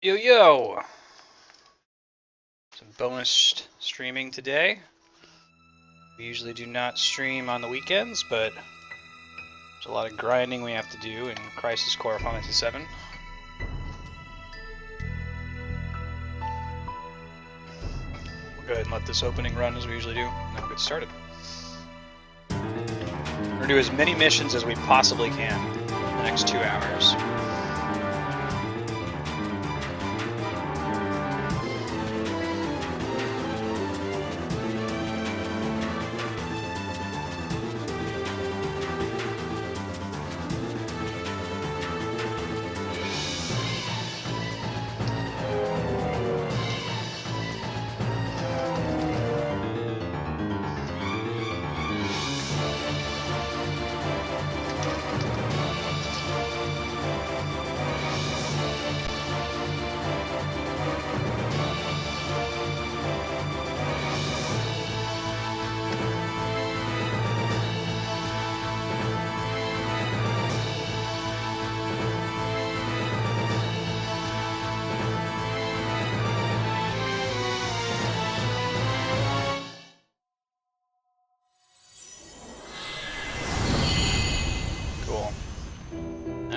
Yo yo! Some bonus streaming today. We usually do not stream on the weekends, but there's a lot of grinding we have to do in Crisis Core Final Fantasy 7. We'll go ahead and let this opening run as we usually do, and then we'll get started. We're going to do as many missions as we possibly can in the next 2 hours.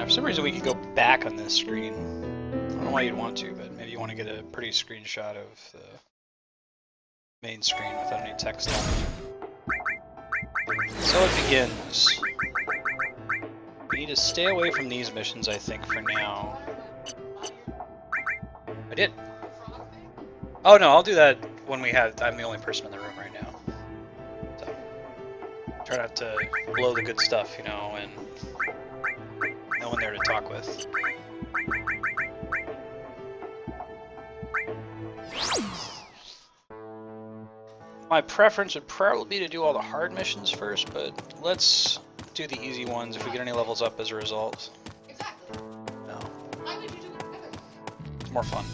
For some reason we could go back on this screen. I don't know why you'd want to, but maybe you want to get a pretty screenshot of the main screen without any text on it. So it begins. We need to stay away from these missions, I think, for now. I did. Oh no, I'll do that when I'm the only person in the room right now. So, try not to blow the good stuff, you know, and no one there to talk with. My preference would probably be to do all the hard missions first, but let's do the easy ones if we get any levels up as a result. Exactly. No. Why would you do it together? It's more fun.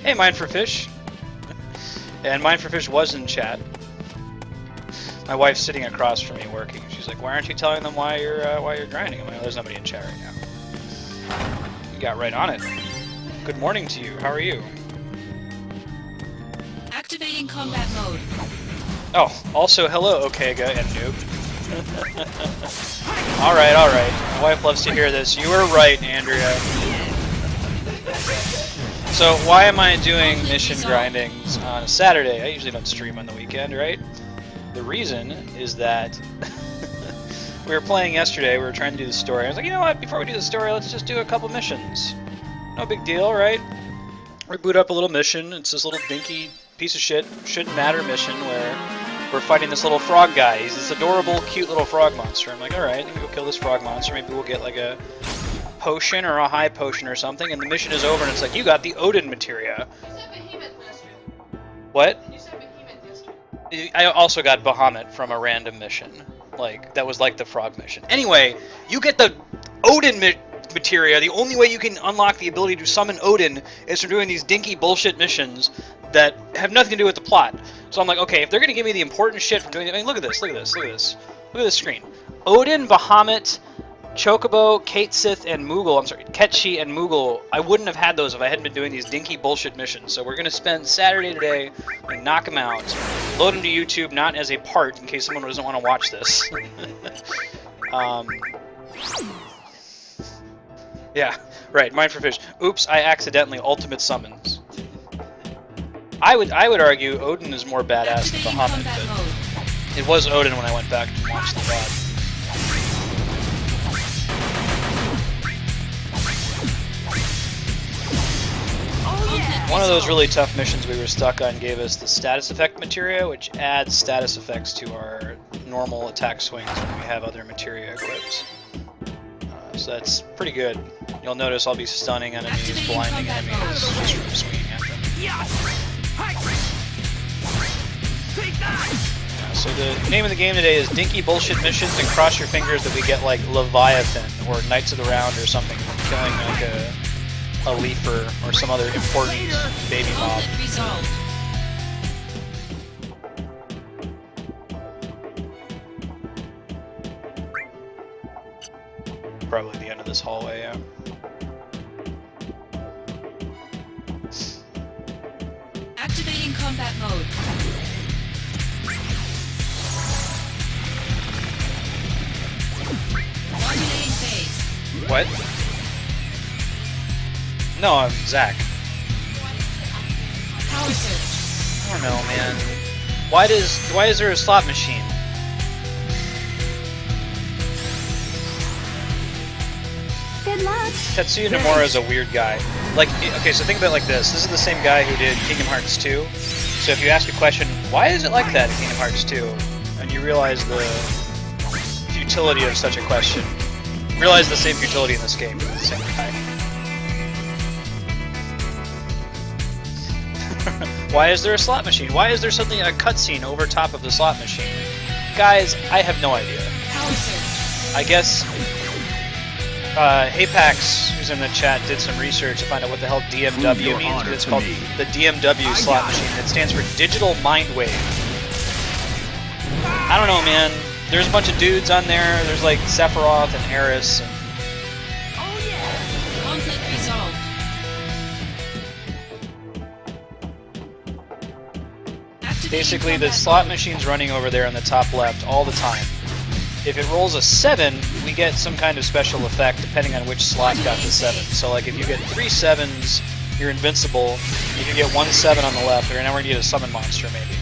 Hey, Mine for Fish! And Mine for Fish was in chat. My wife's sitting across from me working. She's like, "Why aren't you telling them why you're grinding?" I'm like, "Oh, there's nobody in chat right now." You got right on it. Good morning to you. How are you? Activating combat mode. Oh, also hello, Okega and Noob. All right. My wife loves to hear this. You were right, Andrea. So why am I doing mission grindings on a Saturday? I usually don't stream on the weekend, right? The reason is that we were playing yesterday, we were trying to do the story. I was like, you know what, before we do the story, let's just do a couple missions. No big deal, right? We boot up a little mission. It's this little dinky piece of shit, shouldn't matter mission where we're fighting this little frog guy. He's this adorable, cute little frog monster. I'm like, alright, let me go kill this frog monster. Maybe we'll get like a potion or a high potion or something. And the mission is over and it's like, you got the Odin materia. You said Behemoth yesterday. What? You said Behemoth yesterday. I also got Bahamut from a random mission. Like, that was like the frog mission. Anyway, you get the Odin materia. The only way you can unlock the ability to summon Odin is from doing these dinky bullshit missions that have nothing to do with the plot. So I'm like, okay, if they're going to give me the important shit from doing it, I mean, look at this. Look at this screen. Odin, Bahamut, Chocobo, Kate Sith, and Moogle, I'm sorry, Ketchi and Moogle, I wouldn't have had those if I hadn't been doing these dinky bullshit missions. So we're going to spend Saturday today and knock them out, load them to YouTube, not as a part, in case someone doesn't want to watch this. Yeah, right, Mine for Fish. Oops, I accidentally ultimate summons. I would argue Odin is more badass than Bahamut, but it was Odin when I went back to watch the VOD. One of those really tough missions we were stuck on gave us the status effect materia, which adds status effects to our normal attack swings when we have other materia equipped. So that's pretty good. You'll notice I'll be stunning enemies, blinding enemies, just from swinging at them. So the name of the game today is Dinky Bullshit Missions, and cross your fingers that we get like Leviathan or Knights of the Round or something, killing like a leafer or some other important baby mob. Probably the end of this hallway, yeah. combat mode. Modulating phase. What? No, I'm Zach. Power surge. I don't know, man. Why is there a slot machine? Good luck. Tetsuya Nomura is a weird guy. Like, okay, so think about it like this. This is the same guy who did Kingdom Hearts 2. So if you ask a question, why is it like that in Kingdom Hearts 2? And you realize the futility of such a question. Realize the same futility in this game. It's the same guy. Why is there a slot machine? Why is there something, a cutscene over top of the slot machine? Guys, I have no idea. Power surge. I guess Hapax, who's in the chat, did some research to find out what the hell DMW means, but it's called the DMW slot machine. It stands for Digital Mind Wave. I don't know, man. There's a bunch of dudes on there. There's like Sephiroth and Eris. And Oh yeah. Conflict resolved. Activating basically, the combat slot mode. machine's running over there on the top left all the time. If it rolls a 7, we get some kind of special effect depending on which slot got the 7. So like if you get 3 7s, you're invincible. If you get 1 7 on the left, you're never going to get a summon monster maybe.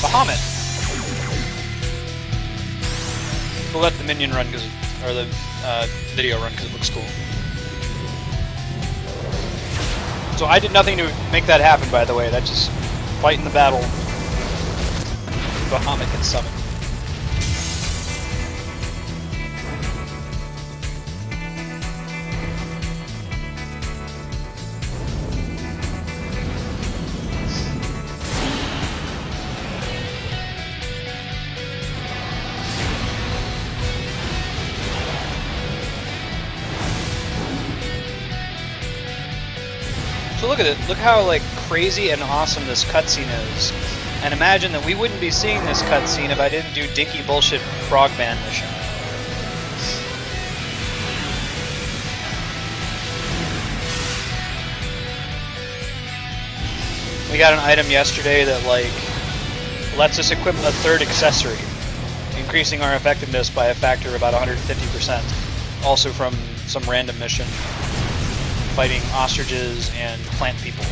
Bahamut! We'll let the minion run, or the video run because it looks cool. So I did nothing to make that happen, by the way. That's just fighting the battle. Bahamut can summon. So look at it. Look how like crazy and awesome this cutscene is. And imagine that we wouldn't be seeing this cutscene if I didn't do dinky bullshit Frogman mission. We got an item yesterday that like lets us equip a 3rd accessory, increasing our effectiveness by a factor of about 150%. Also from some random mission fighting ostriches and plant people.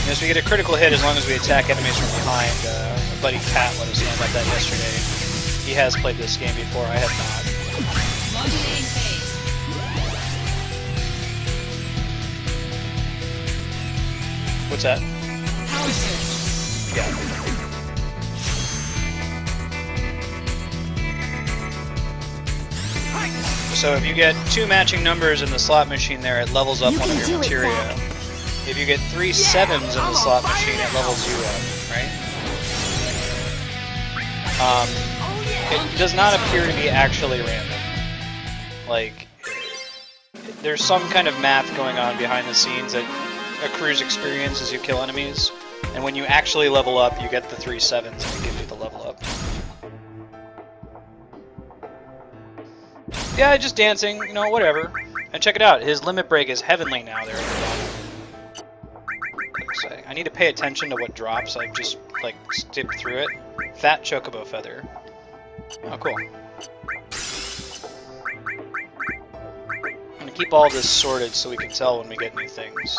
Yes, we get a critical hit as long as we attack enemies from behind. Our buddy Kat let us know about that yesterday. He has played this game before, I have not. Modulating phase. What's that? Power surge. Yeah. So if you get 2 matching numbers in the slot machine there, it levels up You one of can your do it, materia. Zach. If you get 3 7s in the slot machine, it levels you up, right? It does not appear to be actually random. Like, there's some kind of math going on behind the scenes that accrues experience as you kill enemies. And when you actually level up, you get the 3 7s and it gives you the level up. Yeah, just dancing, you know, whatever. And check it out, his limit break is heavenly now there at the bottom. Say, I need to pay attention to what drops. I've just, like, skipped through it. Fat chocobo feather. Oh, cool. I'm gonna keep all this sorted so we can tell when we get new things.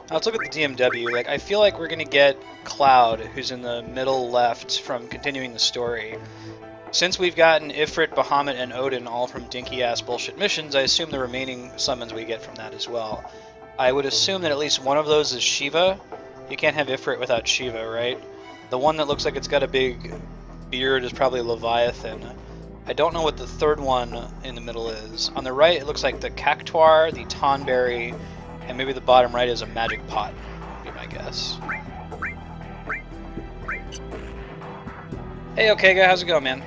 Now let's look at the DMW. Like, I feel like we're gonna get Cloud, who's in the middle left from continuing the story. Since we've gotten Ifrit, Bahamut, and Odin all from dinky-ass bullshit missions, I assume the remaining summons we get from that as well. I would assume that at least one of those is Shiva. You can't have Ifrit without Shiva, right? The one that looks like it's got a big beard is probably Leviathan. I don't know what the 3rd one in the middle is. On the right, it looks like the Cactuar, the Tonberry, and maybe the bottom right is a Magic Pot, would be my guess. Hey, Okega, how's it going, man?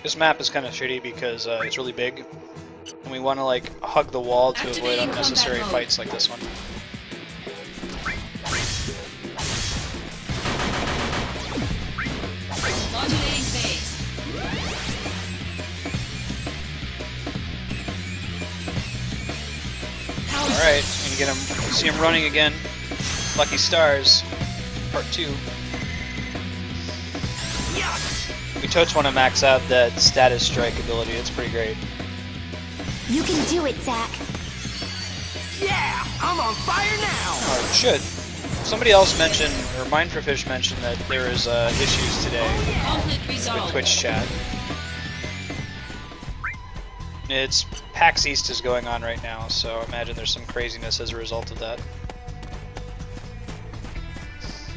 This map is kind of shitty because it's really big, and we want to like hug the wall to avoid Activating unnecessary combat fights like this one. Modulating phase. Power Alright, and you get him, see him running again. Lucky Stars, part 2. We touch want to max out that status strike ability, it's pretty great. You can do it, Zach. Yeah, I'm on fire now. Oh, it should. Somebody else mentioned, or Mindforfish mentioned that there is issues today conflict with resolved. Twitch chat. It's PAX East is going on right now, so I imagine there's some craziness as a result of that.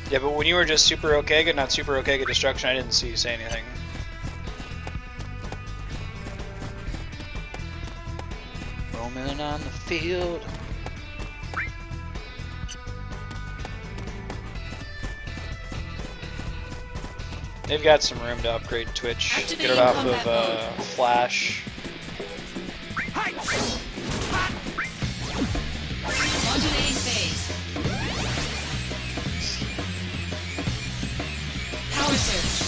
Yeah, but when you were just Super Okega, not Super Okega Destruction, I didn't see you say anything. Roaming on the field. They've got some room to upgrade Twitch. Get it off of Flash. Modulating phase. Power surge.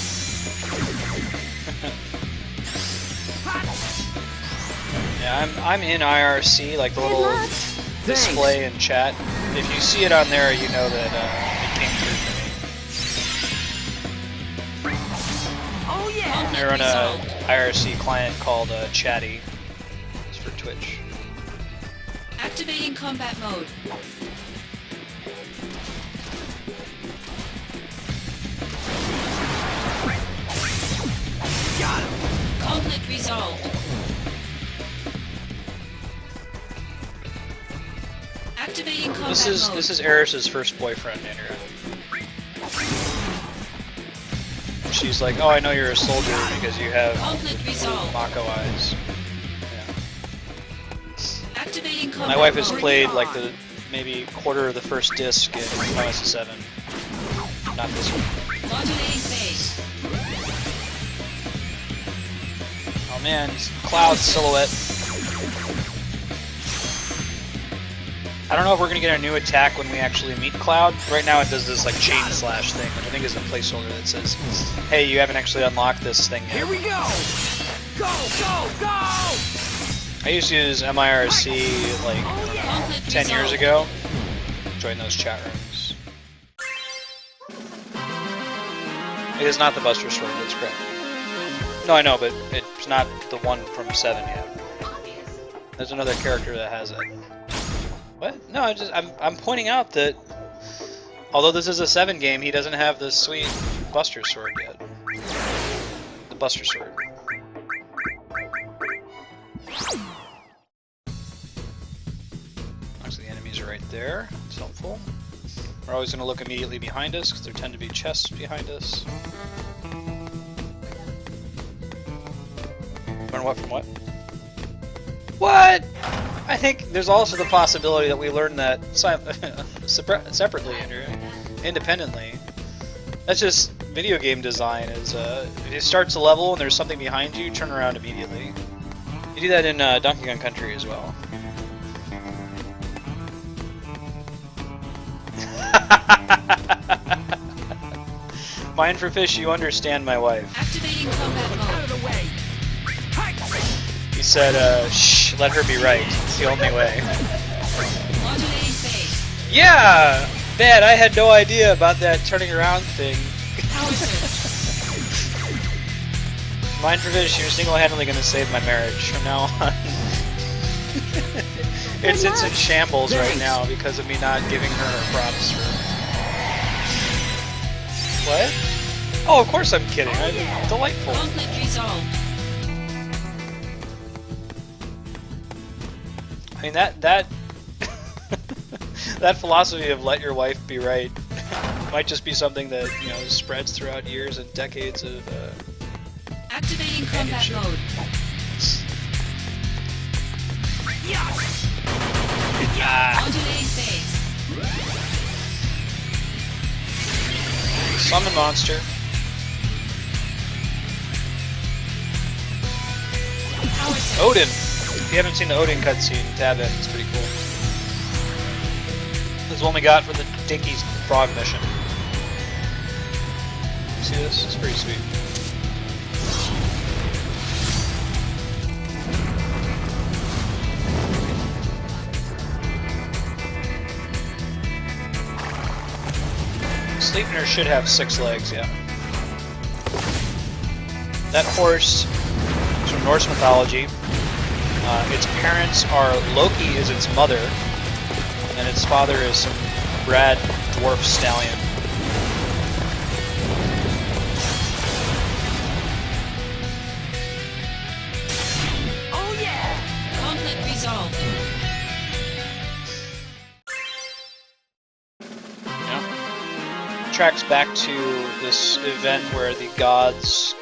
Yeah, I'm in IRC, like the Good little luck. display in chat. If you see it on there, you know that it came through for me. Oh yeah. Conflict I run a resolved. IRC client called Chatty. It's for Twitch. Activating combat mode. Got him. Conflict resolved. Activating combat mode. This is Eris's first boyfriend, Andrea. She's like, oh, I know you're a soldier because you have Conflict resolved. Mako eyes. Yeah. Activating combat My wife has mode. played like the maybe quarter of the first disc in OS 7. Not this one. Modulating phase. Oh man, Cloud silhouette. I don't know if we're gonna get a new attack when we actually meet Cloud. Right now it does this like chain slash thing, which I think is a placeholder that says, hey, you haven't actually unlocked this thing yet. Here we go. Go, go, go. I used to use MIRC like Conflict 10 years resolved. ago. Join those chat rooms. It is not the Buster Sword, that's correct. No, I know, but it's not the one from 7 yet. Obvious. There's another character that has it. What? No, I'm pointing out that although this is a 7 game, he doesn't have the sweet Buster Sword yet. The Buster Sword. Actually, the enemies are right there. It's helpful. We're always going to look immediately behind us because there tend to be chests behind us. Learn what from what? What? I think there's also the possibility that we learn that separately, Andrew, independently. That's just video game design. Is if it starts a level and there's something behind you, turn around immediately. You do that in Donkey Kong Country as well. Mindforfish, you understand my wife. Activating combat Out mode. of the way. He said, shh, let her be right. It's the only way. Modulating phase. Yeah! Man, I had no idea about that turning around thing. Power surge. Mindforfish, you're single-handedly going to save my marriage from now on. it's in shambles right now because of me not giving her her props for... What? Oh, of course I'm kidding. I'm delightful. Conflict resolved. I mean, that that philosophy of let your wife be right might just be something that, you know, spreads throughout years and decades of Activating combat companionship. mode. Ah, Modulating phase. summon monster. Power surge. Odin! If you haven't seen the Odin cutscene, tab it. It's pretty cool. This is one we got for the Dinky Frog mission. See this? It's pretty sweet. Sleipnir should have 6 legs, yeah. That horse is from Norse mythology. Its parents are Loki is its mother, and its father is some rad dwarf stallion. Oh yeah! Conflict resolved. Yeah. Tracks back to this event where the gods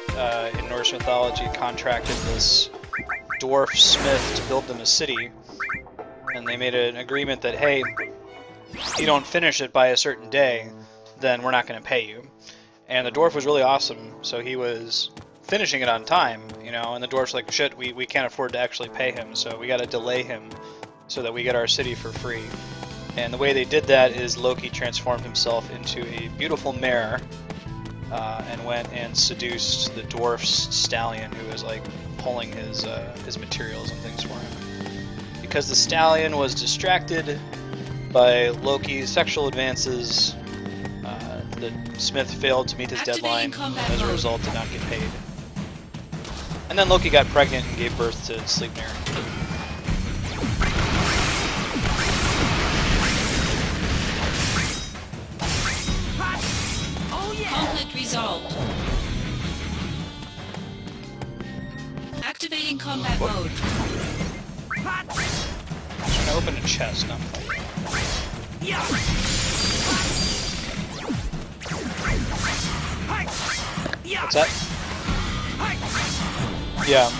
in Norse mythology contracted this dwarf smith to build them a city, and they made an agreement that, hey, if you don't finish it by a certain day, then we're not going to pay you. And the dwarf was really awesome, so he was finishing it on time, you know, and the dwarf's like, shit, we can't afford to actually pay him, so we got to delay him so that we get our city for free. And the way they did that is Loki transformed himself into a beautiful mare and went and seduced the dwarf's stallion, who was like pulling his materials and things for him. Because the stallion was distracted by Loki's sexual advances, the smith failed to meet his deadline, and as a result did not get paid. And then Loki got pregnant and gave birth to Sleipnir. Oh yeah! Conflict resolved. Activating combat mode. I'm trying to open a chest, not fight. Yeah! What's that? Yeah.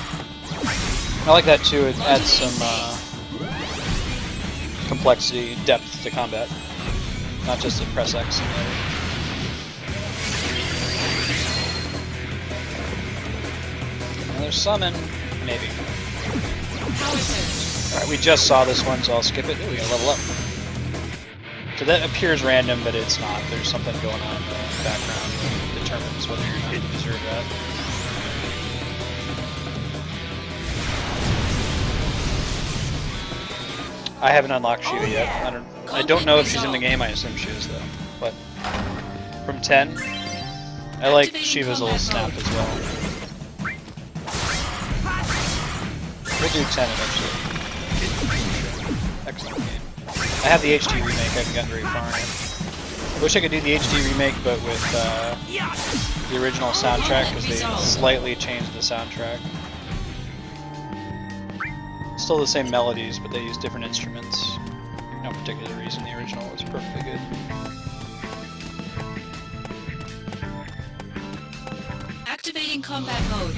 I like that too. It adds some complexity, depth to combat. Not just a press X. Another summon, maybe. Power surge. Alright, we just saw this one, so I'll skip it. Ooh, we gotta level up. So that appears random, but it's not. There's something going on in the background that determines whether or not you deserve that. I haven't unlocked Shiva yet. I don't know if she's in the game. I assume she is, though. But from 10, I like Shiva's little snap as well. We'll do 10 eventually. Excellent game. I have the HD remake. I haven't gotten very far in it. I wish I could do the HD remake, but with the original soundtrack, because they slightly changed the soundtrack. Still the same melodies, but they use different instruments. No particular reason. The original was perfectly good. Activating combat mode.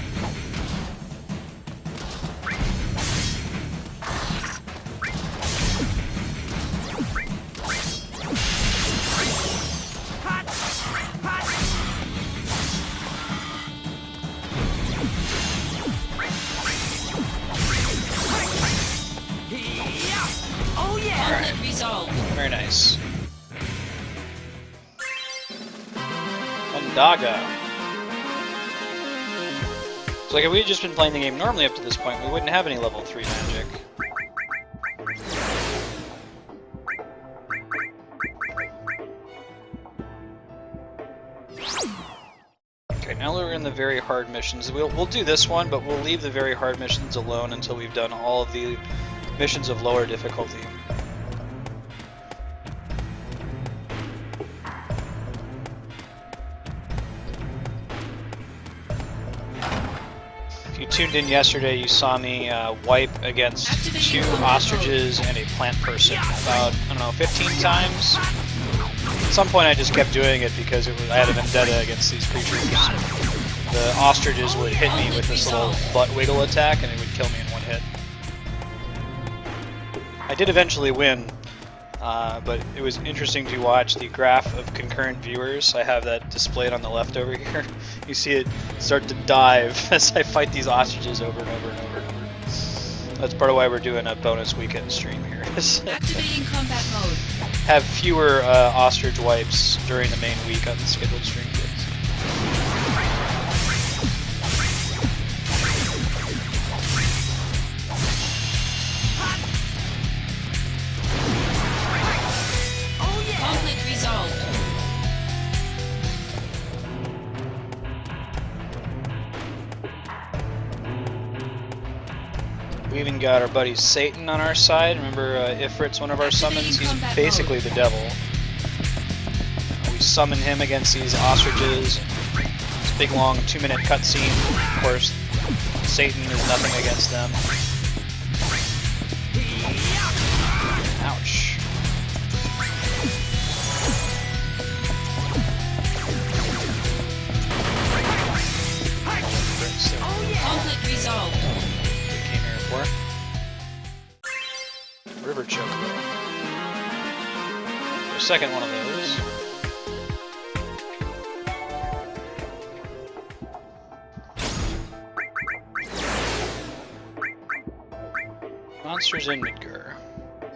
Oh yeah! Conflict resolved. Very nice. Ondaga. So like if we had just been playing the game normally up to this point, we wouldn't have any level 3 magic. Okay, now we're in the very hard missions. We'll do this one, but we'll leave the very hard missions alone until we've done all of the missions of lower difficulty. If you tuned in yesterday, you saw me wipe against 2 ostriches and a plant person about, I don't know, 15 times. At some point I just kept doing it because I had a vendetta against these creatures. The ostriches would hit me with this little butt wiggle attack and it would kill me in one hit. I did eventually win, but it was interesting to watch the graph of concurrent viewers. I have that displayed on the left over here. You see it start to dive as I fight these ostriches over and over and over and over. That's part of why we're doing a bonus weekend stream here. Activating combat mode. Have fewer ostrich wipes during the main week on the scheduled stream days. Conflict resolved. We even got our buddy Satan on our side. Remember Ifrit's one of our summons? He's basically the devil. We summon him against these ostriches. This big long 2-minute cutscene. Of course, Satan is nothing against them. Ouch. Conflict resolved. Came here for River Chocobo. The second one of those. Monsters in Midgar.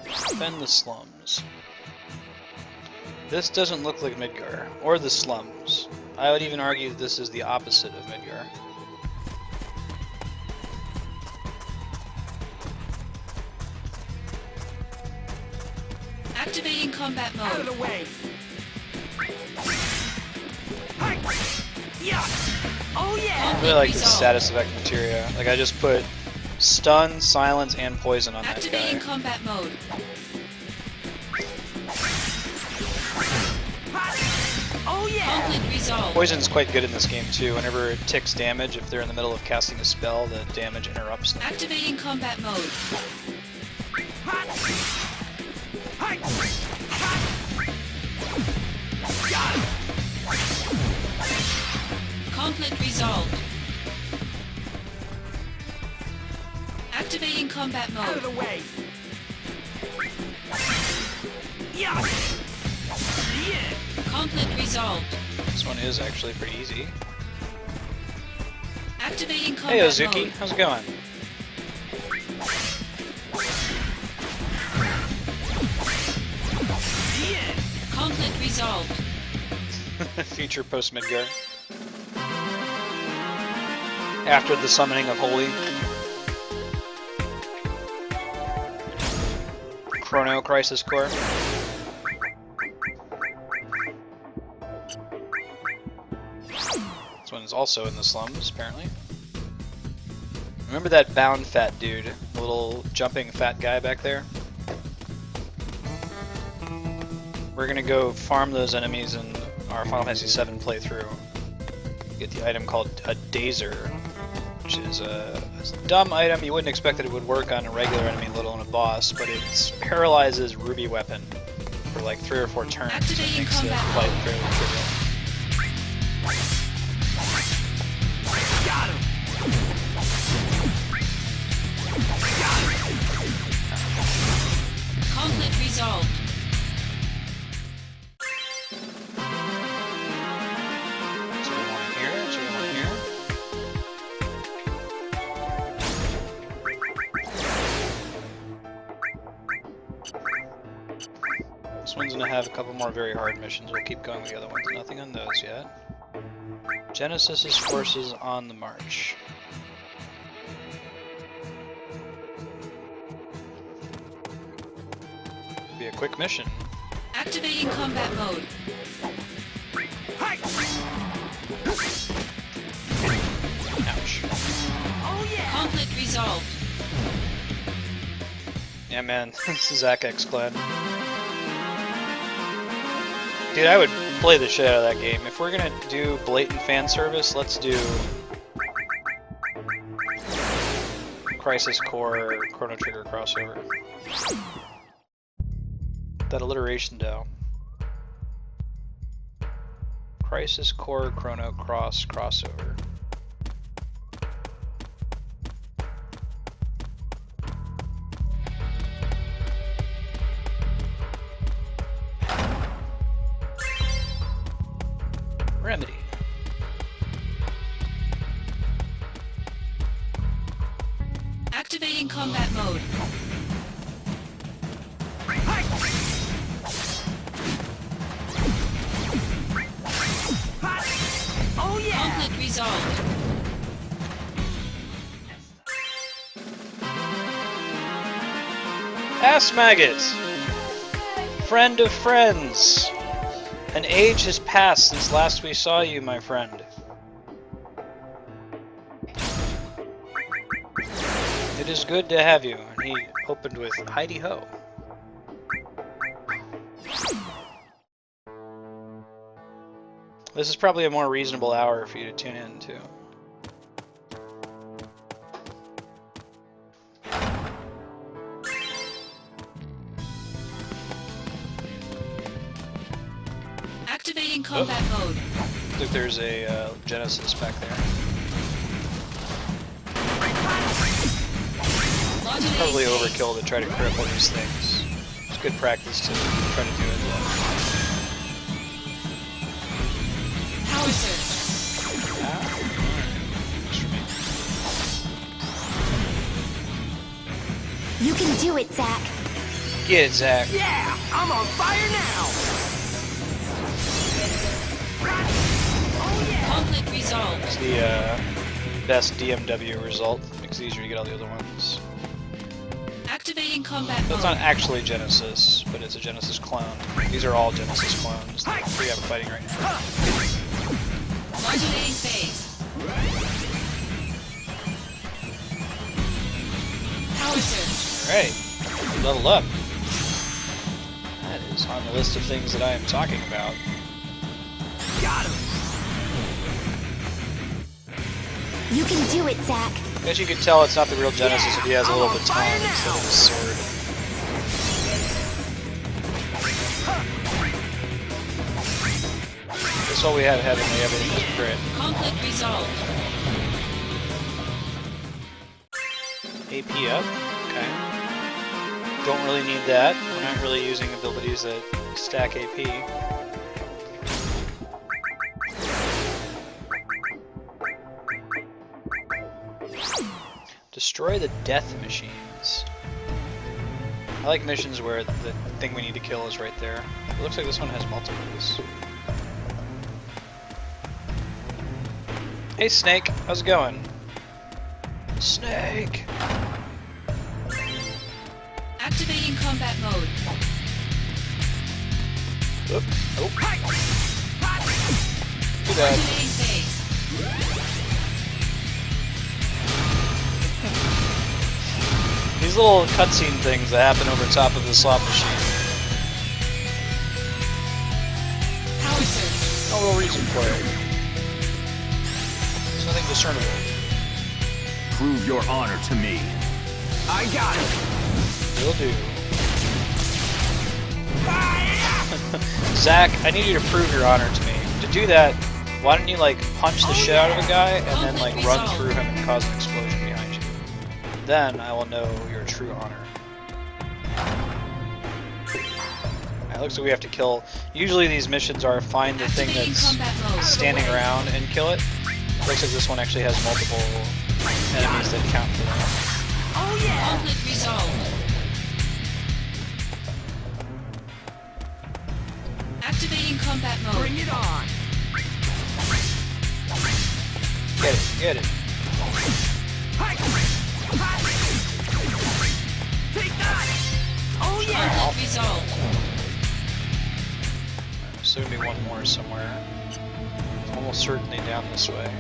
Defend the slums. This doesn't look like Midgar, or the slums. I would even argue that this is the opposite of Midgar. Activating combat Out of mode. the way. Hi. Yeah. Oh yeah. I really like the status effect materia. Like I just put stun, silence, and poison on that Activating guy. combat mode. Oh yeah. Conflict resolved. Poison's quite good in this game too. Whenever it ticks damage, if they're in the middle of casting a spell, the damage interrupts them. Activating combat mode. Hi. Got him. Conflict resolved. Activating combat Out of mode. the way. Yeah. Yeah. Conflict resolved. This one is actually pretty easy. Activating Hey combat Ozuki, mode. how's it going? Yeah. Conflict resolved. Future post Midgar. After the summoning of Holy. Chrono Crisis Core. This one's also in the slums, apparently. Remember that bound fat dude? The little jumping fat guy back there? We're gonna go farm those enemies in our Final Fantasy VII playthrough. Get the item called a Dazer, which is a dumb item. You wouldn't expect that it would work on a regular enemy, let alone a boss, but it paralyzes Ruby Weapon for like 3 or 4 turns. So it Activating makes the combat fight mode. fairly trivial. Got him. Conflict resolved. So we want here, so we want here. This one's gonna have a couple more very hard missions. We'll keep going with the other ones. Nothing on those yet. Genesis's forces on the march. Be a quick mission. Activating combat mode. Hi. Ouch. Oh yeah. Conflict resolved. Yeah, man, this is X Clan. Dude, I would play the shit out of that game. If we're gonna do blatant fan service, let's do Crisis Core Chrono Trigger crossover. That alliteration, though. Crisis Core Chrono Cross crossover. Remedy. Activating combat mode. Oh yeah! Conflict resolved. Ass Maggot! Friend of friends! An age has passed since last we saw you, my friend. It is good to have you. And he opened with Heidi Ho. This is probably a more reasonable hour for you to tune in to. Activating combat mode. I think there's a Genesis back there. Modulating Probably phase. overkill to try to cripple these things. It's good practice to try to do it though. Power surge. Just for me. You can do it, Zack. Get it, Zach. Yeah! I'm on fire now! Oh yeah! Conflict resolved. It's the best DMW result. Makes it easier to get all the other ones. Activating combat So it's mode. not actually Genesis, but it's a Genesis clone. These are all Genesis clones that we have fighting right now. Modulating phase. Power surge. Alright, level up. That is on the list of things that I am talking about. Got him! You can do it, Zack. I guess you can tell it's not the real Genesis if he has a little baton instead of a sword. That's all we had heavenly, everything was crit. Conflict resolved. AP up, okay. Don't really need that. We're not really using abilities that stack AP. Destroy the death machines. I like missions where the thing we need to kill is right there. It looks like this one has multiples. Hey Snake, how's it going? Snake! Activating combat mode. Oop. Oh. Too bad. Modulating phase. These little cutscene things that happen over top of the slot machine. Power surge. No real reason for it. There's nothing discernible. Prove your honor to me. I got it! Will do. Zach, I need you to prove your honor to me. To do that, why don't you like punch the shit out of a guy and then like run through him and cause an explosion behind you? Then I will know your true honor. It looks like we have to kill. Usually these missions are find the thing Activating that's combat mode. standing around and kill it. Looks like this one actually has multiple enemies that count for that. Oh yeah! Conflict resolved. Activating combat mode. Bring it on! Get it, get it. Take that! Oh yeah! Conflict resolved. So there'll be one more somewhere. Almost certainly down this way.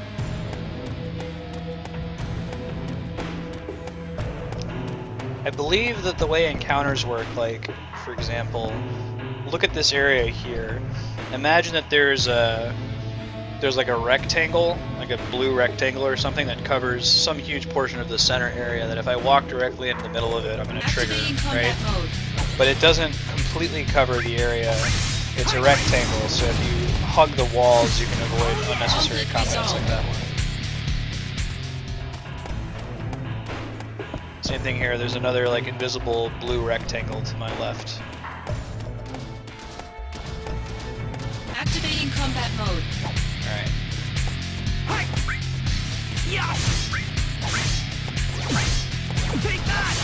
I believe that the way encounters work, like, for example, look at this area here. Imagine that there's like a rectangle, like a blue rectangle or something that covers some huge portion of the center area that if I walk directly into the middle of it, I'm going to trigger, Activating right? combat mode. But it doesn't completely cover the area. It's a rectangle, so if you hug the walls, you can avoid unnecessary combats like that one. Same thing here, there's another like invisible blue rectangle to my left. Activating combat mode. Alright. Take that!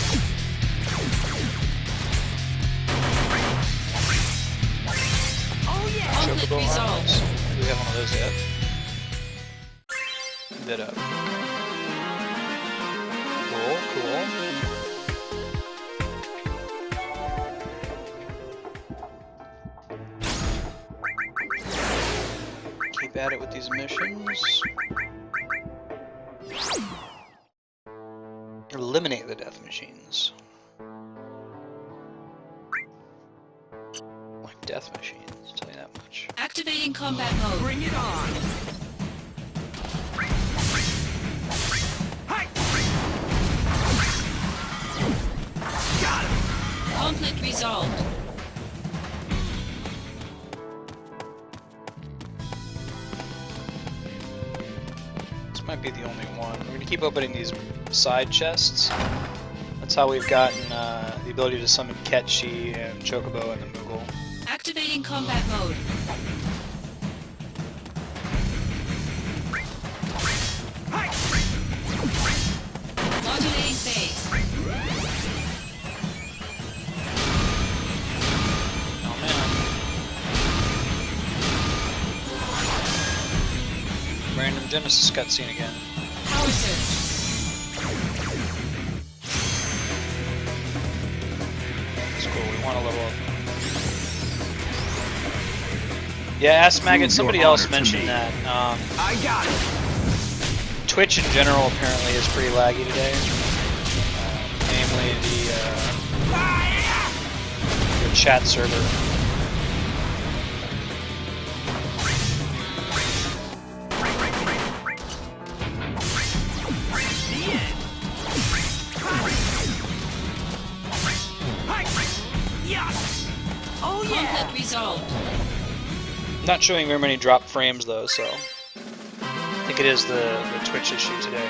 Oh yeah! Conflict Chocobo resolved. arms. Do we have one of those yet? Bit up. Cool, cool. Keep at it with these missions. Eliminate the death machines. Like death machines, I'll tell you that much. Activating combat mode. Bring it on! Hi! Got him! Conflict resolved. This might be the only one. We're gonna keep opening these side chests. That's how we've gotten the ability to summon Ketchi and Chocobo and the Moogle. Activating combat mode. Hi! Modulating phase. Oh man. Random Genesis cutscene again. Power surge. That's cool, we want to level up. Yeah, ask Maggot, somebody your else honor to mentioned me. that. I got it! Twitch in general apparently is pretty laggy today. Namely the chat server. The end! Hi! Yes! Oh yeah! Conflict resolved. Not showing very many drop frames though, so I think it is the Twitch issue today.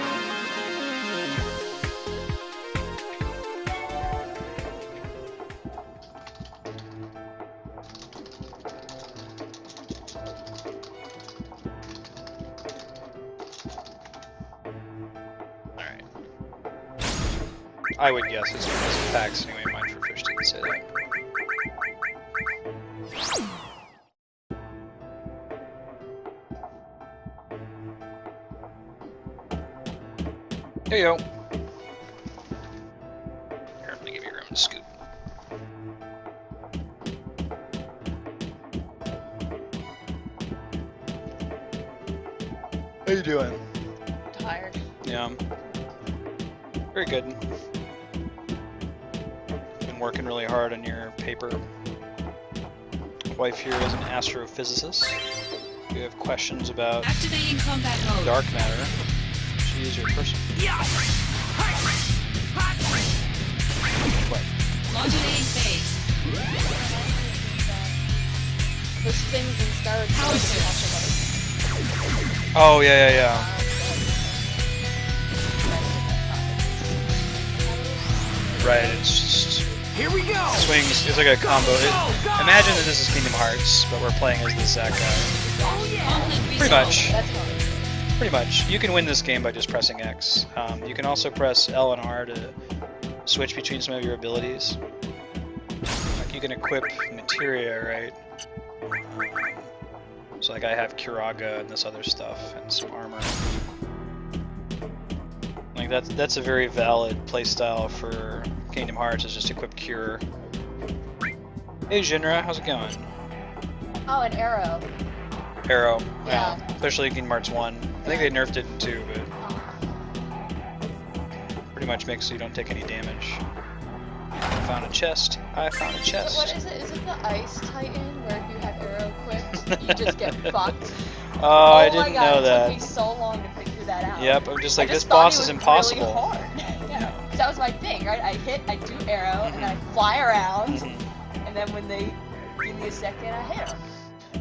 Alright. I would guess it's because of packs anyway, Mind for Fish didn't say that. There you go. Here, let me give you room to scoot. How you doing? Tired. Yeah. Very good. Been working really hard on your paper. Wife here is an astrophysicist. If you have questions about Activating combat mode. dark matter, she is your person. Yes! Hi! Hot! What? Modulating phase. Those things in Star Wars. Power surge. Oh, yeah. Right, it's just Here we go! swings. It's like a combo. Imagine that this is Kingdom Hearts, but we're playing as the Zack guy. Oh yeah! Conflict Pretty resolved. much. That's fine. Pretty much. You can win this game by just pressing X. You can also press L and R to switch between some of your abilities. Like you can equip materia, right? So like I have Curaga and this other stuff and some armor. Like that's a very valid playstyle for Kingdom Hearts, is just equip Cure. Hey Jinra, how's it going? Oh, an arrow. Arrow. Yeah. Especially Kingdom Hearts 1. I think they nerfed it in 2, but pretty much makes so you don't take any damage. I found a chest. I found a chest. What is it? Is it the Ice Titan where if you have arrow equipped, you just get fucked? Oh, I my didn't God, know it that. took me so long to figure that out. Yep, I'm just like, I this just thought boss it is was impossible. Really hard. Yeah, 'cause that was my thing, right? I do arrow, and then I fly around, and then when they give me a second, I hit them.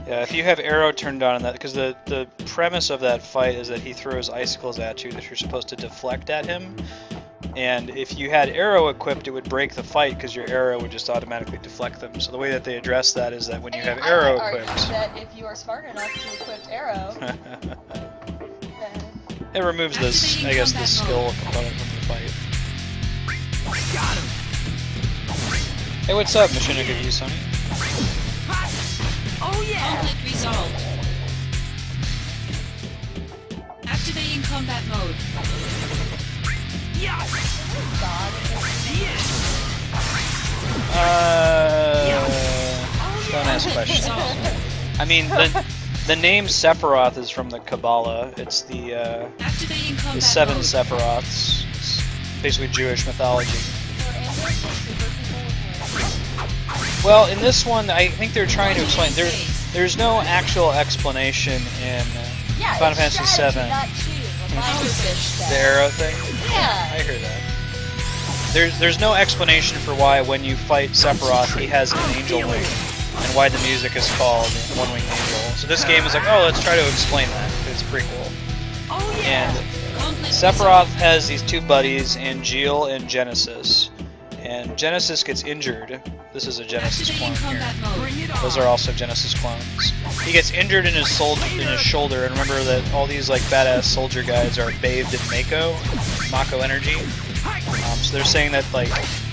Yeah, if you have arrow turned on in that, because the premise of that fight is that he throws icicles at you that you're supposed to deflect at him. And if you had arrow equipped, it would break the fight because your arrow would just automatically deflect them. So the way that they address that is that when you have And arrow I would equipped, argue that if you are smart enough to equip arrow, then it removes this, I guess, the Activating skill combat component from the fight. Got him. Hey, what's up, Machine Gun Review, Sony? Oh yeah. Conflict resolved. Activating combat mode. Yeah. Don't ask questions. Resolved. I mean, the name Sephiroth is from the Kabbalah. It's the Activating combat seven mode. Sephiroths. It's basically Jewish mythology. Well, in this one, I think they're trying to explain. There's no actual explanation in Final Fantasy VII. Not cheating. What Lionfish said. The arrow thing. Yeah. I hear that. There's no explanation for why when you fight Sephiroth he has an angel wing, and why the music is called One Winged Angel. So this game is like, oh, let's try to explain that. It's a prequel. Oh yeah. And Conflict Sephiroth has these two buddies, Angeal and Genesis. And Genesis gets injured. This is a Genesis clone Activating here. combat mode. Bring it on. Those are also Genesis clones. He gets injured in his shoulder, and remember that all these like badass soldier guys are bathed in Mako energy. So they're saying that like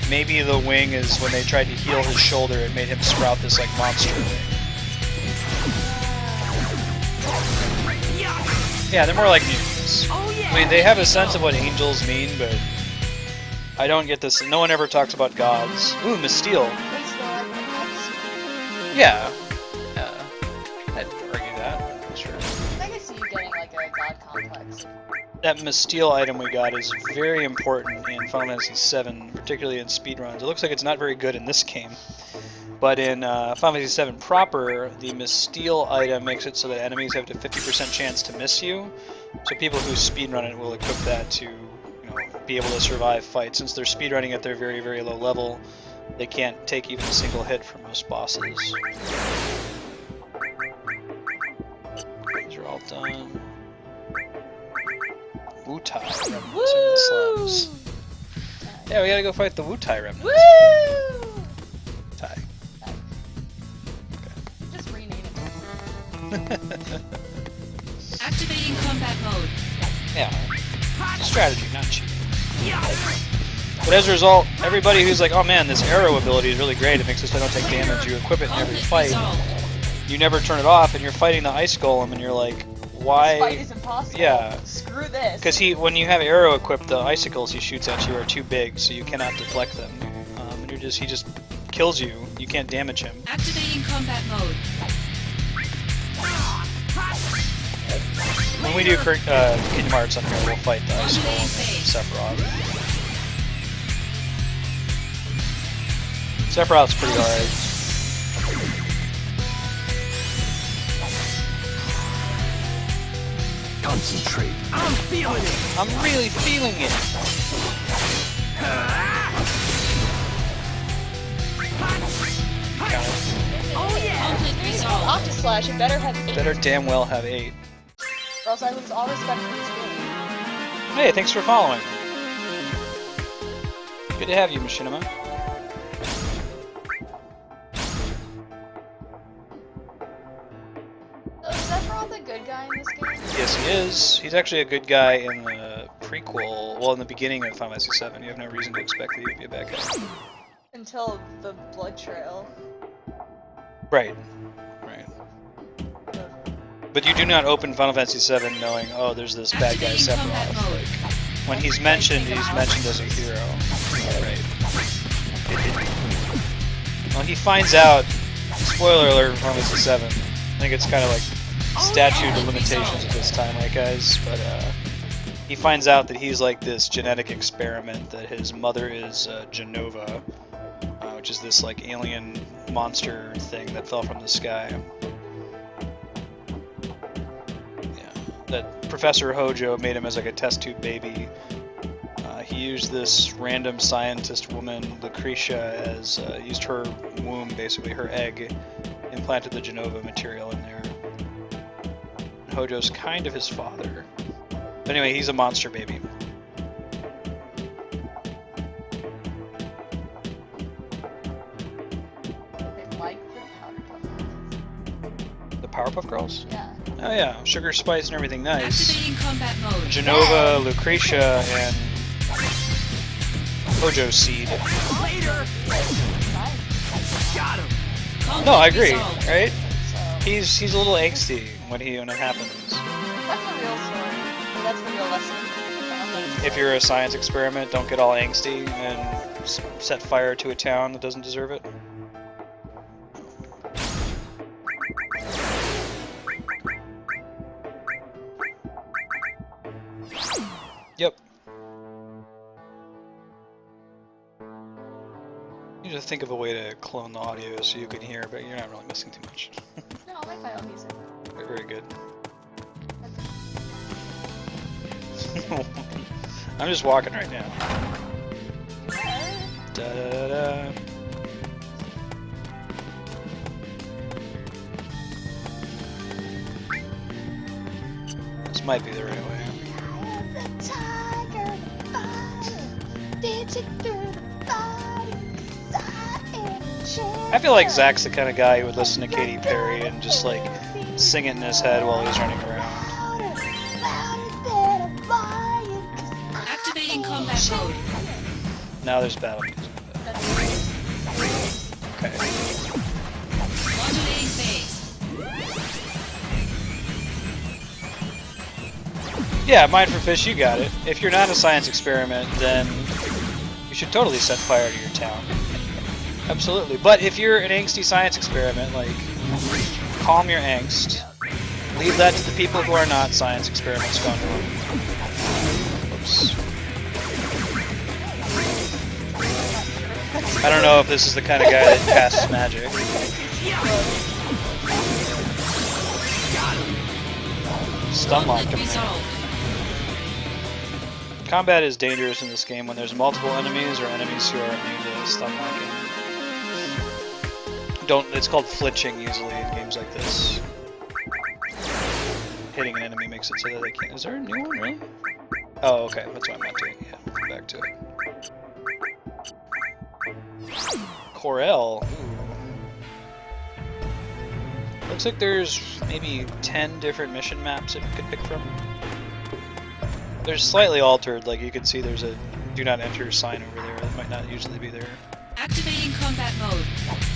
maybe the wing is when they tried to heal his shoulder, it made him sprout this like monster wing. Yeah, they're more like mutants. Oh yeah. I mean, they have a sense of what angels mean, but I don't get this. No one ever talks about gods. Ooh, Masteel. Yeah. I'd argue that. Sure. I can see you getting like a god complex. That Masteel item we got is very important in Final Fantasy VII, particularly in speedruns. It looks like it's not very good in this game, but in Final Fantasy VII proper, the Masteel item makes it so that enemies have a 50% chance to miss you. So people who speedrun it will equip that to, be able to survive fights. Since they're speedrunning at their very, very low level, they can't take even a single hit from most bosses. These are all done. Wutai remnants are in the slums. Yeah, we gotta go fight the Wutai remnants. Woo! Wutai. Just rename it. Activating combat mode. Yeah. Strategy, not cheating. But as a result, everybody who's like, oh man, this arrow ability is really great, it makes it so I don't take damage, you equip it in every Conflict fight, resolved. you never turn it off, and you're fighting the ice golem, and you're like, This fight why? is impossible. Yeah. Screw this. Because when you have arrow equipped, the icicles he shoots at you are too big, so you cannot deflect them. And he just kills you. You can't damage him. Activating combat mode. When we do Kingdom Hearts on here, we'll fight the ice golem and Sephiroth. Sephiroth's pretty hard. Concentrate. I'm feeling it. I'm really feeling it. Count it. Oh yeah. Conflict resolved. Octaslash, it better have 8. Better damn well have 8. Or else I lose all respect for this game. Hey, thanks for following. Good to have you, Machinima. Is Sephiroth a good guy in this game? Yes, he is. He's actually a good guy in the prequel. Well, in the beginning of Final Fantasy VII, you have no reason to expect that he would be a bad guy. Until the blood trail. Right. Right. But you do not open Final Fantasy VII knowing, oh, there's this bad guy Sephiroth. Like, when he's mentioned as a hero. Right. Well, he finds out. Spoiler alert for Final Fantasy VII. I think it's kind of like statute of limitations at this time, right, guys? But he finds out that he's like this genetic experiment. That his mother is Genova, which is this like alien monster thing that fell from the sky. That Professor Hojo made him as like a test tube baby. He used this random scientist woman, Lucretia, as used her womb, basically her egg, implanted the Genova material in there. And Hojo's kind of his father. But anyway, he's a monster baby. They like the Powerpuff Girls? Yeah. Oh yeah, sugar, spice, and everything nice. Activating combat mode. Genova, Lucretia, and Hojo seed. Later. Got him. Conflict No, I agree, resolved. right? So He's a little angsty when it happens. that's the real story. Or that's the real lesson. If you're a science experiment, don't get all angsty and set fire to a town that doesn't deserve it. Yep. You need to think of a way to clone the audio so you can hear, but you're not really missing too much. No, I like my own music. Very good. I'm just walking right now. Da da da. This might be the right way. I feel like Zach's the kind of guy who would listen to Katy Perry and just like sing it in his head while he's running around. Activating combat mode. Now there's battle music. Okay. Modulating phase. Yeah, Mind for Fish, you got it. If you're not a science experiment, then you should totally set fire to your town. Absolutely. But if you're an angsty science experiment, like, calm your angst. Leave that to the people who are not science experiments gone wrong. Oops. I don't know if this is the kind of guy that casts magic. Stun locked Conflict him. resolved. Combat is dangerous in this game when there's multiple enemies or enemies who are immune to stun locking. It's called flinching usually in games like this. Hitting an enemy makes it so that they can't. Is there a new one, really? Oh, okay, that's what I meant to. Yeah, back to it. Corel. Ooh. Looks like there's maybe 10 different mission maps that you could pick from. They're slightly altered, like you can see there's a do not enter sign over there that might not usually be there. Activating combat mode. Ouch.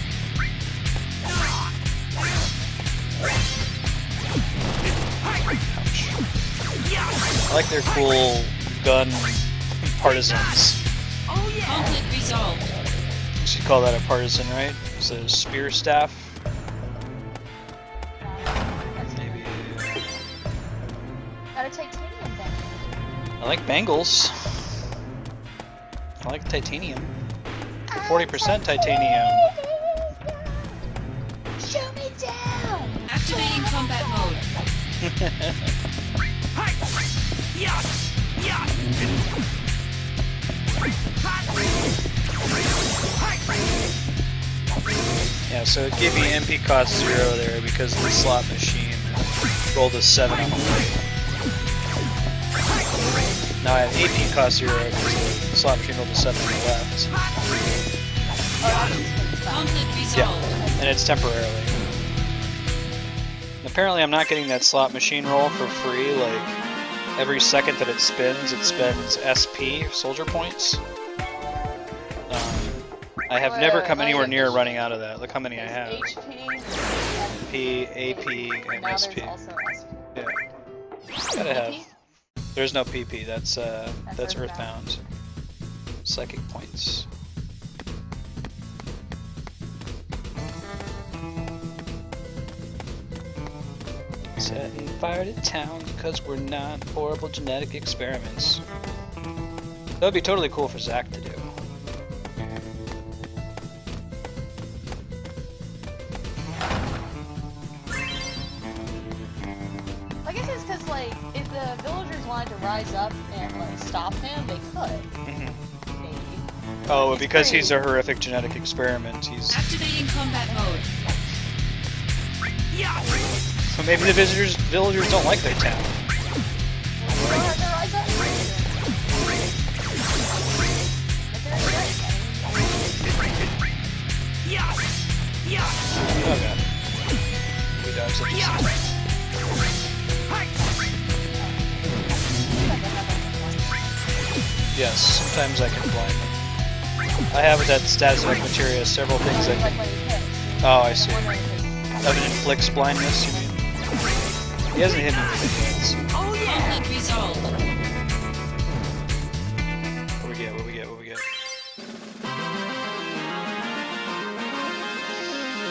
I like their cool gun partisans. Conflict resolved. You should call that a partisan, right? It's a spear staff. Maybe. Got a titanium thing. I like bangles. I like titanium. 40% titanium. Shoot me down! Activating combat mode. Yeah, so it gave me MP cost 0 there because the slot machine rolled a 7 on the right. Now I have AP cost 0 because the slot machine rolled a 7 on the left. Conflict Yeah, resolved. and it's temporarily. And apparently I'm not getting that slot machine roll for free, like every second that it spends SP, soldier points. I have never come anywhere near running out of that. Look how many I have. HP, P, AP, and now SP. there's also SP. Yeah. Gotta have. PP? There's no PP, that's Earthbound. Earthbound. Psychic points. Setting fire to town because we're not horrible genetic experiments. That would be totally cool for Zach to do. I guess it's because, like, if the villagers wanted to rise up and, like, stop him, they could. Maybe. Oh, He's because pretty- he's a horrific genetic experiment, he's... Activating combat mode. So maybe the villagers don't like their town. They wanted to rise up. Oh god. We dodged such a Yes, sometimes I can blind them. I have with that status effect materia several things that Like can. when he hits. Oh, I see. I'm wondering if Of an inflicts blindness, you mean? He hasn't hit me with it yet. Oh yeah! Conflict resolved. What we get? What we get? What we get?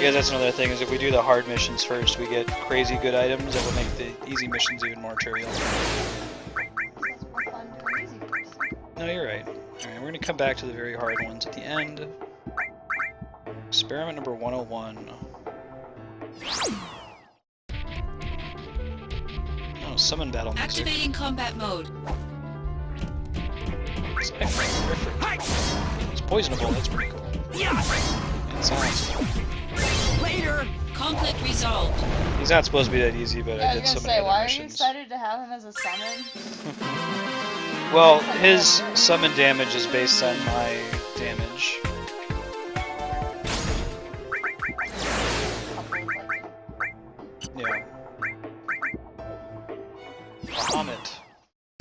Yeah, that's another thing, is if we do the hard missions first, we get crazy good items that will make the easy missions even more trivial. it's more fun doing easy first. No, you're right. Alright, we're gonna come back to the very hard ones at the end. Experiment number 101. Oh, summon battle music. Activating combat mode. It's poisonable, that's pretty cool. Yeah! It sounds. Later! Conflict resolved. He's not supposed to be that easy, but Yeah, I I did was so gonna many say, other why are you missions. excited to have him as a summon? Well, his summon damage is based on my damage. Yeah. Bahamut.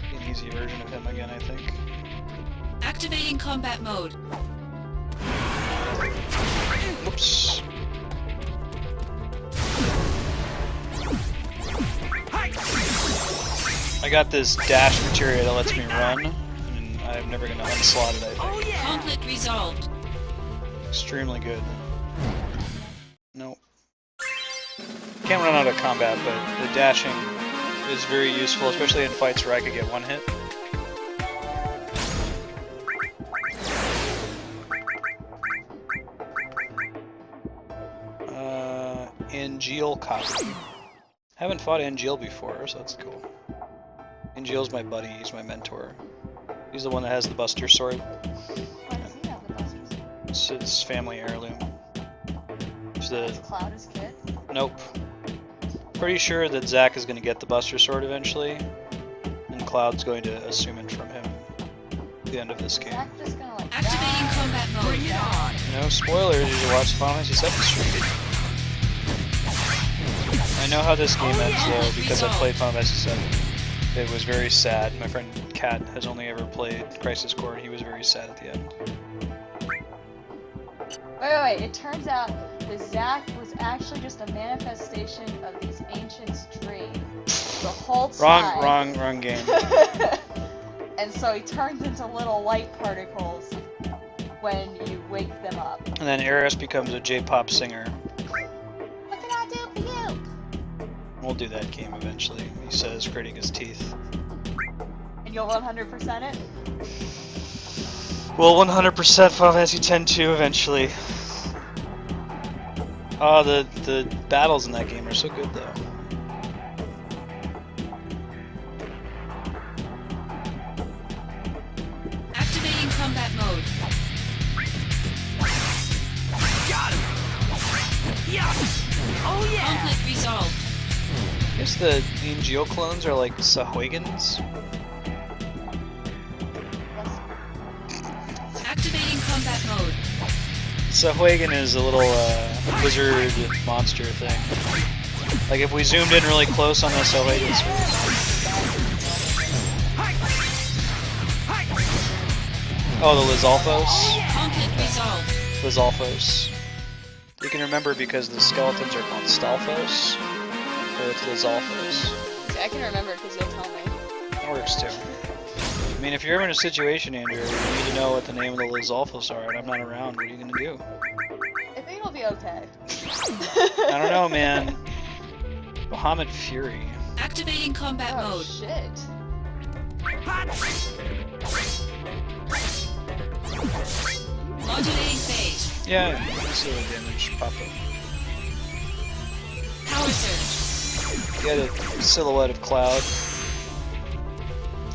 An easy version of him again, I think. Activating combat mode. Whoops. I got this dash materia that lets me run, and I'm never gonna unslot it, I Oh think. yeah! Conflict resolved. Extremely good. Nope. Can't run out of combat, but the dashing is very useful, especially in fights where I could get one hit. Angeal copy. Haven't fought Angeal before, so that's cool. Angeal's my buddy, he's my mentor. He's the one that has the Buster Sword. Why does he have the Buster Sword? It's his family heirloom. It's the... Is Cloud his kid? Nope. Pretty sure that Zack is going to get the Buster Sword eventually, and Cloud's going to assume it from him at the end of this game. Zach just gonna like Activating combat Bring mode. it on! No spoilers, you should watch Final Fantasy VII stream. I know how this game ends though, because I played Final Fantasy VII. It was very sad. My friend Kat has only ever played Crisis Core, and he was very sad at the end. Wait. It turns out that Zack was actually just a manifestation of these ancients' dream the whole time. Wrong game. And so he turns into little light particles when you wake them up. And then Eris becomes a J-pop singer. What can I do for you? We'll do that game eventually, he says, gritting his teeth. And you'll 100% it? Well, 100% Final Fantasy X-2 eventually. Oh, the battles in that game are so good though. Activating combat mode. Got him! Yeah! Oh yeah! Conflict resolved. I guess the Angel clones are like Sahuagins. Activating combat mode. Sahuagin is a little lizard monster thing. Like if we zoomed in really close on the Sahuagins. Oh, the Lizalfos? Conflict resolved. Lizalfos. You can remember because the skeletons are called Stalfos. So it's Lizalfos. See, I can remember because you'll tell me. That works too. I mean, if you're ever in a situation, Andrew, where you need to know what the name of the Lizalfos are and I'm not around, what are you gonna do? I think it'll be okay. I don't know, man. Bahamut Fury. Activating combat Oh mode. shit. Modulating phase. Yeah, it's a damage pop up. Power surge. Get a silhouette of Cloud.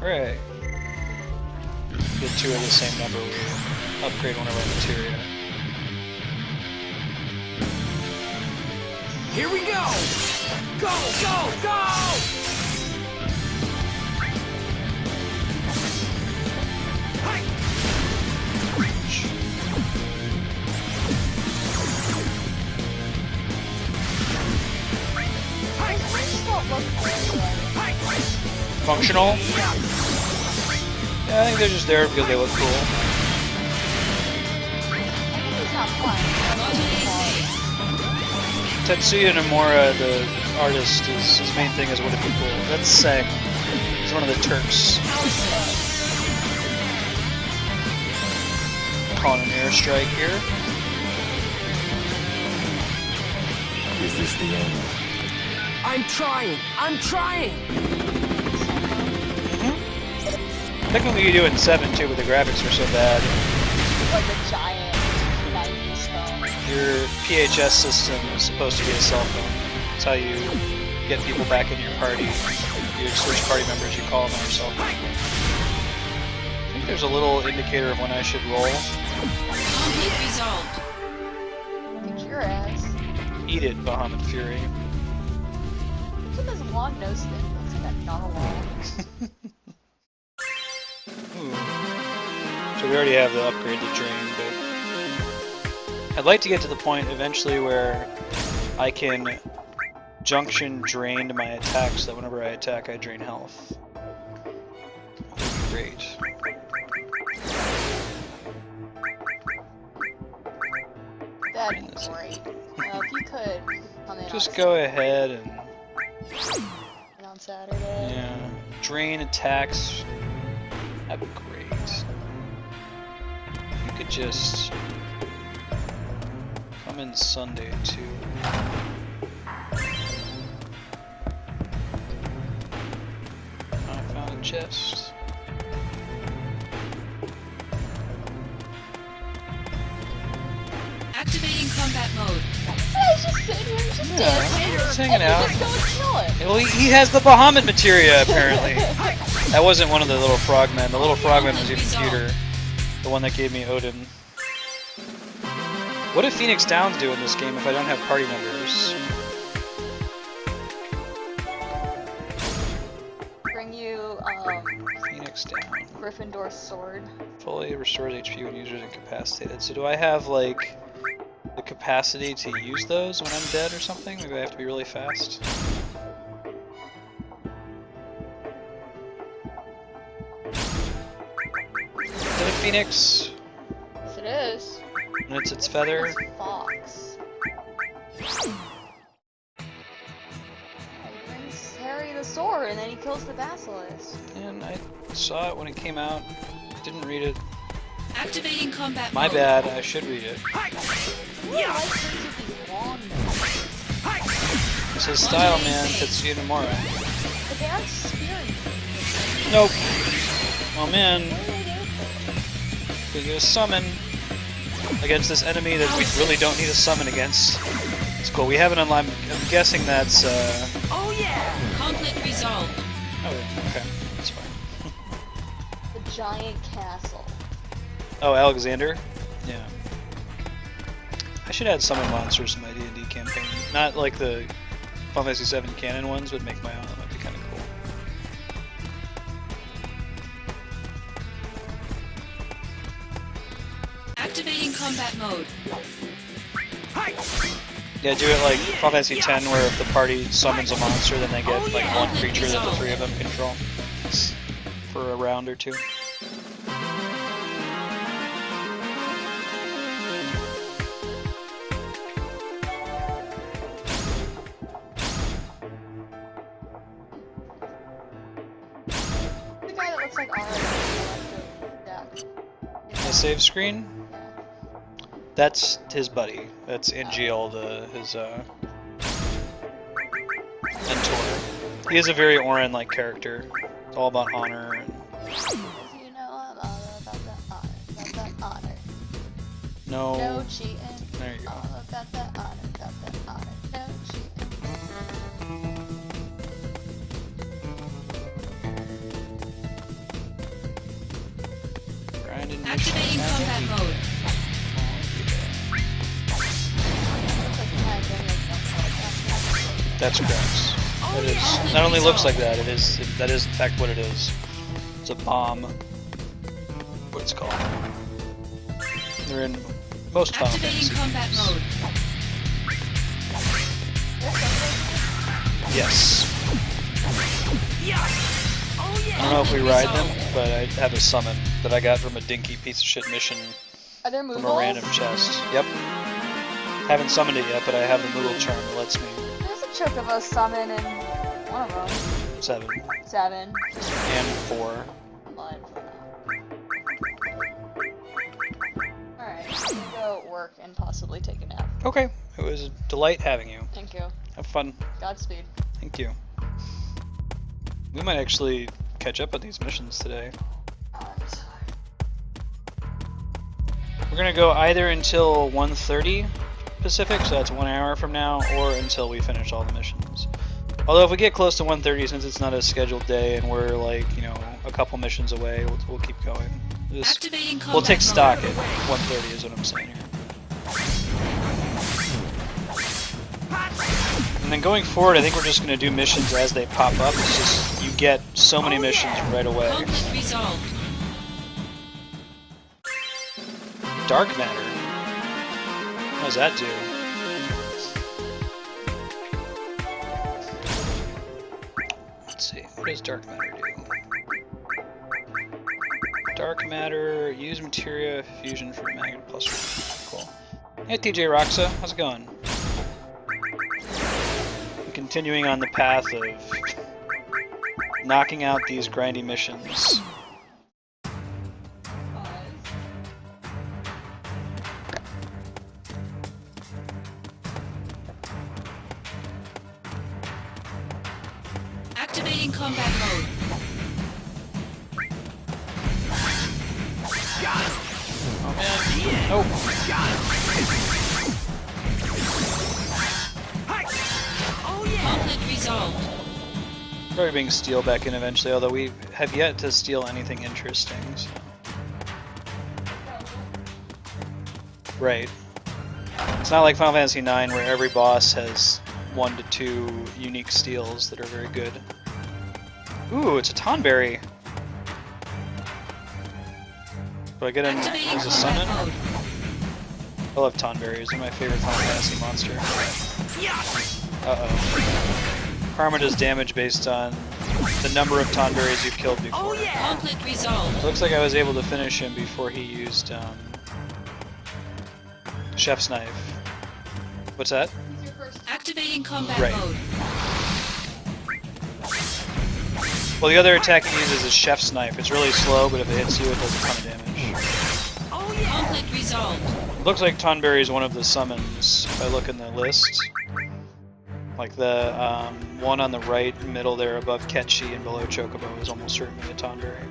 Right. Get two of the same number, we upgrade one of our materia. Here we go! Go, go, go! Hi! Hi! Just don't look very Hi! Functional? Yeah, I think they're just there because they look cool. Not easy. Tetsuya Nomura, the artist, his main thing is what if people. That's sick. He's one of the Turks. Calling an airstrike here. Is this the end? I'm trying. I'm trying. Technically you do it in 7 too, but the graphics are so bad. Like a giant 90s phone. Your PHS system is supposed to be a cell phone. That's how you get people back in your party. You switch party members, you call them on your cell phone. I think there's a little indicator of when I should roll. Conflict resolved. Kick your ass. Eat it, Bahamut Fury. Look at this long nose thing. Looks like a narwhal. Ooh. So we already have the upgrade to drain, but I'd like to get to the point eventually where I can junction drain to my attack so that whenever I attack I drain health. That would be great. That'd be great. If you could come in Just on go ahead and on Saturday. yeah, drain attacks. That'd be great. You could just come in Sunday too. I found a chest. Activating combat mode. Yeah, he's just sitting here, he's just dancing. Just hanging out. Just go and kill it. Well, he has the Bahamut materia apparently. That wasn't one of the little frogmen. The little frogman was your computer. The one that gave me Odin. What did Phoenix Downs do in this game if I don't have party members? Bring you, Phoenix Down. Gryffindor's sword. Fully restores HP when users incapacitated. So do I have, like, the capacity to use those when I'm dead or something? Maybe I have to be really fast? Is it a Phoenix? Yes, it is. And it's its feather? It's Fox. He brings Harry the sword, and then he kills the basilisk. And I saw it when it came out. Didn't read it. Activating combat My mode. bad, I should read it. Ooh, I like things with these long notes. This is Style Man, Tetsuya Nomura. But they aren't spearing. Nope. Oh man, What do they do? we're gonna summon against this enemy that we really don't need a summon against. It's cool, we have it online. I'm guessing that's, Oh yeah. Conflict resolved. oh, okay, that's fine. The giant castle. Oh, Alexander? Yeah. I should add summon monsters to my D&D campaign. Not like the Final Fantasy VII canon ones, but make my own. That might be kind of cool. Activating combat mode. Yeah, do it like Final Fantasy X, where if the party summons a monster, then they get like one creature that the 3 of them control for a round or 2. The guy that looks like Ari. The save screen? Yeah. That's his buddy. That's Angeal, his mentor. He is a very Orin-like character. It's all about honor and You know I'm all about the honor. About the honor. no. No cheating. There you go. All about the honor. About the honor. No cheating. Grinding Activating combat mode. Looks like Kai Daniels. That's correct. That is not only looks like that. That is in fact what it is. It's a bomb. What it's called. They're in most Final Activating Fantasy combat games. mode. Yes. Oh I don't know if we ride them, but I have a summon that I got from a dinky piece of shit mission Are there from a Moogles? random chest. Yep. Haven't summoned it yet, but I have the Moogle charm that lets me. There's a Chocobo summon in one of them. 7 7. and 4. I'm lying for now. Alright, I'm gonna go work and possibly take a nap. Okay. It was a delight having you. Thank you. Have fun. Godspeed. Thank you. We might actually catch up on these missions today. Alright. We're gonna go either until 1:30 Pacific, so that's 1 hour from now, or until we finish all the missions. Although if we get close to 1:30, since it's not a scheduled day and we're like, you know, a couple missions away, we'll keep going. Activating combat We'll take mode. stock at 1:30 is what I'm saying here. And then going forward, I think we're just gonna do missions as they pop up. It's just you get so many missions right away. Conflict resolved. Dark matter. What does that do? Let's see. What does dark matter do? Dark matter. Use materia fusion for magnet plus 1. Cool. Hey TJ Roxa, how's it going? I'm continuing on the path of knocking out these grindy missions. Activating combat mode. Oh man. Nope. Conflict resolved. Probably bring steel back in eventually, although we have yet to steal anything interesting. So. Right. It's not like Final Fantasy IX where every boss has 1 to 2 unique steals that are very good. Ooh, it's a Tonberry. Do I get him Activating as a combat summon? mode. I love Tonberries, they're my favorite Final Fantasy monster. Uh-oh. Karma does damage based on the number of Tonberries you've killed before. Conflict resolved. Looks like I was able to finish him before he used Chef's Knife. What's that? Activating combat Right. mode. Well, the other attack he uses is Chef's Knife. It's really slow, but if it hits you, it does a ton of damage. Conflict resolved. It looks like Tonberry is one of the summons if I look in the list. Like the one on the right middle there above Ketchi and below Chocobo is almost certainly a Tonberry.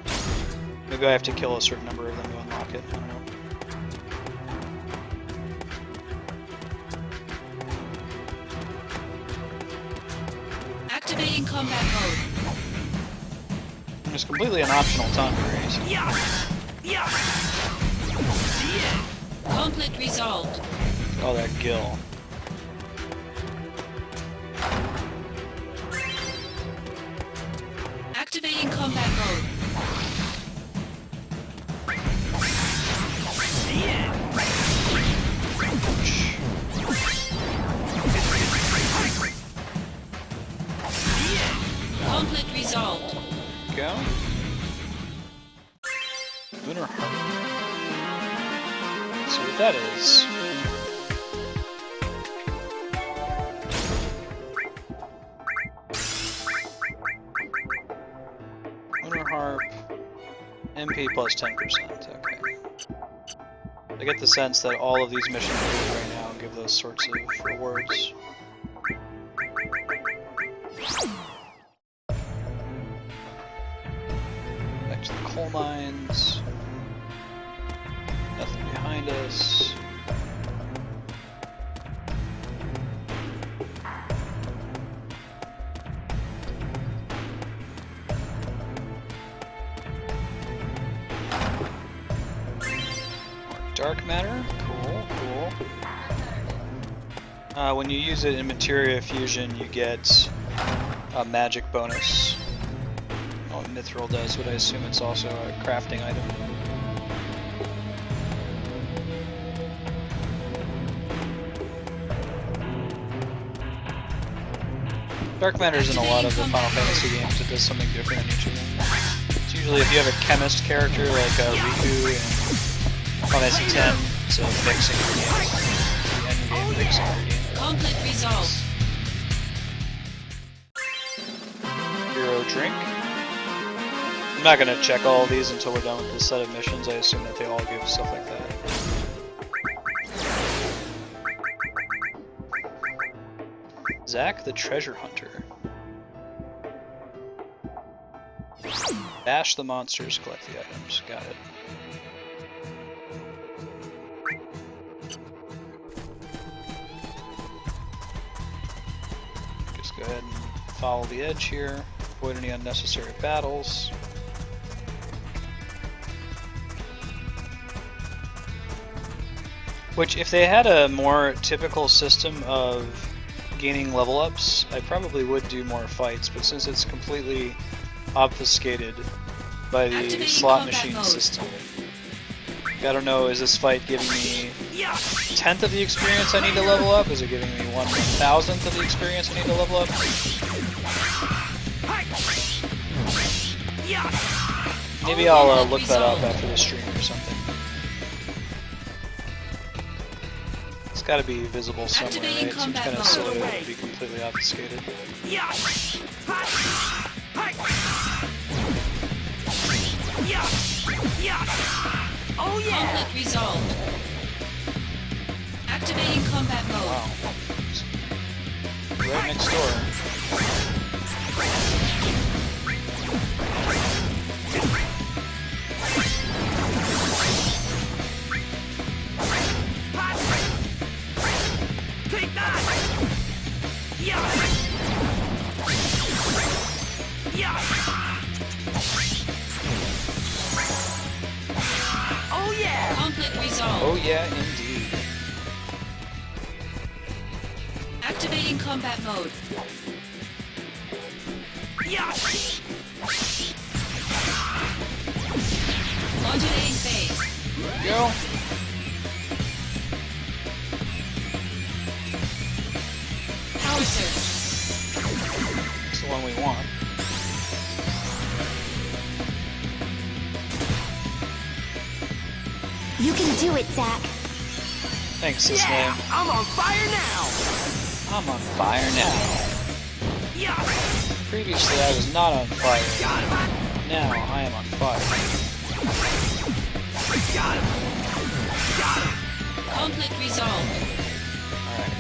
Maybe I have to kill a certain number of them to unlock it. I don't know. Activating combat mode. And it's completely an optional Tonberry. So. Conflict resolved. Oh, that gill. Activating combat mode. Conflict resolved. Go. Lunar Heart. Let's see what that is. Lunar Harp. MP plus 10%. Okay. I get the sense that all of these missions we're doing right now give those sorts of rewards. Back to the coal mines. Nothing behind us. More dark matter. Cool, cool. When you use it in materia fusion, you get a magic bonus. Oh, Mithril does, but I assume it's also a crafting item. Dark matter's in a lot of the Final Fantasy games. It does something different in each of them. It's usually if you have a chemist character like Riku Final Fantasy X is a mixing game. The end game mixing game. Conflict resolved. Hero drink. I'm not gonna check all of these until we're done with this set of missions. I assume that they all give stuff like that. Zack the Treasure Hunter. Bash the monsters, collect the items. Got it. Just go ahead and follow the edge here. Avoid any unnecessary battles. Which, if they had a more typical system of gaining level ups, I probably would do more fights, but since it's completely obfuscated by the Activating slot combat machine mode. system, I don't know, is this fight giving me 1/10 of the experience I need to level up? Is it giving me 1/1000th of the experience I need to level up? Maybe I'll look that up after the stream or something. It's gotta be visible somewhere, right? Activating It seems combat kinda mode. silly that it would be completely obfuscated. Oh yeah! Conflict resolved. Activating combat mode. Wow. Right next door. Take that! Yeah! Yeah! Oh yeah! Conflict resolved. Oh yeah, indeed. Activating combat mode. Yeah! Modulating phase. Go. Power surge. It's the one we want. You can do it, Zack. Thanks, sis Yeah! name. I'm on fire now! I'm on fire now. Yeah! Previously I was not on fire. Got him! Now I am on fire. Got him! Got him! Conflict resolved. Alright.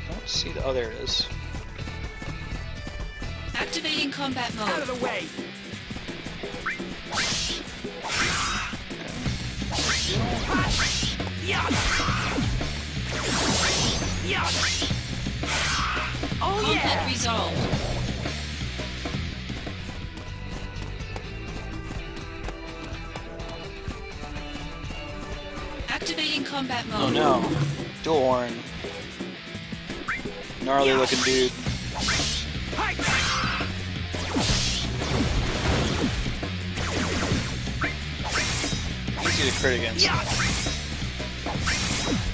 Don't see the... Oh, there it is. Activating combat Out of mode. the way! Yeah! Yeah! Oh Conflict yeah! resolved. Activating combat Oh mode. no. Dual horn. Gnarly looking dude. Easy to crit against. Yeah!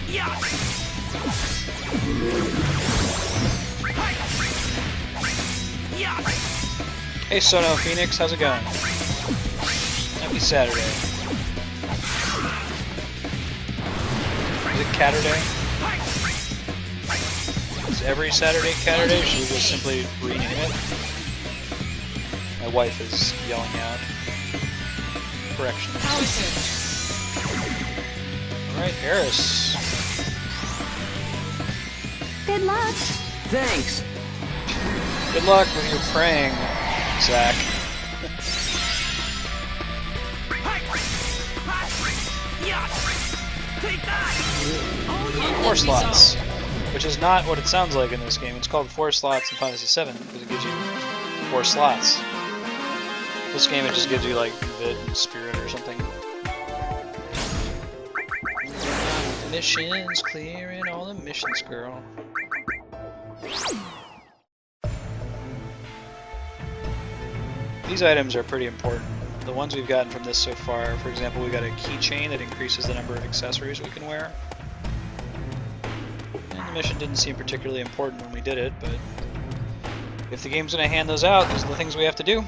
Yeah! Yeah! Hey Sono Phoenix, how's it going? Happy Saturday. Is it Catterday? Is every Saturday Catterday? Should we just simply rename it? My wife is yelling out. Correction. Power surge. Alright, Eris. Good luck. Thanks! Good luck with your praying, Zack. Yeah! Take that! Conflict 4 slots. resolved. Which is not what it sounds like in this game. It's called 4 slots in Final Fantasy VII because it gives you 4 slots. This game it just gives you like Vid and Spirit or something. Missions, clearing all the missions, girl. These items are pretty important. The ones we've gotten from this so far, for example, we got a keychain that increases the number of accessories we can wear. And the mission didn't seem particularly important when we did it, but if the game's going to hand those out, those are the things we have to do.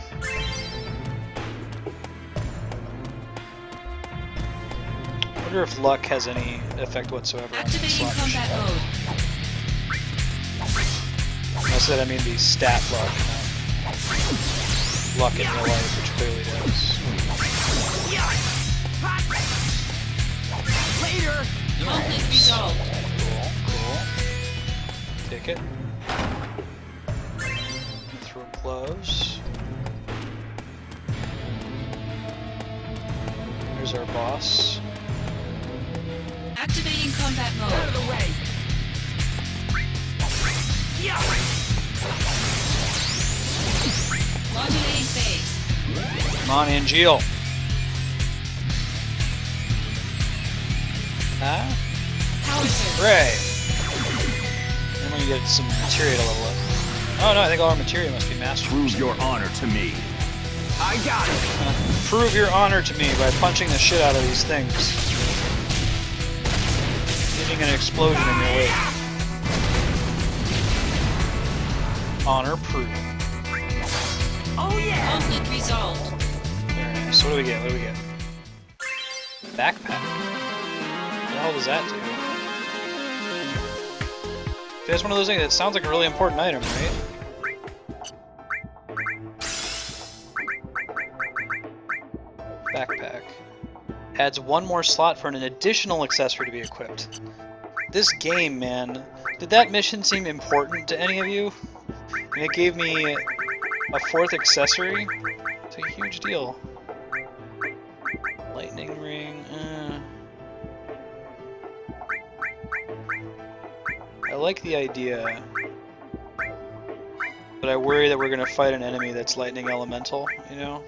wonder if luck has any effect whatsoever on that Activating slot machine. combat mode. I said I mean the stat luck, not luck in real life, which clearly does. Later. Conflict resolved. Cool. Take it. Throw gloves. Here's our boss. Activating combat Out of mode. the way. Modulating phase. Come on, Angeal. Huh? Power surge. Hooray! And then you get some materia to level up. Oh no, I think all our materia must be mastered. Prove your honor to me. I got it. Prove your honor to me by punching the shit out of these things. Getting an explosion in your wake. Honor proven. Oh yeah. Conflict resolved. Very nice. So what do we get? What do we get? Backpack. What the hell does that do? That's one of those things that sounds like a really important item, right? Backpack. Adds one more slot for an additional accessory to be equipped. This game, man. Did that mission seem important to any of you? And it gave me a fourth accessory? It's a huge deal. Lightning ring. I like the idea, but I worry that we're gonna fight an enemy that's lightning elemental, you know?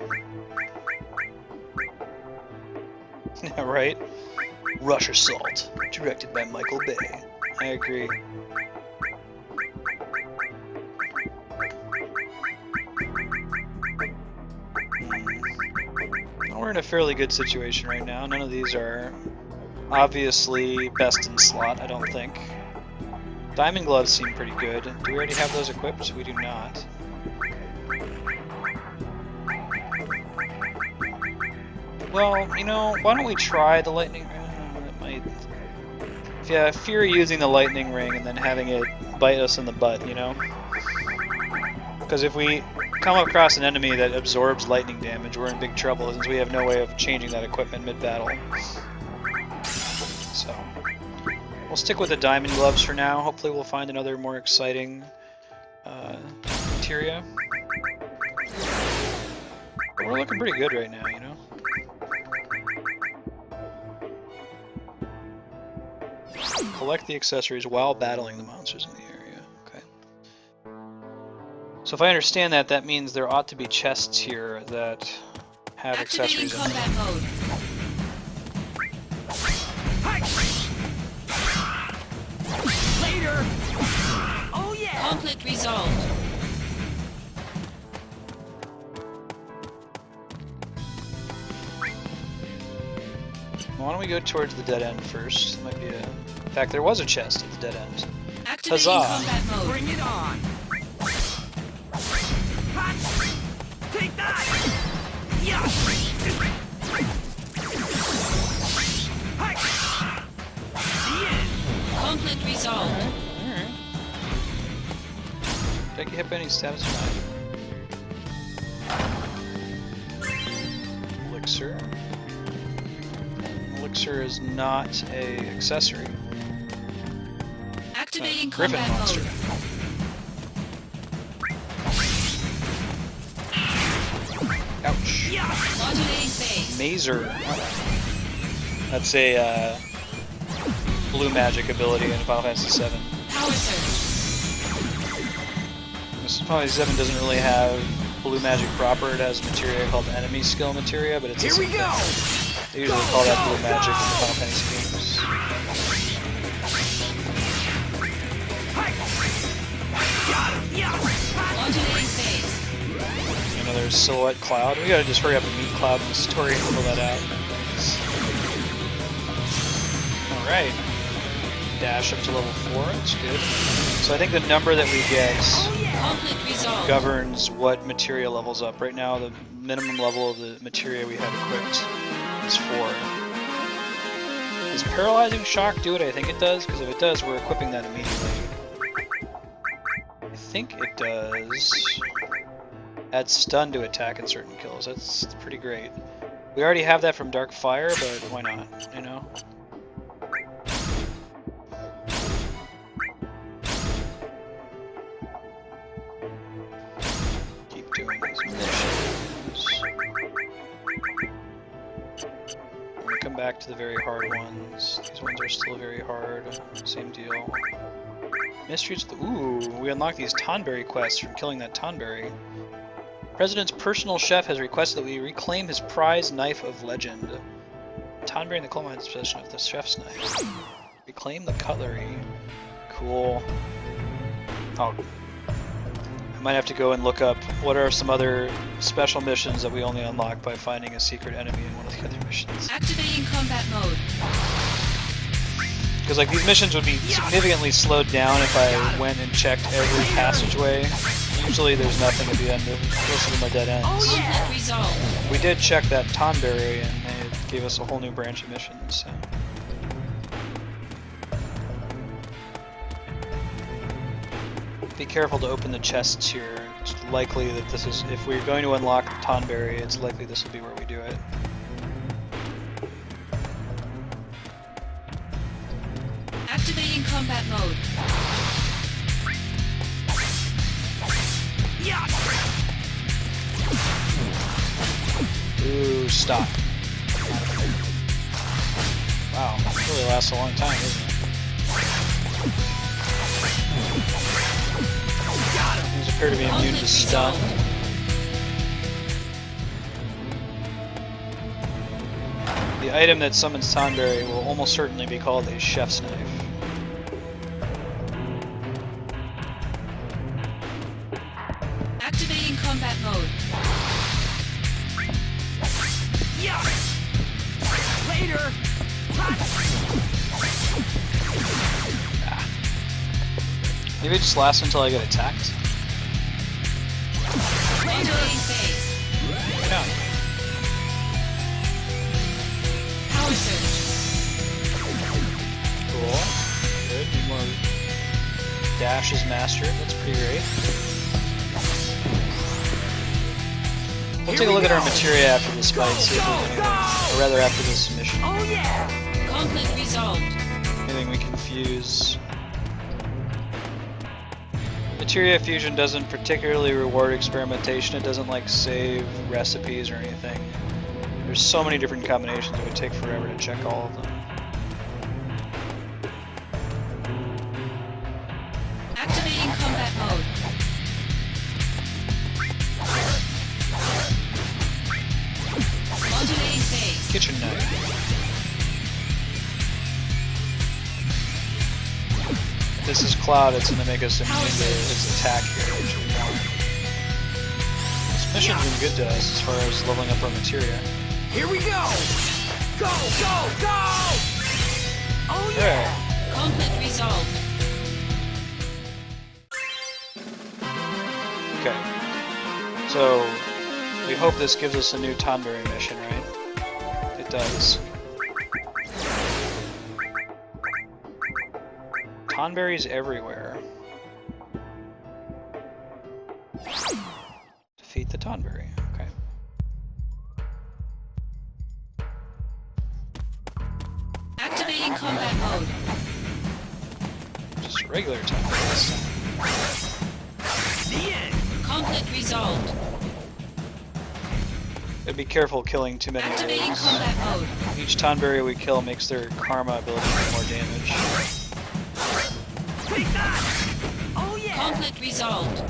Yeah, right? Rush Assault, directed by Michael Bay. I agree. Well, we're in a fairly good situation right now. None of these are obviously best in slot, I don't think. Diamond gloves seem pretty good. Do we already have those equipped? We do not. Well, you know, why don't we try the lightning ring? It might... Yeah, fear using the lightning ring and then having it bite us in the butt, you know? Because if we come across an enemy that absorbs lightning damage, we're in big trouble since we have no way of changing that equipment mid-battle. So... we'll stick with the diamond gloves for now. Hopefully we'll find another more exciting materia. But we're looking pretty good right now, you know? Collect the accessories while battling the monsters in the area. Okay. So if I understand that, that means there ought to be chests here that have accessories in them. Activating combat mode. Later. Oh yeah. Conflict resolved. Why don't we go towards the dead end first? Might be a... In fact, there was a chest at the dead end. Activating Huzzah. combat mode. Bring it on. Hot. Take that. Yeah. The end. Conflict resolved. Alright. Did I get hit by any status or not? Elixir. Elixir is not a accessory. Activating Griffin combat monster. mode. Ouch. Modulating phase. Mazer. That's a blue magic ability in Final Fantasy VII. Power surge. Final Fantasy VII doesn't really have blue magic proper. It has materia called enemy skill materia, but it's Here we go. They usually call that blue magic in the Final Fantasy games. Modulating phase. Another silhouette cloud. We gotta just hurry up and meet Cloud in the story and pull that out. Alright. Dash up to level 4, that's good. So I think the number that we get Conflict resolved. governs what materia levels up. Right now, the minimum level of the materia we have equipped is 4. Does paralyzing shock do what I think it does? Because if it does, we're equipping that immediately. I think it does. Add stun to attack and certain kills. That's pretty great. We already have that from Dark Fire, but why not? You know. Keep doing these missions. I'm gonna come back to the very hard ones. These ones are still very hard. Same deal. Mysteries of the... Ooh, we unlock these Tonberry quests from killing that Tonberry. President's personal chef has requested that we reclaim his prized knife of legend. Tonberry in the coal mine's possession of the chef's knife. Reclaim the cutlery. Cool. Oh. I might have to go and look up what are some other special missions that we only unlock by finding a secret enemy in one of the other missions. Activating combat mode. Because like these missions would be significantly slowed down if I went and checked every passageway. Usually there's nothing at the end of most of them are dead ends. Conflict resolved. We did check that Tonberry and it gave us a whole new branch of missions, so. Be careful to open the chests here. It's likely that this is, if we're going to unlock Tonberry, it's likely this will be where we do it. Activating combat mode. Ooh, stop. Wow, this really lasts a long time, doesn't it? These appear to be immune to stun. The item that summons Tonberry will almost certainly be called a chef's knife. Activating combat mode. Later. Maybe it just lasts until I get attacked. Modulating phase. Why not? Power surge. Cool. Good. Need more dash is mastered. That's pretty great. We'll take a look at our materia after this fight, see if there's anything, or rather after this mission. Oh yeah. Conflict resolved. Anything we can fuse. Materia fusion doesn't particularly reward experimentation. It doesn't like save recipes or anything. There's so many different combinations, it would take forever to check all of them. Activating combat mode. Modulating phase. Kitchen knife. This is Cloud, it's going to make us immune to his attack here, which we want. This mission's been good to us as far as leveling up our materia. Here we go. Go, go, go. Oh yeah. Conflict resolved. Okay. So, we hope this gives us a new Tonberry mission, right? It does. Tonberries everywhere. Defeat the Tonberry. Okay. Activating combat mode. Just regular Tonberry this time. The end. Conflict resolved. But be careful killing too many of Activating those. combat mode. Each Tonberry we kill makes their karma ability do more damage. Take that. Oh yeah. Conflict resolved.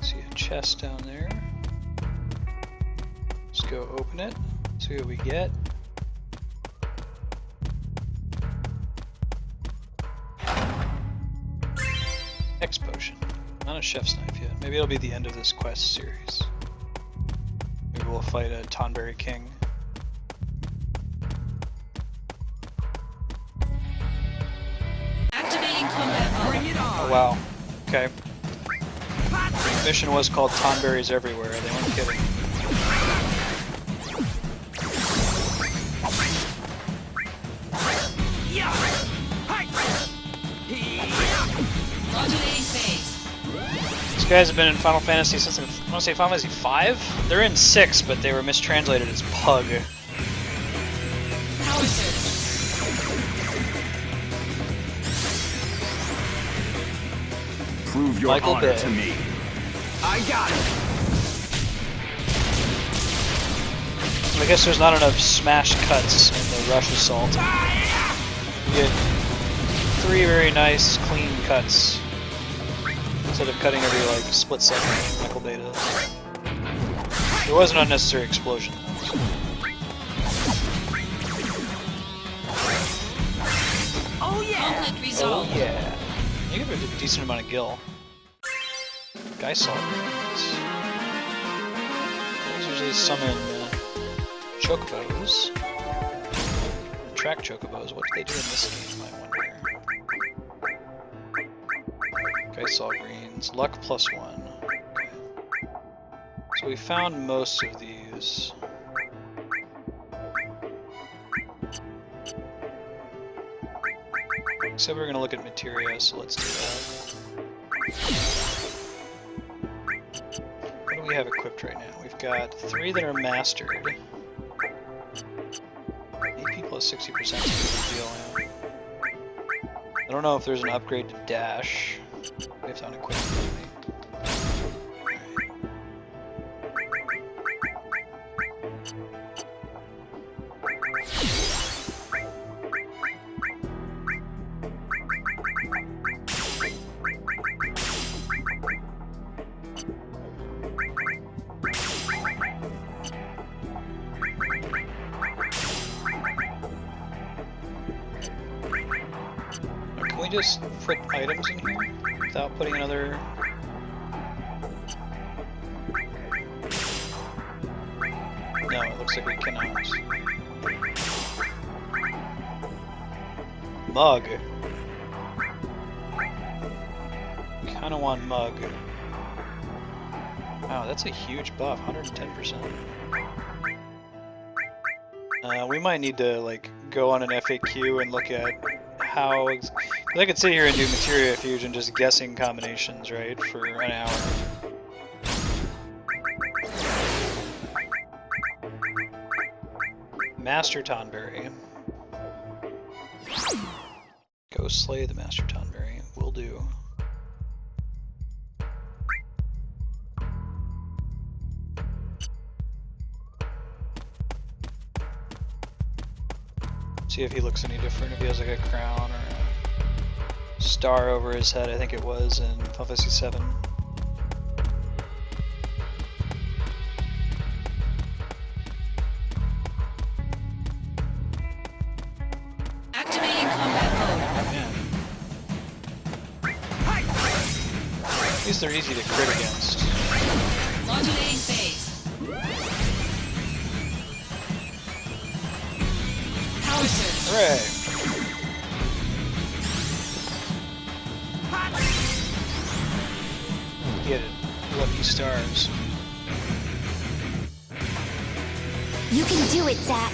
See a chest down there. Let's go open it. See what we get. X potion. Not a chef's knife yet. Maybe it'll be the end of this quest series. Maybe we'll fight a Tonberry King. Activating combat mode. Bring it on. Oh wow. Okay. The mission was called Tonberries Everywhere. They weren't kidding. Yeah. Hi. Modulating phase. These guys have been in Final Fantasy since, I want to say Final Fantasy 5? They're in 6, but they were mistranslated as Pug. Power surge. Prove your Michael honor Bay. to me. I got it. I guess there's not enough smash cuts in the Rush Assault. You get 3 very nice, clean cuts. Instead of cutting every, like, split second like Michael Bay does. There was an unnecessary explosion, though. So. Oh yeah. Conflict resolved. Oh, yeah. You give it a decent amount of gil. Guy saw these. Those usually summon chocobos. Track chocobos. What do they do in this game, I wonder? Guy saw greens. Luck +1. Okay. So we found most of these. Except we're gonna look at materia, so let's do that. What do we have equipped right now? We've got 3 that are mastered. AP plus 60% is a big deal, yeah. I don't know if there's an upgrade to dash. We have to unequip it, maybe. Can we just put items in here without putting another? No, it looks like we cannot. Mug. Kinda want mug. Wow, that's a huge buff, 110%. We might need to like go on an FAQ and look at how. I could sit here and do materia fusion, just guessing combinations, right, for an hour. Master Tonberry. Go slay the Master Tonberry. Will do. See if he looks any different, if he has like a crown or a star over his head, I think it was in Final Fantasy 7. Activating combat mode. Man. At least they're easy to crit against. Modulating phase. Power surge. Hooray! Get it. Lucky stars. You can do it, Zack.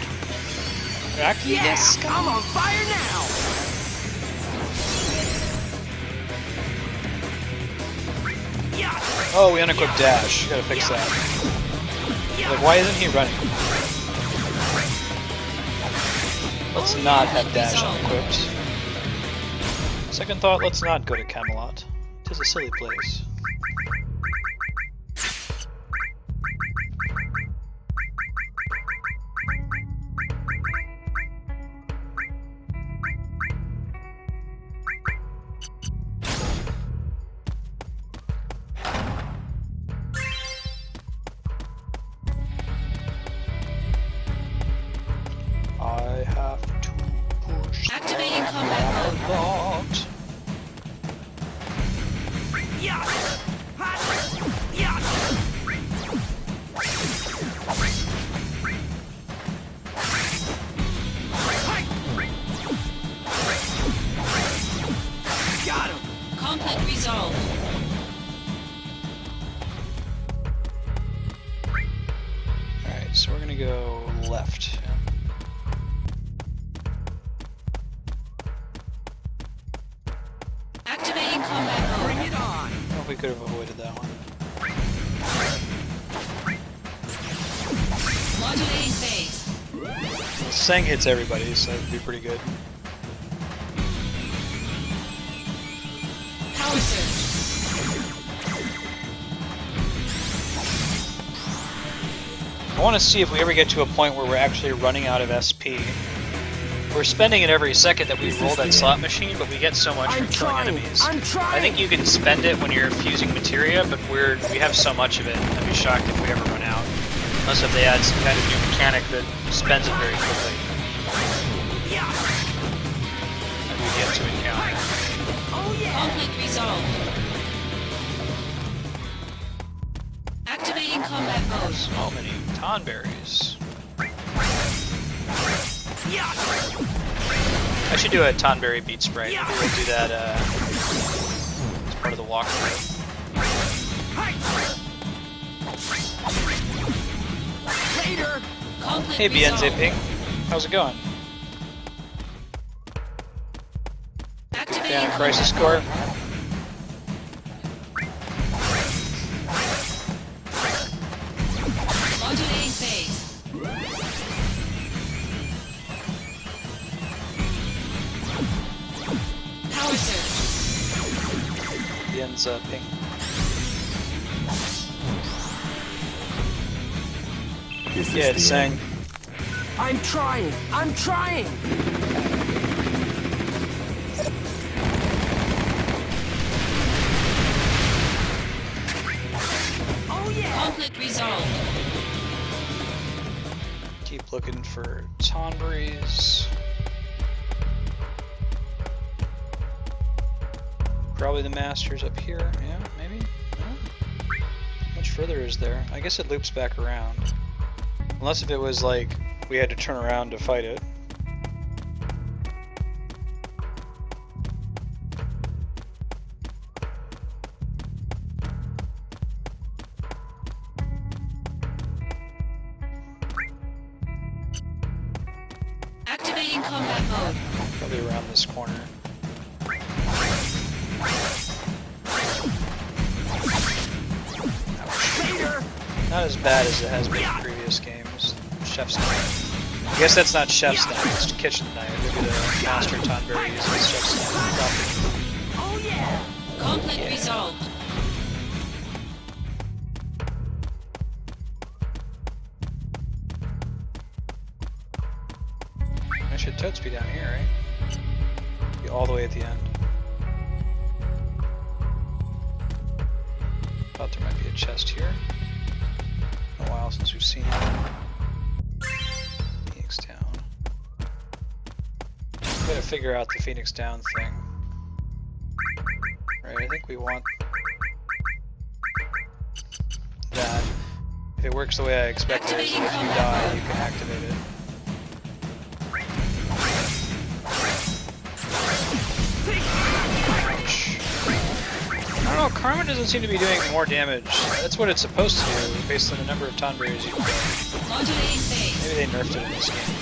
Rocky Yeah. I'm on fire now. Yeah. Oh, we unequipped dash. Gotta fix that. Like, why isn't he running? Let's not have dash unequipped. Second thought, let's not go to Camelot. 'Tis a silly place. I have to push Activating combat mode. a lot. Yeah. Conflict resolved. Alright, so we're gonna go left. Activating combat mode. Bring it on. I don't know if we could have avoided that one. Modulating phase. Well, Sang hits everybody, so that'd be pretty good. Power surge. I want to see if we ever get to a point where we're actually running out of SP. We're spending it every second that we roll that slot machine, but we get so much from killing enemies. I'm trying. I think you can spend it when you're fusing materia, but we have so much of it. I'd be shocked if we ever run out. Unless if they add some kind of new mechanic that spends it very quickly. Yeah. That we've yet to encounter. Oh yeah. Conflict resolved. Activating combat mode. So many tonberries. Yeah. I should do a tonberry beat spray. Maybe we'll do that as part of the walkthrough. Later. Conflict Hey resolved. BNZP, how's it going? Activating Fan of combat Crisis mode. Core? Modulating phase. Power surge. BN's ping. Is Yeah, it's this the Sang. end? I'm trying. I'm trying. Oh yeah. Conflict resolved. Keep looking for tonberries. Probably the masters up here. Yeah, maybe. No? How much further is there? I guess it loops back around. Unless if it was like we had to turn around to fight it. Activating combat mode. Probably around this corner. Later. Not as bad as it has been in previous games. Chef's knife. I guess that's not chef's knife, it's kitchen knife. Maybe the master tonberry uses chef's knife. Oh yeah. Conflict Yeah. resolved. It should totes be down here, right? Be all the way at the end. Thought there might be a chest here. Been a while since we've seen it. Phoenix Down. Gotta figure out the Phoenix Down thing. Right, I think we want that. If it works the way I expected, so if you die, you can activate it. I don't know, Karma doesn't seem to be doing more damage. That's what it's supposed to do, based on the number of tonberries you can kill. Modulating phase. Maybe they nerfed it in this game.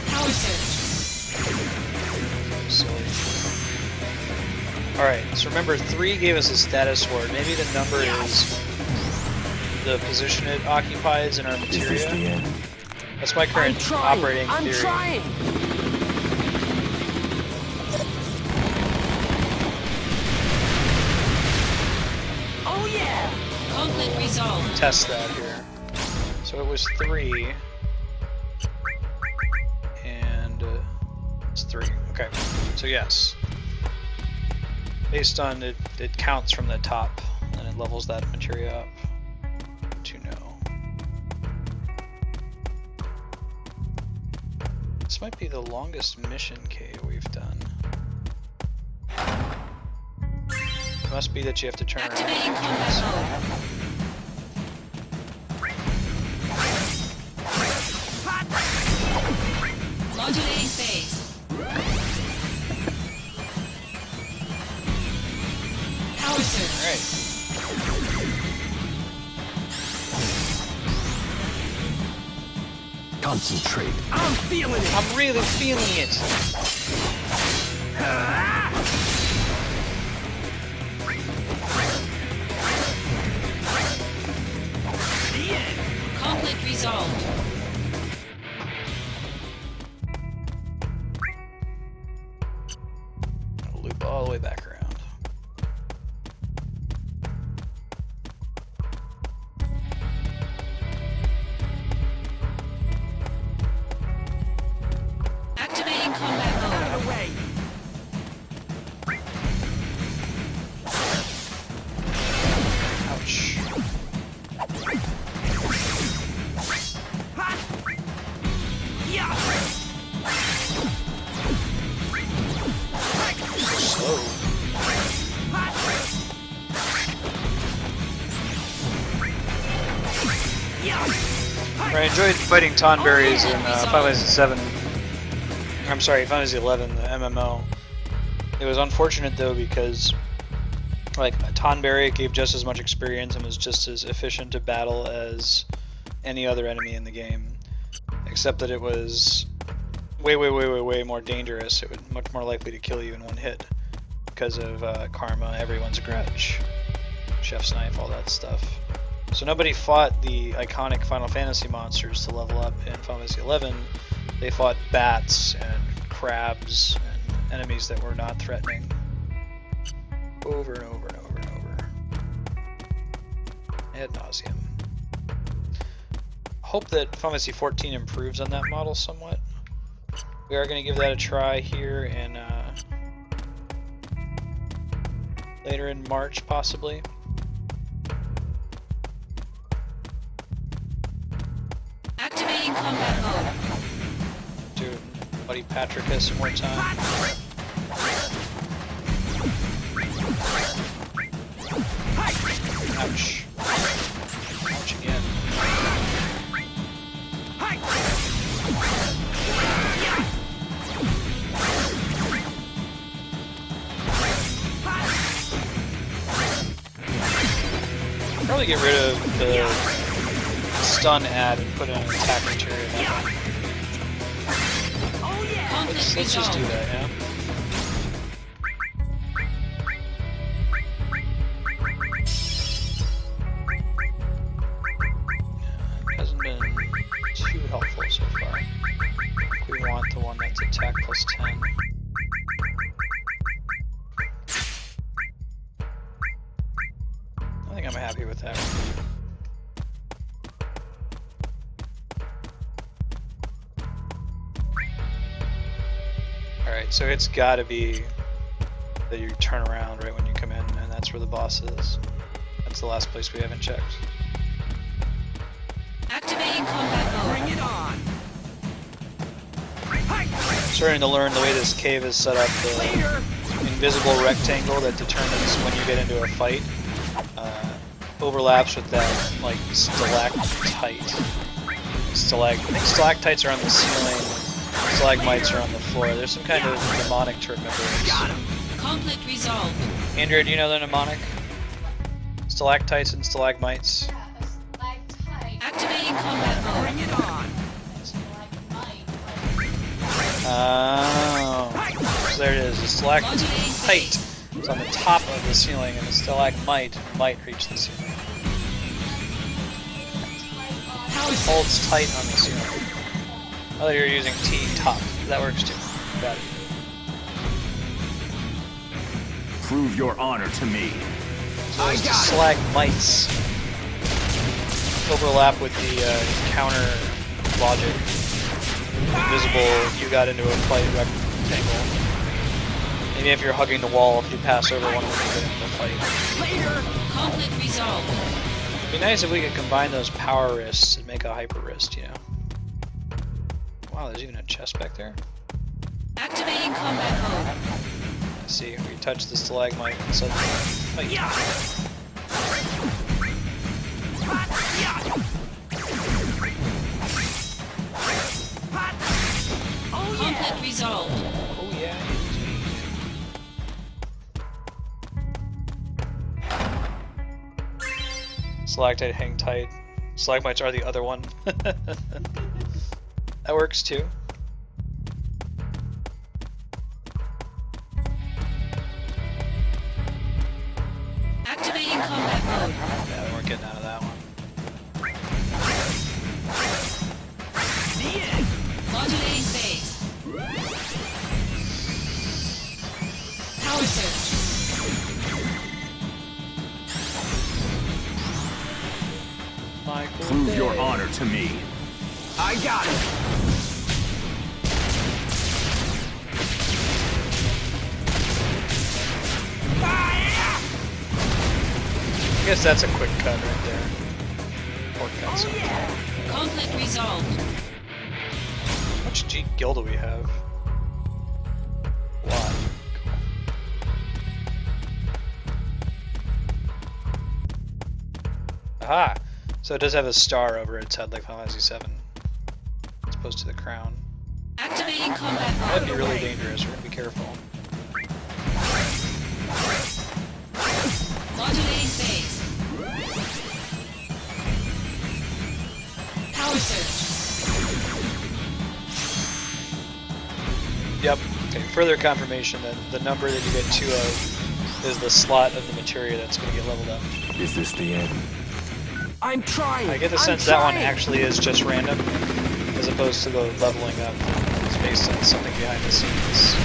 Power surge. Silly. Alright, so remember 3 gave us a status sword. Maybe the number is the position it occupies in our Is this the materia. end? That's my I'm current trying. operating I'm theory. trying. Oh yeah. Conflict resolved. Test that here. So it was 3. And it's 3. Okay. So yes. Based on it counts from the top, and it levels that materia up to no. This might be the longest mission cave we've done. It must be that you have to turn Activating around. combat mode. Modulating phase. Power surge. Alright. Concentrate. I'm feeling it. I'm really feeling it. Conflict resolved. I'll loop all the way back around. Activating combat mode. Out of the way. Ouch. Ha! Yeah. Slow. I enjoyed fighting Tonberries in Final Fantasy 7. I'm sorry, Final Fantasy 11, the MMO. It was unfortunate though because like Tonberry gave just as much experience and was just as efficient to battle as any other enemy in the game, except that it was way more dangerous. It was much more likely to kill you in one hit because of karma, everyone's grudge, chef's knife, all that stuff. So nobody fought the iconic Final Fantasy monsters to level up in Final Fantasy 11. They fought bats and crabs and enemies that were not threatening over and over and over and over ad nauseum. Hope that Final Fantasy 14 improves on that model somewhat. We are going to give that a try here in later in March possibly. Activating combat mode. Do Buddy Patricus one more time. Ouch. Ouch again. Probably get rid of the stun ad and put in an attack material. Conflict Let's just do resolved. that, yeah. Hasn't been too helpful so far. We want the one that's attack plus 10. I think I'm happy with that one. Alright, so it's gotta be that you turn around right when you come in, and that's where the boss is. That's the last place we haven't checked. Activating combat mode. Bring it on. Starting to learn the way this cave is set up, the Later. invisible rectangle that determines when you get into a fight overlaps with that like stalactite. I think stalactites are on the ceiling, stalagmites are on the floor. There's some kind of mnemonic to remember. Got him. Conflict resolved. Andrea, do you know the mnemonic? Stalactites and stalagmites. Yeah, a stalactite. Activating combat mode. Bring it on. A stalagmite. Oh, so there it is. The stalactite is on the top of the ceiling, and the stalagmite might reach the ceiling. Holds tight on the ceiling. Oh, you're using T top. That works too. Got it. Prove your honor to me. So those stalagmites overlap with the counter logic. Invisible, you got into a fight rectangle. Maybe if you're hugging the wall, if you pass over one of them, you get into the fight. Later. Conflict resolved. It'd be nice if we could combine those power wrists and make a hyper wrist, you know? Wow, there's even a chest back there. Activating combat mode. I see, we touch the stalagmite and suddenly fight. Yeah. Oh Conflict resolved. Oh yeah, indeed. Stalactite, hang tight. Stalagmites are the other one. That works too. Activating combat mode. Yeah, we weren't getting out of that one. Modulating phase. Power surge. Michael Prove your Bay. honor to me. I got it. I guess that's a quick cut right there. Or cutscene. Conflict resolved. How much G gil do we have? A lot. Cool. Aha! So it does have a star over its head like Final Fantasy VII. As opposed to the crown. Activating combat That'd be mode. really dangerous, we're gonna be careful. Modulating phase. Power surge. Yep. Okay, further confirmation that the number that you get 2 of is the slot of the materia that's gonna get leveled up. Is this the end? I'm trying. I get the I'm sense that one trying. actually is just random, as opposed to the leveling up is based on something behind the scenes.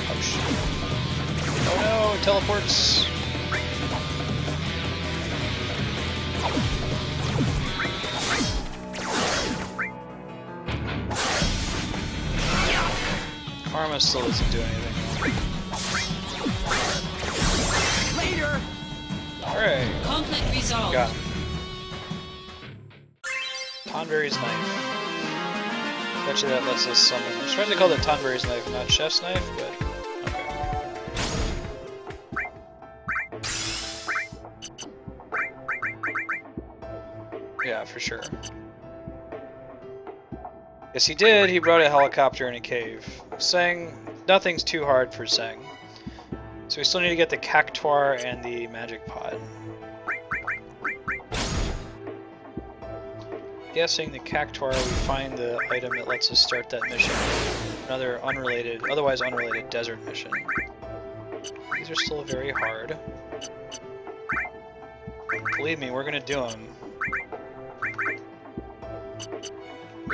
Oh shit. Oh no, it teleports! Karma still doesn't do anything. Later. Alright, Conflict resolved. got him. Tonberry's knife. Bet you that lets us summon. I'm surprised they called it Tonberry's knife, not Chef's knife, but okay. Yeah, for sure. Yes, he did. He brought a helicopter in a cave. Saying nothing's too hard for Zeng. So we still need to get the Cactuar and the magic pod. Guessing the Cactuar, we find the item that lets us start that mission. Another unrelated, otherwise unrelated desert mission. These are still very hard. Believe me, we're gonna do them.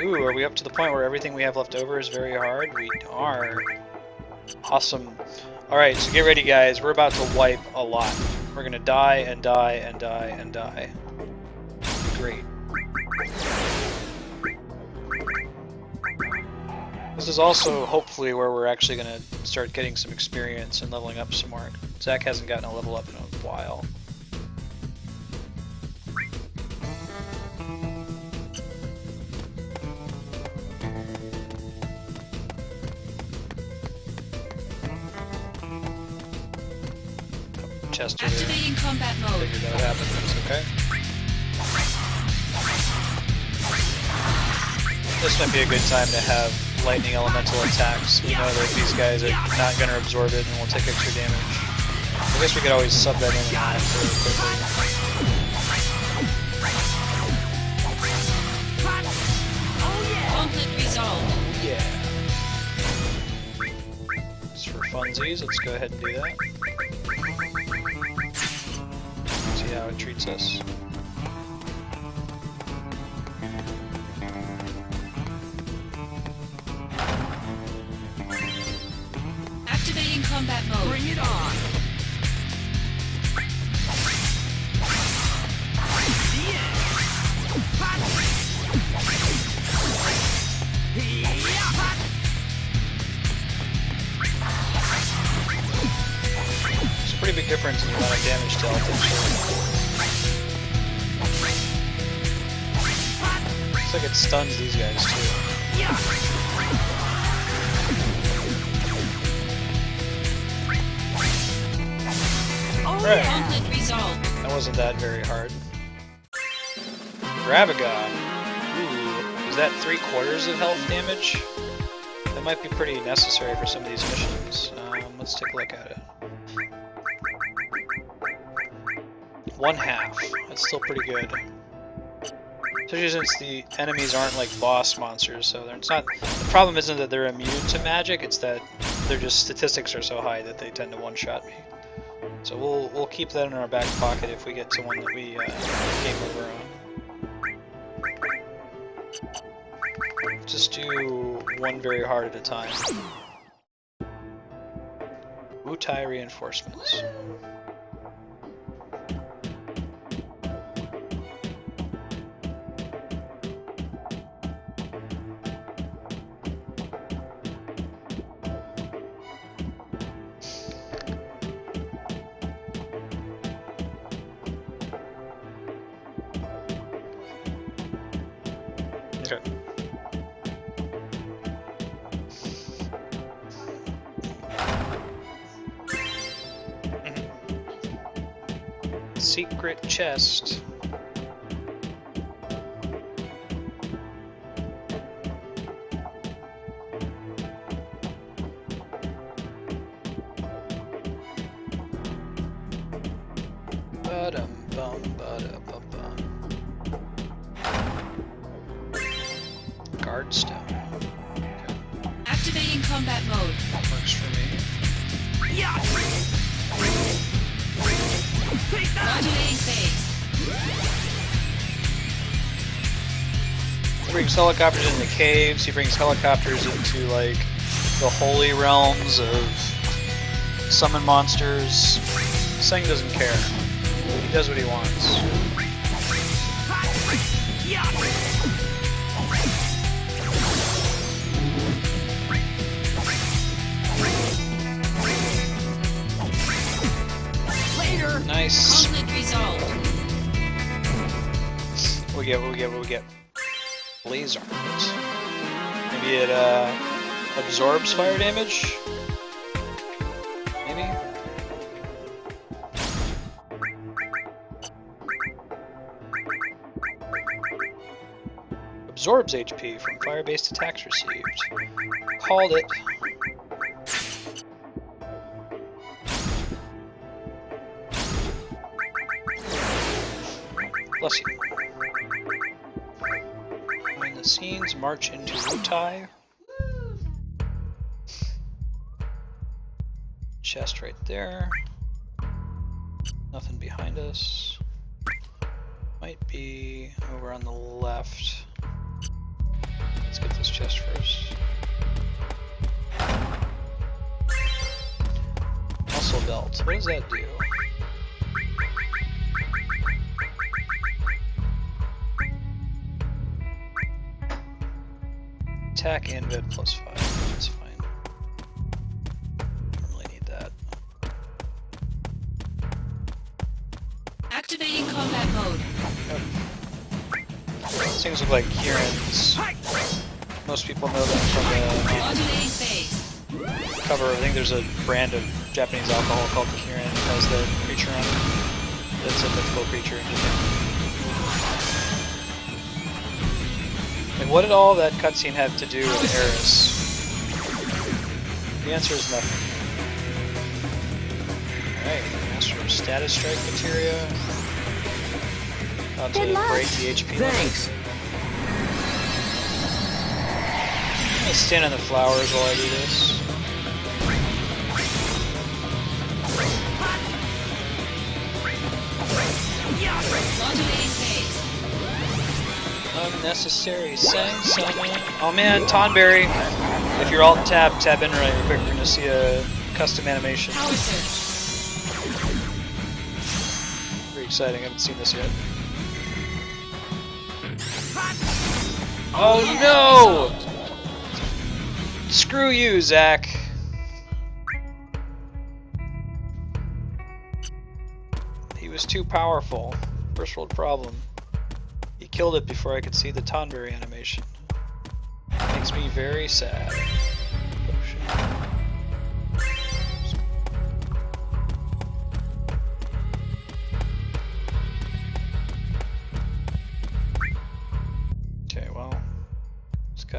Ooh, are we up to the point where everything we have left over is very hard? We are. Awesome. Alright, so get ready guys, we're about to wipe a lot. We're gonna die and die and die and die. Great. This is also hopefully where we're actually gonna start getting some experience and leveling up some more. Zach hasn't gotten a level up in a while. Chester Activating combat mode. figured that would happen. It's okay. This might be a good time to have lightning elemental attacks. We know that these guys are not going to absorb it and will take extra damage. I guess we could always sub that in and out really quickly. Conflict resolved. Yeah. Just for funsies, let's go ahead and do that. See how it treats us. Activating combat mode. Bring it on. It's a pretty big difference in the amount of damage dealt, actually. Looks like it stuns these guys too. Oh Right. Conflict resolved. That wasn't that very hard. Graviga. Ooh, is that 3/4 of health damage? That might be pretty necessary for some of these missions. Let's take a look at it. 1/2. That's still pretty good. Especially since the enemies aren't like boss monsters, so it's not. The problem isn't that they're immune to magic; it's that their just statistics are so high that they tend to one-shot me. So we'll keep that in our back pocket if we get to one that we game over on. Just do one very hard at a time. Wutai reinforcements. Okay. Secret chest. Ba-dum-bum-ba-da-bum-bum. Guard stone. Activating combat mode. That works for me. Modulating phase. He brings helicopters into caves, he brings helicopters into like the holy realms of summon monsters. This thing doesn't care. He does what he wants. Nice. Conflict resolved. What we get? Blaze armors. Maybe it absorbs fire damage? Maybe? Absorbs HP from fire-based attacks received. Called it. Bless you. Behind the scenes, march into Wutai. Chest right there. Nothing behind us. Might be over on the left. Let's get this chest first. Muscle belt. What does that do? Attack and vid +5. That's fine. Don't really need that. Activating combat mode. These things look like Kirin's. Most people know them from the Modulating phase. cover. I think there's a brand of Japanese alcohol called Kirin that has the creature on it. That's a mythical creature in Japan. Like, what did all that cutscene have to do with Eris? The answer is nothing. Alright, Master of Status Strike materia. About to break the HP limit. Thanks. I'm gonna stand on the flowers while I do this. Modulating phase. Unnecessary sang summon. Oh man, Tonberry. If you're alt tab in right real quick, we're gonna see a custom animation. Power surge. Very exciting, I haven't seen this yet. Oh no! Screw you, Zach. He was too powerful. First world problem. He killed it before I could see the Tonberry animation. Makes me very sad.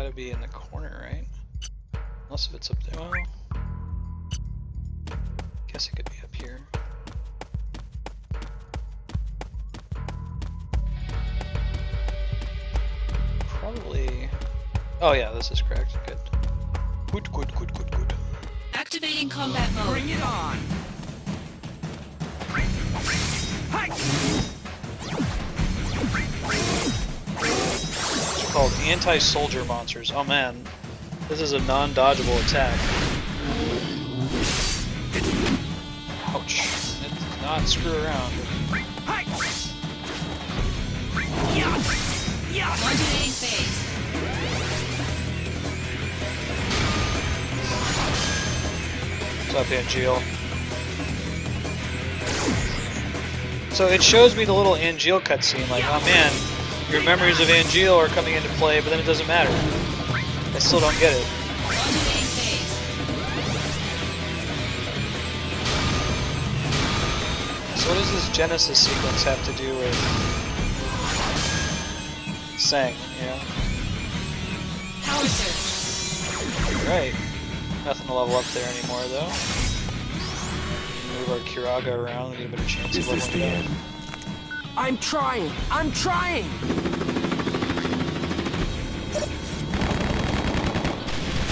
gotta be in the corner, right? Unless if it's up there. Well, guess it could be up here. Probably. Oh yeah, this is correct. Good. Good. Activating combat mode. Bring it on! Hi! These are called anti-soldier monsters. Oh man, this is a non-dodgeable attack. Ouch. It does not screw around. Hi! Yeah! Yeah! Modulating phase. What's up, Angeal? So it shows me the little Angeal cutscene, like, oh man, your memories of Angeal are coming into play, but then it doesn't matter. I still don't get it. Modulating phase. So what does this Genesis sequence have to do with Sang, you know? Power surge. Right. Nothing to level up there anymore, though. Move our Kiraga around and get a better chance of leveling up. I'm trying! I'm trying!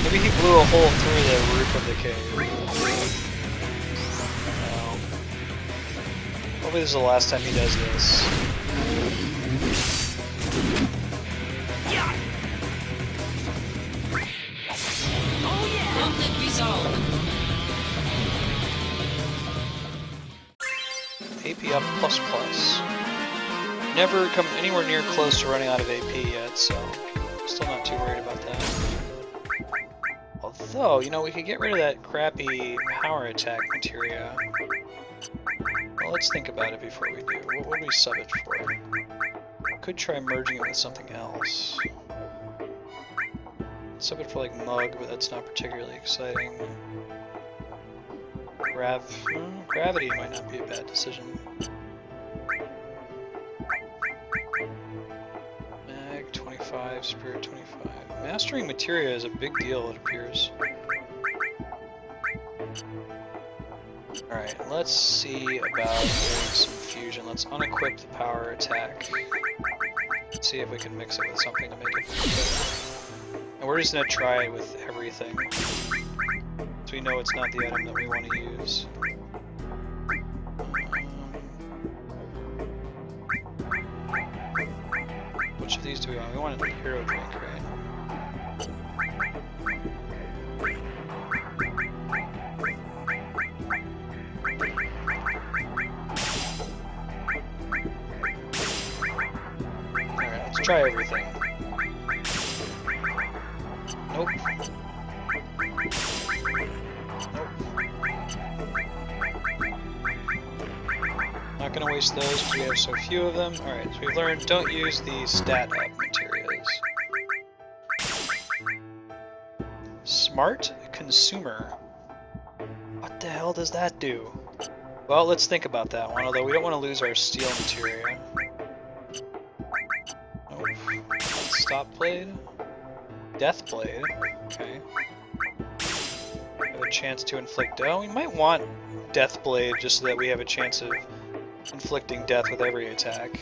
Maybe he blew a hole through the roof of the cave. No. Hopefully this is the last time he does this. Yeah! Oh yeah! Conflict resolved. AP up ++. Never come anywhere near close to running out of AP yet, so still not too worried about that. Although, you know, we could get rid of that crappy power attack materia. Well, let's think about it before we do. What would we sub it for? Could try merging it with something else. Sub it for like Mug, but that's not particularly exciting. Gravity might not be a bad decision. Mag 25, Spirit 25. Mastering materia is a big deal, it appears. Alright, let's see about doing some fusion. Let's unequip the power attack. Let's see if we can mix it with something to make it better. And we're just gonna try it with everything. So we know it's not the item that we want to use. Which of these do we want? We want a hero drink, right? Alright, let's try everything. Nope. Not gonna waste those because we have so few of them. Alright, so we've learned don't use the stat up materials. Smart consumer. What the hell does that do? Well, let's think about that one, although we don't want to lose our steel materia. Nope. Stop blade. Death blade. Okay. Have a chance to inflict. Oh, we might want Death blade just so that we have a chance of inflicting death with every attack.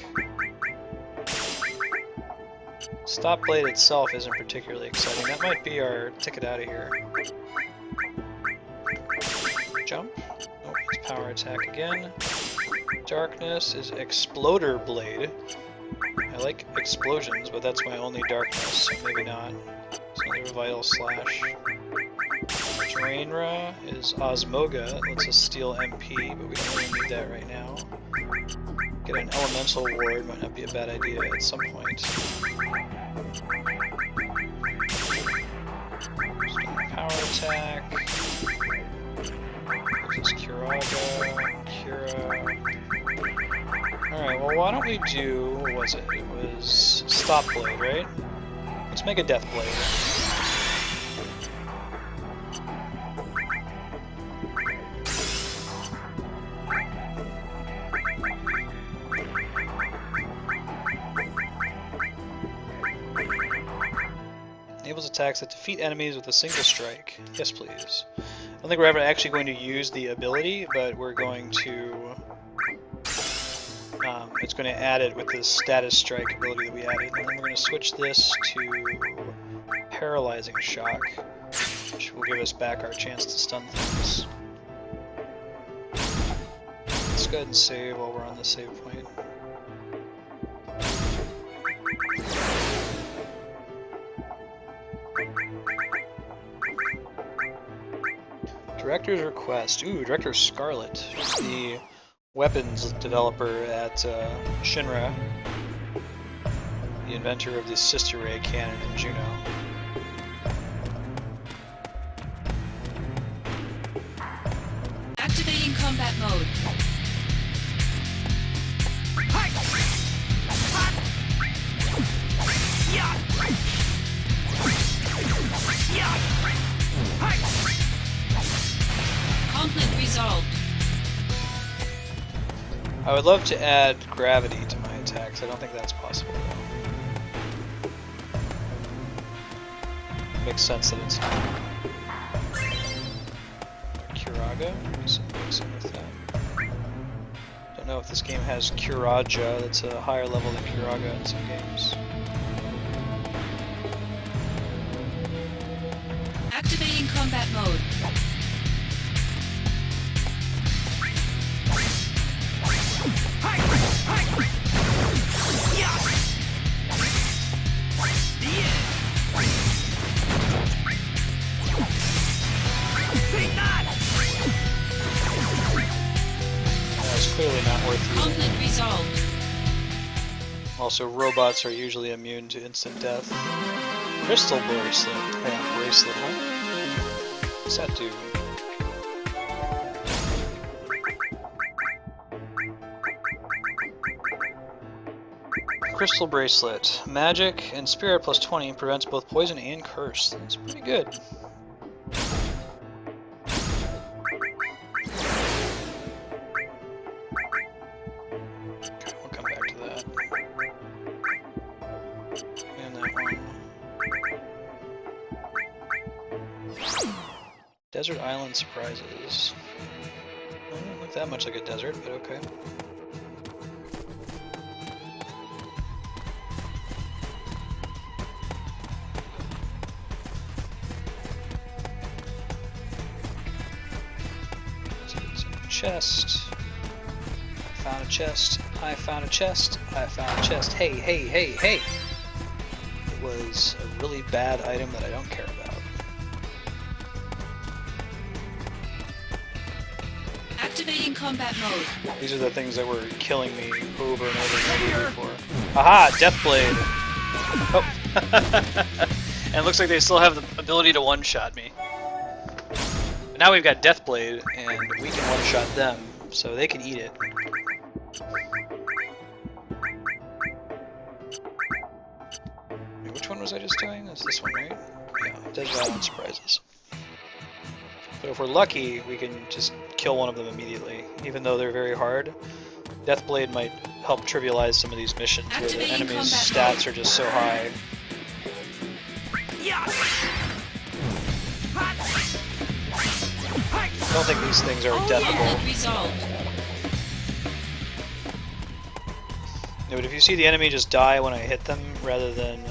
Stop blade itself isn't particularly exciting. That might be our ticket out of here. Jump. Nope, it's power attack again. Darkness is Exploder blade. I like explosions, but that's my only darkness, so maybe not. It's another vital slash. Draenra is Osmoga. That lets us steal MP, but we don't really need that right now. Get an elemental ward might not be a bad idea at some point. Power attack. This is Kiraga. Kira. Alright, well why don't we do, what was it? It was Stop Blade, right? Let's make a Death Blade. enables attacks that defeat enemies with a single strike. Yes, please. I don't think we're ever actually going to use the ability, but we're going to... it's going to add it with the status strike ability that we added. And then we're going to switch this to paralyzing shock, which will give us back our chance to stun things. Let's go ahead and save while we're on the save point. Director's request. Ooh, Director Scarlet. She's the weapons developer at Shinra, the inventor of the Sister Ray cannon in Juno. Activating combat mode. Conflict resolved. I would love to add gravity to my attacks. I don't think that's possible though. Makes sense that it's not. Curaga? Something with that. Don't know if this game has Curaja. That's a higher level than Curaga in some games. Activating combat mode. That's clearly not worth using. Conflict resolved. Also, robots are usually immune to instant death. Crystal bracelet. Yeah, bracelet, huh? What's that do? Crystal bracelet. Magic and spirit plus 20 prevents both poison and curse. That's pretty good. Okay, we'll come back to that. And that one. Desert Island surprises. Doesn't look that much like a desert, but okay. Chest. I found a chest. I found a chest. I found a chest. Hey, hey, hey, hey! It was a really bad item that I don't care about. Activating combat mode. These are the things that were killing me over and over and over before. Aha! Deathblade! Oh! And it looks like they still have the ability to one-shot me. But now we've got Deathblade, and we can one-shot them, so they can eat it. Wait, which one was I just doing? That's this one, right? Yeah, Desert Island surprises. But if we're lucky, we can just kill one of them immediately, even though they're very hard. Deathblade might help trivialize some of these missions where the enemy's stats are just so high. I don't think these things are deathable. Resolved. Yeah, but if you see the enemy just die when I hit them, rather than,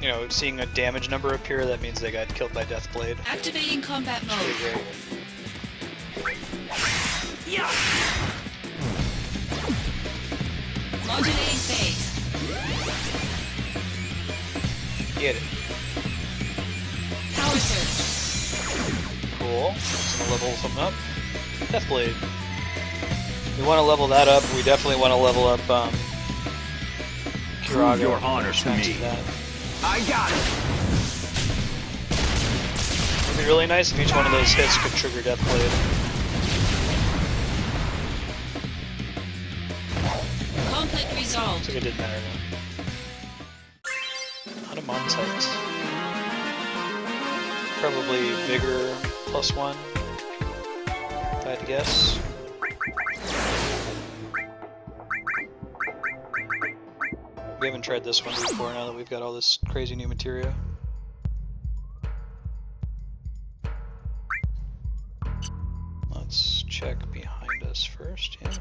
you know, seeing a damage number appear, that means they got killed by Deathblade. Activating combat It's mode. really great. Modulating phase. Get it. Power surge. Cool. Just gonna level something up. Deathblade. We want to level that up. We definitely want to level up Curaga. Prove your honor to me. I got it. It'd be really nice if each one of those hits could trigger Deathblade. Conflict resolved. Looks like it didn't matter though. Adamantite. Probably Vigor +1, if I had to guess. We haven't tried this one before now that we've got all this crazy new materia. Let's check behind us first, yeah.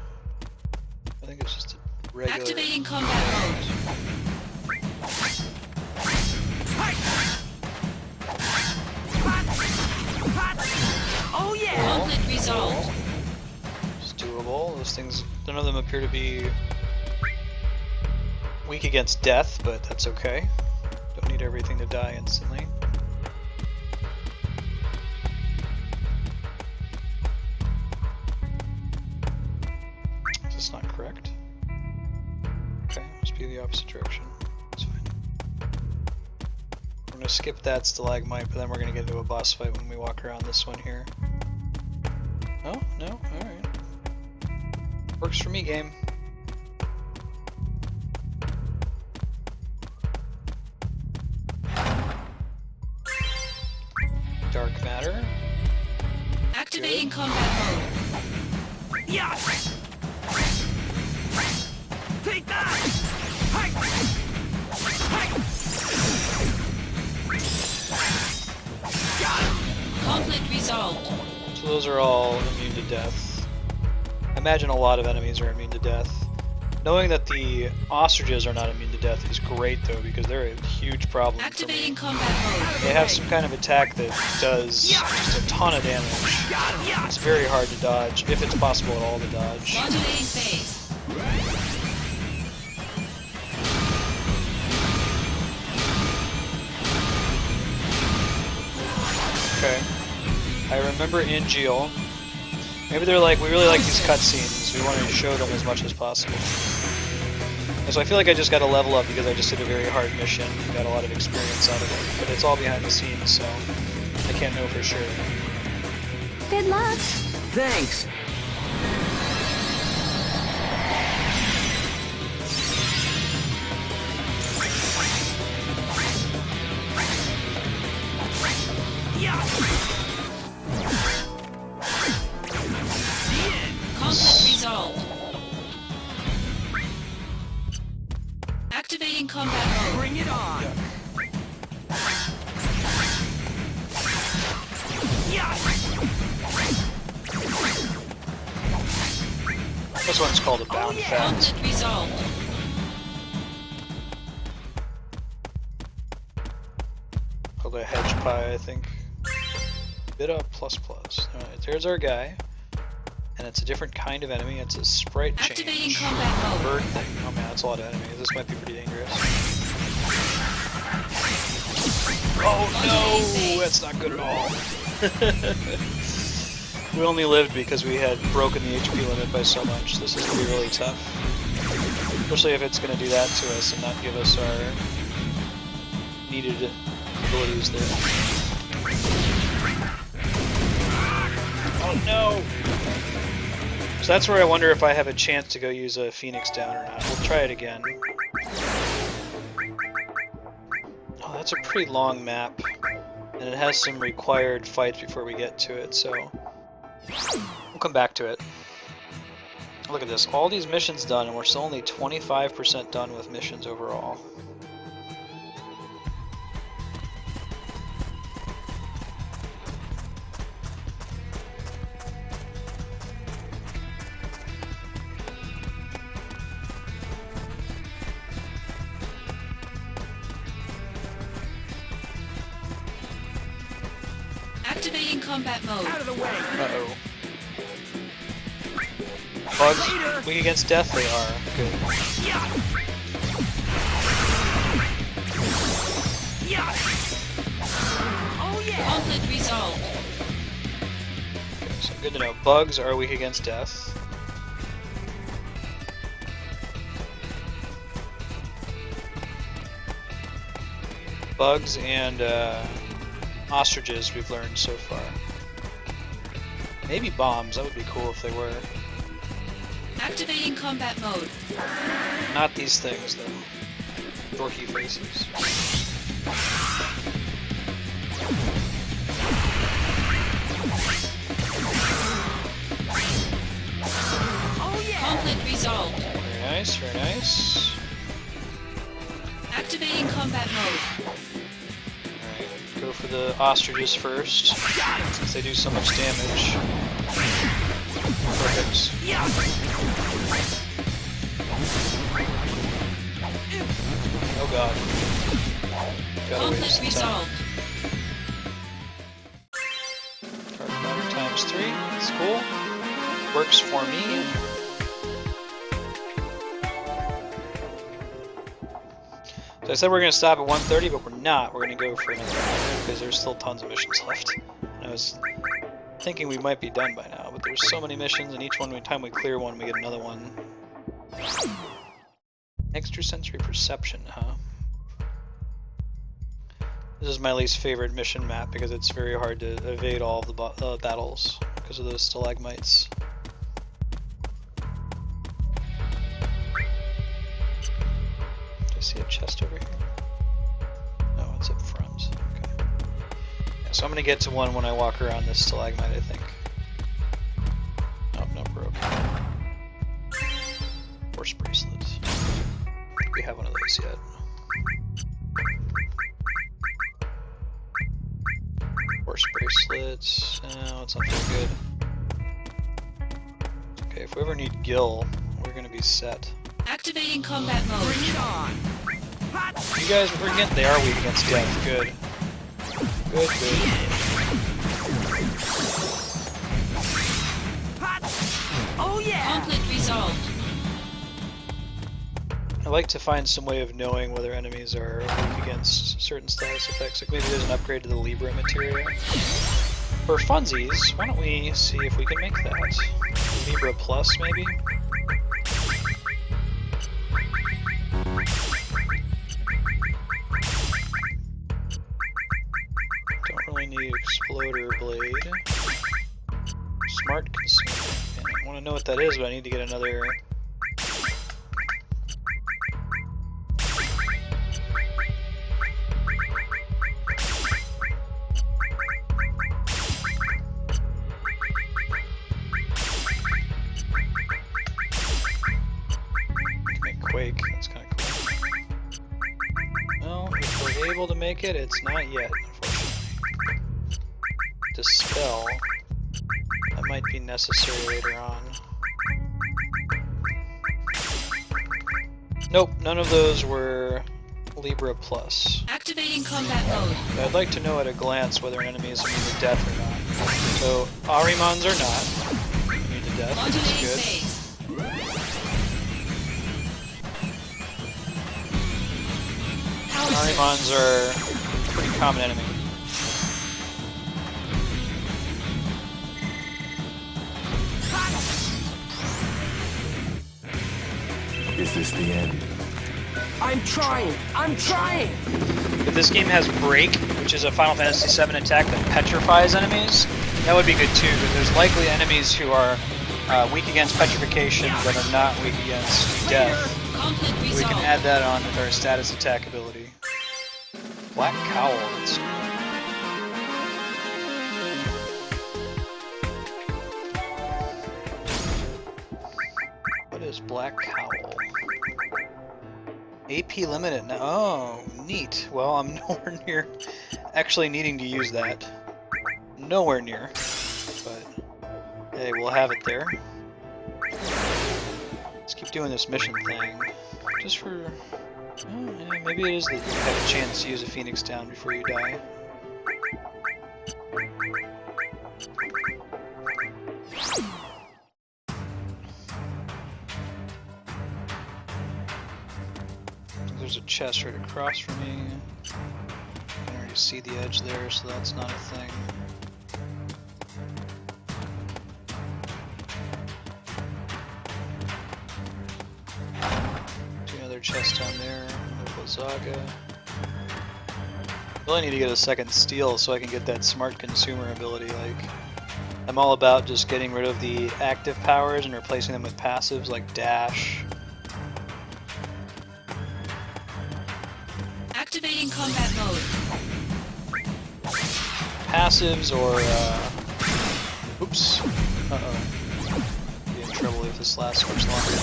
I think it's just a regular... Activating combat mode. Oh yeah! Conflict resolved. It's doable. Those things, none of them appear to be weak against death, but that's okay. Don't need everything to die instantly. Is this not correct? Okay, must be the opposite direction. That's fine. We're gonna skip that stalagmite, but then we're gonna get into a boss fight when we walk around this one here. Oh, no? Alright. Works for me, game. Dark matter. Activating combat mode. Yeah! Take that! Hey! Hey! Got him! Conflict resolved. So those are all immune to death. I imagine a lot of enemies are immune to death. Knowing that the ostriches are not immune to death is great though, because they're a huge problem for me. Activating combat mode. They have some kind of attack that does just a ton of damage. It's very hard to dodge, if it's possible at all to dodge. Modulating phase. Okay. I remember in Geo, maybe they're like, we really like these cutscenes, we want to show them as much as possible. And so I feel like I just got to level up because I just did a very hard mission, got a lot of experience out of it, but it's all behind the scenes, so I can't know for sure. Good luck. Thanks! Yeah! Conflict resolved. Activating combat mode. Bring it on! Yeah! This one's called a bound fat. Conflict resolved. Called a hedge pie, I think. Beta plus plus. Alright, there's our guy. And it's a different kind of enemy. It's a sprite Activating change. combat mode. Bird thing. Oh man, that's a lot of enemies. This might be pretty dangerous. Oh no! That's not good at all. We only lived because we had broken the HP limit by so much. This is going to be really tough. Especially if it's going to do that to us and not give us our needed abilities there. Oh no! So that's where I wonder if I have a chance to go use a Phoenix down or not. We'll try it again. Oh, that's a pretty long map. And it has some required fights before we get to it, so we'll come back to it. Look at this, all these missions done, and we're still only 25% done with missions overall. Activating combat mode. Out of the way! Uh-oh. Bugs, weak against death they are. Good. Yeah! Yeah! Oh yeah! Conflict resolved. Okay, so good to know. Bugs are weak against death. Bugs and ostriches we've learned so far. Maybe bombs, that would be cool if they were. Activating combat mode. Not these things though. Dorky faces. Oh yeah! Conflict resolved. Very nice, very nice. Activating combat mode. Alright, go for the ostriches first, since they do so much damage. Perfect. Oh god. Gotta Conflict waste time. resolved. Card powder times 3. That's cool. Works for me. So I said we're going to stop at 1:30, but we're not. We're going to go for another hour because there's still tons of missions left. And I was thinking we might be done by now, but there's so many missions, and each time we clear one, we get another one. Extrasensory perception, huh? This is my least favorite mission map because it's very hard to evade all of the battles because of those stalagmites. Do I see a chest over here? No, it's up front. Okay. Yeah, so I'm gonna get to one when I walk around this stalagmite, I think. Oh, no, we're okay. Horse bracelets. We have one of those yet. Horse bracelets. No, it's not very good. Okay, if we ever need Gil, we're gonna be set. Activating combat mode. Bring it on. You guys are against. They are weak against death. Good. Good, good. Oh yeah. Conflict resolved. I like to find some way of knowing whether enemies are weak against certain status effects. Like maybe there's an upgrade to the Libra materia. For funsies, why don't we see if we can make that? Libra Plus, maybe? Don't really need Exploder Blade. Smart Consumer. I want to know what that is, but I need to get another... Quake, that's kind of cool. Well, if we're able to make it, it's not yet, unfortunately. Dispel, that might be necessary later on. Nope, none of those were Libra Plus. Activating combat mode. But I'd like to know at a glance whether an enemy is immune to death or not. So, Arimans are not immune to death, which is Modulating good. phase. Arimans are a pretty common enemy. Is this the end? I'm trying. I'm trying. If this game has Break, which is a Final Fantasy VII attack that petrifies enemies, that would be good too, because there's likely enemies who are weak against petrification but are not weak against death. Conflict We resolved. can add that on with our status attack ability. Black Cowl, that's cool. What is Black Cowl? AP limited now. Oh, neat. Well, I'm nowhere near actually needing to use that. Nowhere near. But, hey, we'll have it there. Let's keep doing this mission thing. Just for... Oh, yeah, maybe it is that you have a chance to use a Phoenix down before you die. There's a chest right across from me. I can already see the edge there, so that's not a thing. Another chest down there. Zaga. Really need to get a second steel so I can get that smart consumer ability. Like, I'm all about just getting rid of the active powers and replacing them with passives like dash. Activating combat mode. Passives or oops. Uh-oh. Be in trouble if this lasts much longer.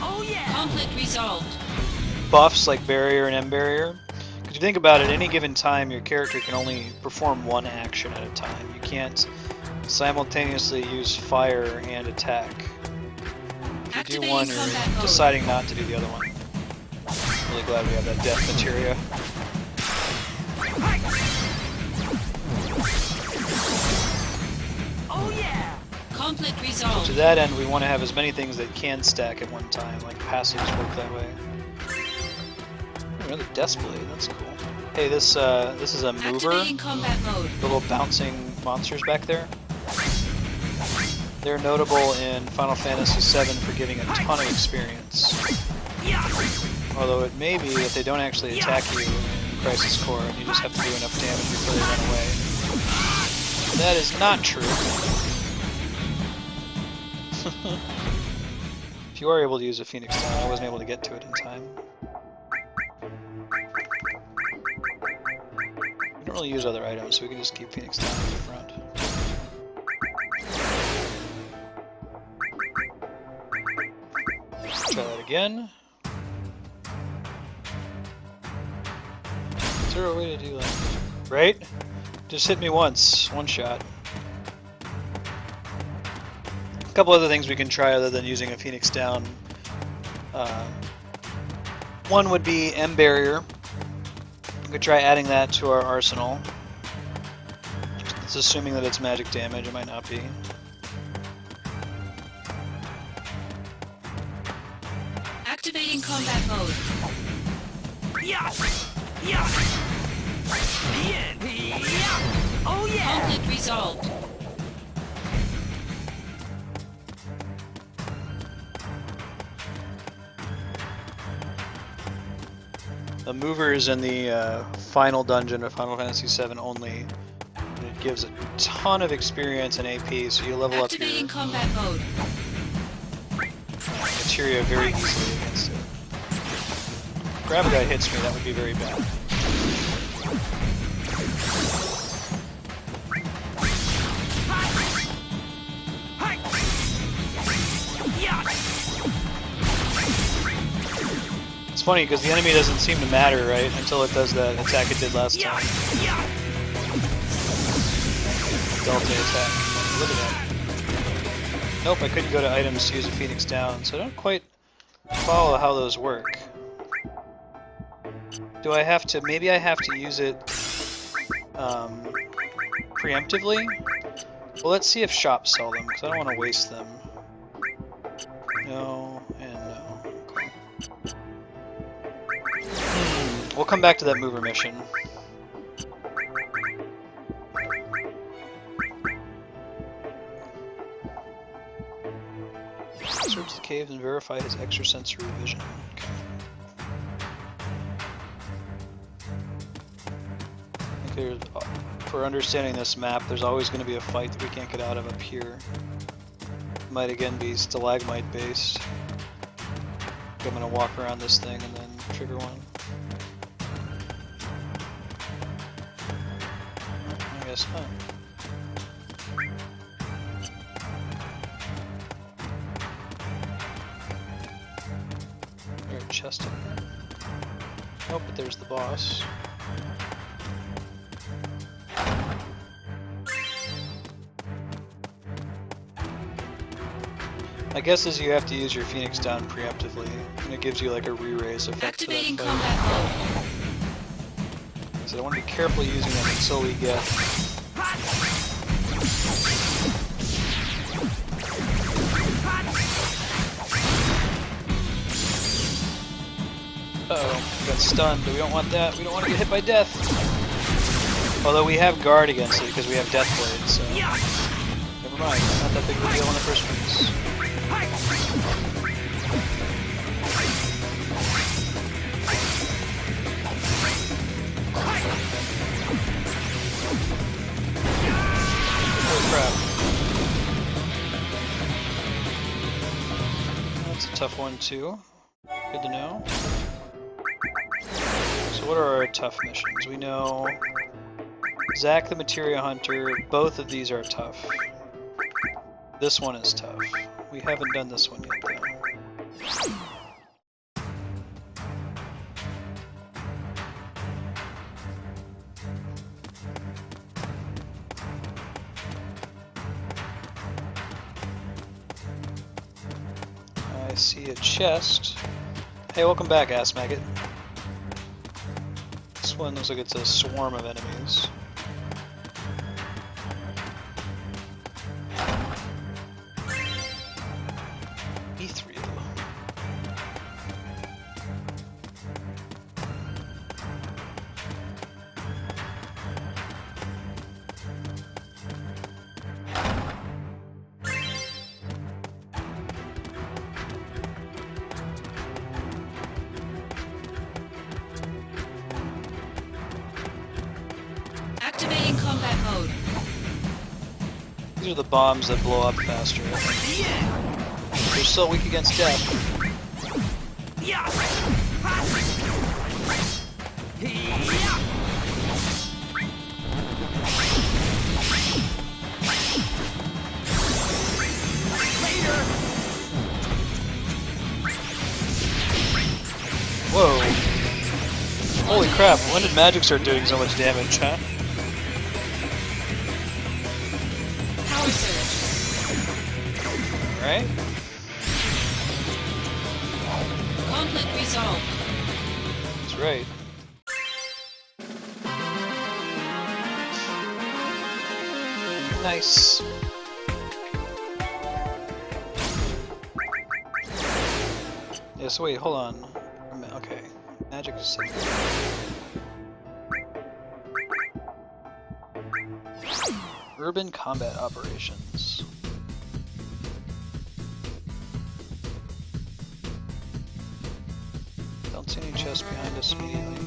Oh yeah. Conflict resolved. buffs like barrier and M barrier. Because if you think about it, at any given time, your character can only perform one action at a time. You can't simultaneously use fire and attack. If you do one, you're deciding not to do the other one. Really glad we have that death materia. Oh yeah! Conflict To resolved. that end, we want to have as many things that can stack at one time, like passives work that way. Another death blade, that's cool. Hey, this is a mover. Activating combat mode. Little bouncing monsters back there. They're notable in Final Fantasy VII for giving a ton of experience. Although it may be that they don't actually attack you in Crisis Core and you just have to do enough damage before they run away. That is not true. If you are able to use a Phoenix Down, I wasn't able to get to it in time. We don't really use other items, so we can just keep Phoenix Down at the front. Try that again. Is there a way to do that? Right? Just hit me once. One shot. A couple other things we can try other than using a Phoenix Down. One would be M Barrier. We could try adding that to our arsenal. It's assuming that it's magic damage. It might not be. Activating combat mode. Yeah! Yeah! Yeah! Oh yeah! Conflict resolved. The mover is in the final dungeon of Final Fantasy VII only. And it gives a ton of experience and AP, so you level up your Activating combat mode. materia very easily against it. If Grab a guy hits me, that would be very bad. It's funny because the enemy doesn't seem to matter, right? Until it does that attack it did last time. Delta attack. Look at that. Nope, I couldn't go to items to use a Phoenix Down, so I don't quite follow how those work. Do I have to... maybe I have to use it preemptively? Well, let's see if shops sell them, because I don't want to waste them. No, and no. Okay. We'll come back to that mover mission. Search the cave and verify his extrasensory vision. Okay. For understanding this map, there's always going to be a fight that we can't get out of up here. Might again be stalagmite based. I'm going to walk around this thing and then trigger one. I guess not. There's a chest in there. Oh, but there's the boss. My guess is you have to use your Phoenix Down preemptively, and it gives you like a re-raise effect Activating for that combat mode. fight. So I want to be careful using them until we get... Uh-oh, got stunned. We don't want that. We don't want to get hit by death. Although we have guard against it because we have death blade, so... never mind. Not that big of a deal in the first place. Holy crap. That's a tough one too. Good to know. So what are our tough missions? We know Zack the Materia Hunter, both of these are tough. This one is tough. We haven't done this one yet though. see a chest. Hey, welcome back, ass maggot. This one looks like it's a swarm of enemies. E3 though. Activating combat mode. These are the bombs that blow up faster. They're so weak against death. Whoa. Holy crap, when did magic start doing so much damage, huh? Power surge. Right? Conflict resolved. That's right. Nice. Yeah, so wait, hold on. Okay. Magic is set. Urban combat operations. Don't see any chests behind us immediately.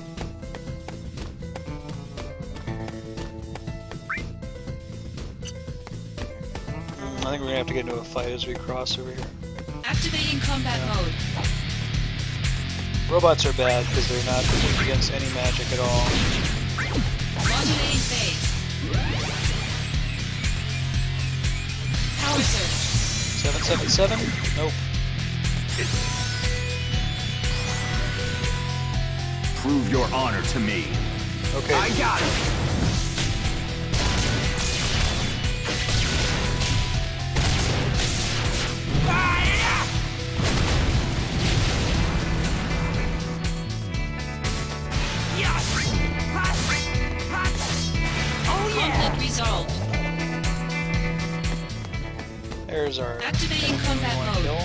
I think we're gonna have to get into a fight as we cross over here. Activating combat mode. Robots are bad because they're not weak against any magic at all. Modulating phase. Power surge. 777? Nope. Prove your honor to me. Okay. I got it. Conflict resolved. There's our Activating combat mode. kill.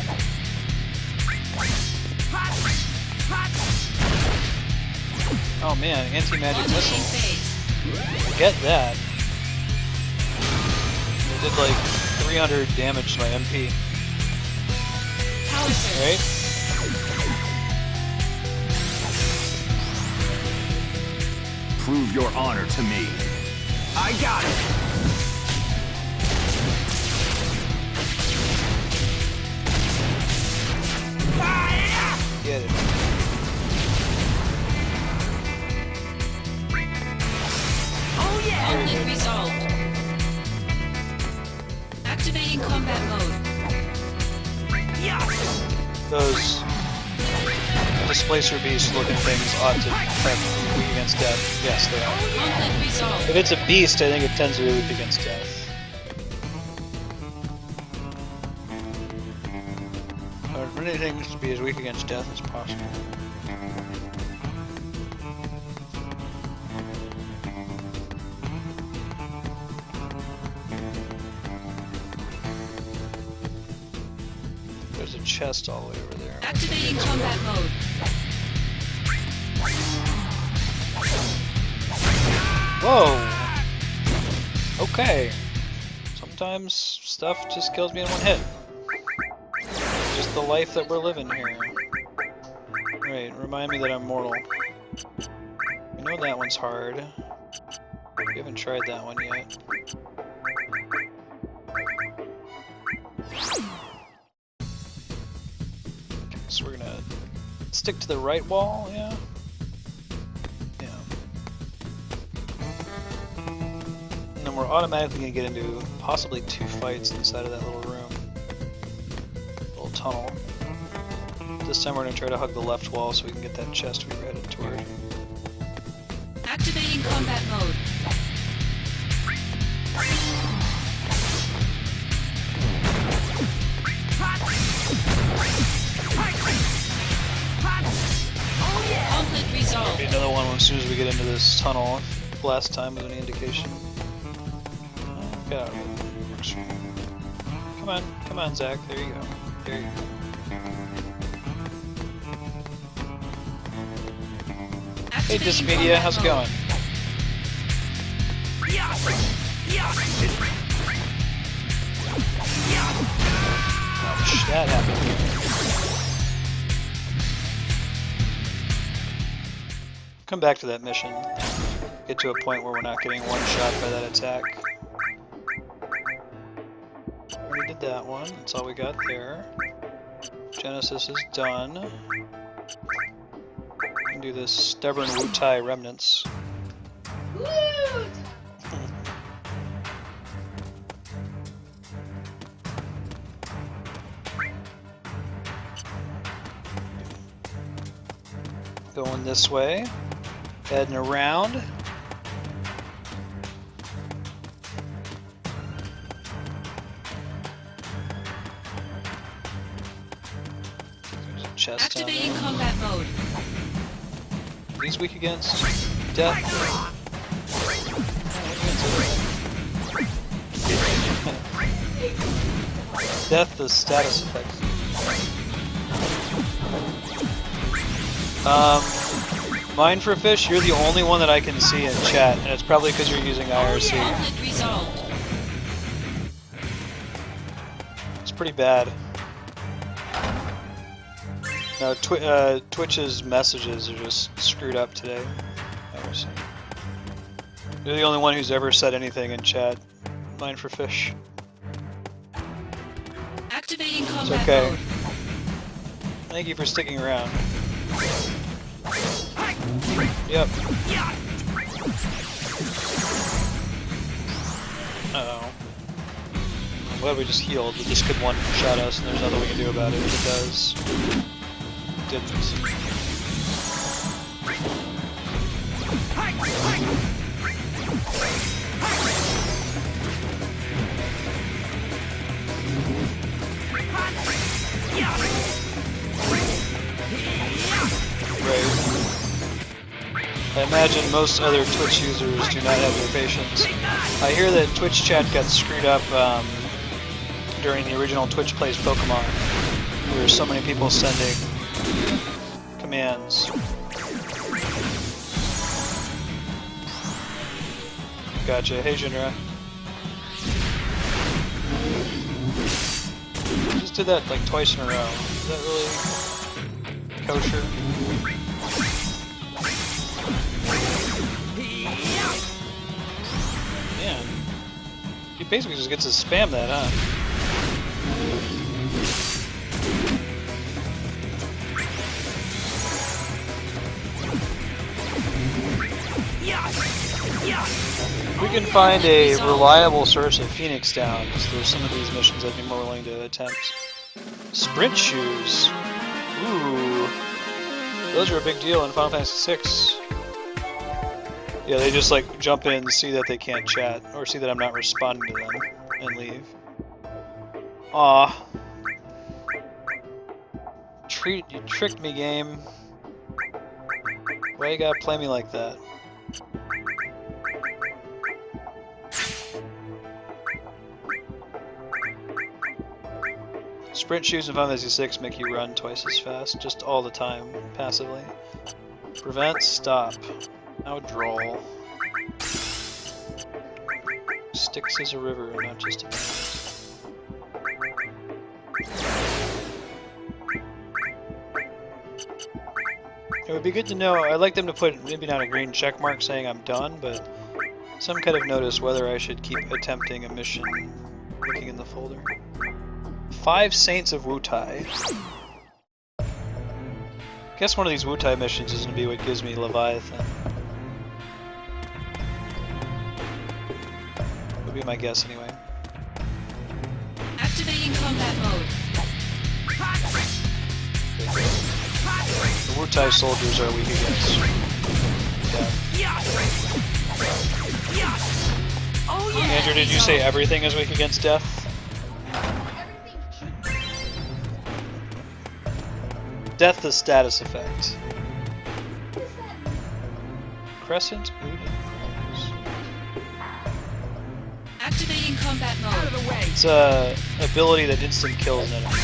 Oh man, anti-magic Modulating missile. phase. Forget that. It did like 300 damage to my MP. Power surge. Right? Prove your honor to me. I got it. Get it. Oh yeah. Conflict resolved. Activating combat mode. Those displacer beast looking things ought to have weak against death. Yes, they are. Conflict resolved. If it's a beast, I think it tends to be weak against death. I want many things to be as weak against death as possible. There's a chest all the way over there. Activating combat mode. Whoa! Okay. Sometimes stuff just kills me in one hit. Just the life that we're living here. Right, remind me that I'm mortal. I know that one's hard. We haven't tried that one yet. Okay, so we're gonna stick to the right wall, yeah? Yeah. And then we're automatically gonna get into possibly 2 fights inside of that little room. Little tunnel. This time we're gonna try to hug the left wall so we can get that chest we were headed toward. Activating combat mode. soon as we get into this tunnel. If last time was any indication. Get out of here. Come on, Zach. There you go. There you go. Hey, Dismedia, how's it going? Ouch, that happened. Come back to that mission. Get to a point where we're not getting one shot by that attack. Already did that one. That's all we got there. Genesis is done. We can do this stubborn Wutai remnants. Woot! Going this way. Heading around. There's a chest down Activating there. combat mode. He's weak against death. Death is status effect. Mine for fish, you're the only one that I can see in chat, and it's probably because you're using IRC. Conflict resolved. It's pretty bad. No, Twitch's messages are just screwed up today. IRC. You're the only one who's ever said anything in chat. Mine for fish. Activating It's combat okay. mode. Thank you for sticking around. Yep. Uh-oh. I'm glad we just healed, but this could one-shot us, and there's nothing we can do about it if it does. Didn't. Right. I imagine most other Twitch users do not have your patience. I hear that Twitch chat got screwed up during the original Twitch Plays Pokemon. There were so many people sending commands. Gotcha. Hey, Jinra. Just did that like twice in a row. Is that really kosher? Man, he basically just gets to spam that, huh? We can find a reliable source of Phoenix down, because there's some of these missions I'd be more willing to attempt. Sprint shoes. Ooh. Those are a big deal in Final Fantasy VI. Yeah, they just like jump in, see that they can't chat, or see that I'm not responding to them, and leave. Aw. You tricked me, game. Why you gotta play me like that? Sprint shoes in Final Fantasy VI make you run twice as fast, just all the time, passively. Prevent, stop. Now droll. Styx is a river, not just a mountain. It would be good to know, I'd like them to put maybe not a green check mark saying I'm done, but some kind of notice whether I should keep attempting a mission looking in the folder. 5 Saints of Wutai. Guess one of these Wutai missions is going to be what gives me Leviathan. Would be my guess anyway. Activating combat mode. The Wutai soldiers are weak against. Yeah. Andrew, did you say everything is weak against death? Death is status effect. Crescent Odin Prize. Activating combat Out of mode. the way. It's a ability that instant kills an enemy.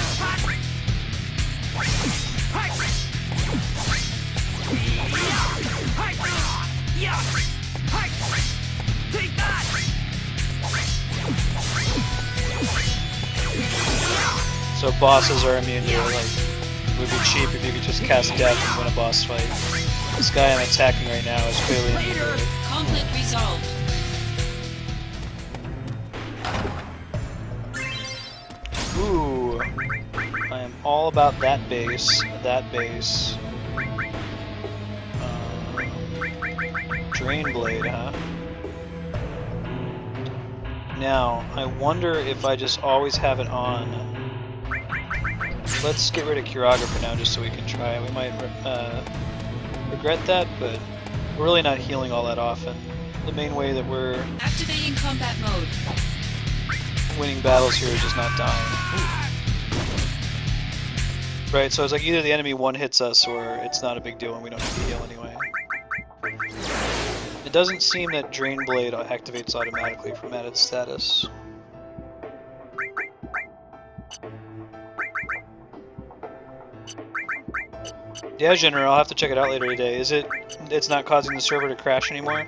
Take that! So bosses are immune to it. Like, it would be cheap if you could just cast death and win a boss fight. This guy I'm attacking right now is clearly immune to it. Conflict resolved. Ooh, I am all about that base. That base. Drain Blade, huh? Now, I wonder if I just always have it on. Let's get rid of Kiraga for now, just so we can try. We might regret that, but we're really not healing all that often. The main way that we're Activating combat mode. winning battles here is just not dying. Right, so it's like either the enemy one hits us or it's not a big deal and we don't need to heal anyway. It doesn't seem that Drain Blade activates automatically from added status. Yeah, General, I'll have to check it out later today. Is it? It's not causing the server to crash anymore?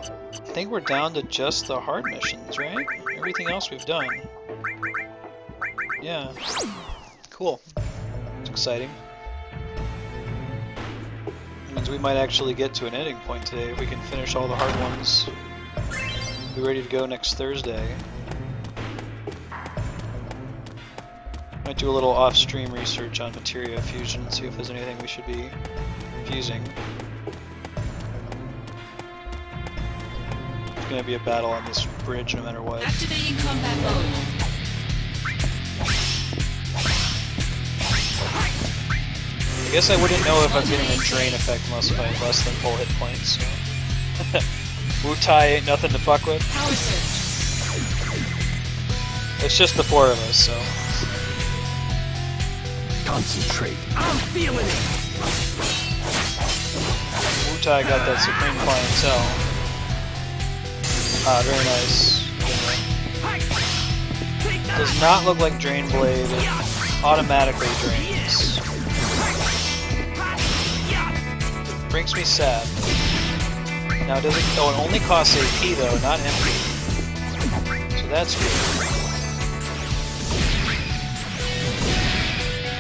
I think we're down to just the hard missions, right? Everything else we've done. Yeah. Cool. It's exciting. It means we might actually get to an ending point today if we can finish all the hard ones. Be ready to go next Thursday. Might do a little off-stream research on materia fusion and see if there's anything we should be fusing. It's gonna be a battle on this bridge no matter what. Activating combat mode. I guess I wouldn't know if I'm getting a drain effect unless I have less than full hit points. So. Wu-Tai ain't nothing to fuck with. Power surge. It's just the four of us, so. Concentrate. I'm feeling it. Wu-Tai got that supreme clientele. Ah, very nice. Does not look like Drain Blade automatically drains. Makes me sad. Now does it? Oh, it only costs AP though, not MP. So that's weird.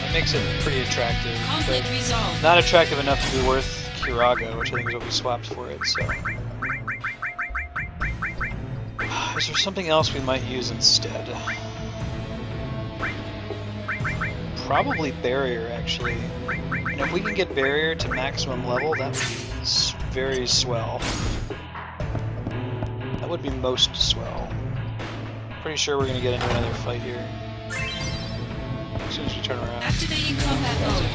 That makes it pretty attractive, Conflict but resolved. not attractive enough to be worth Kiraga, which I think is what we swapped for it. So, is there something else we might use instead? Probably Barrier, actually. And if we can get Barrier to maximum level, that would be very swell. That would be most swell. Pretty sure we're gonna get into another fight here. As soon as we turn around. Activating combat mode.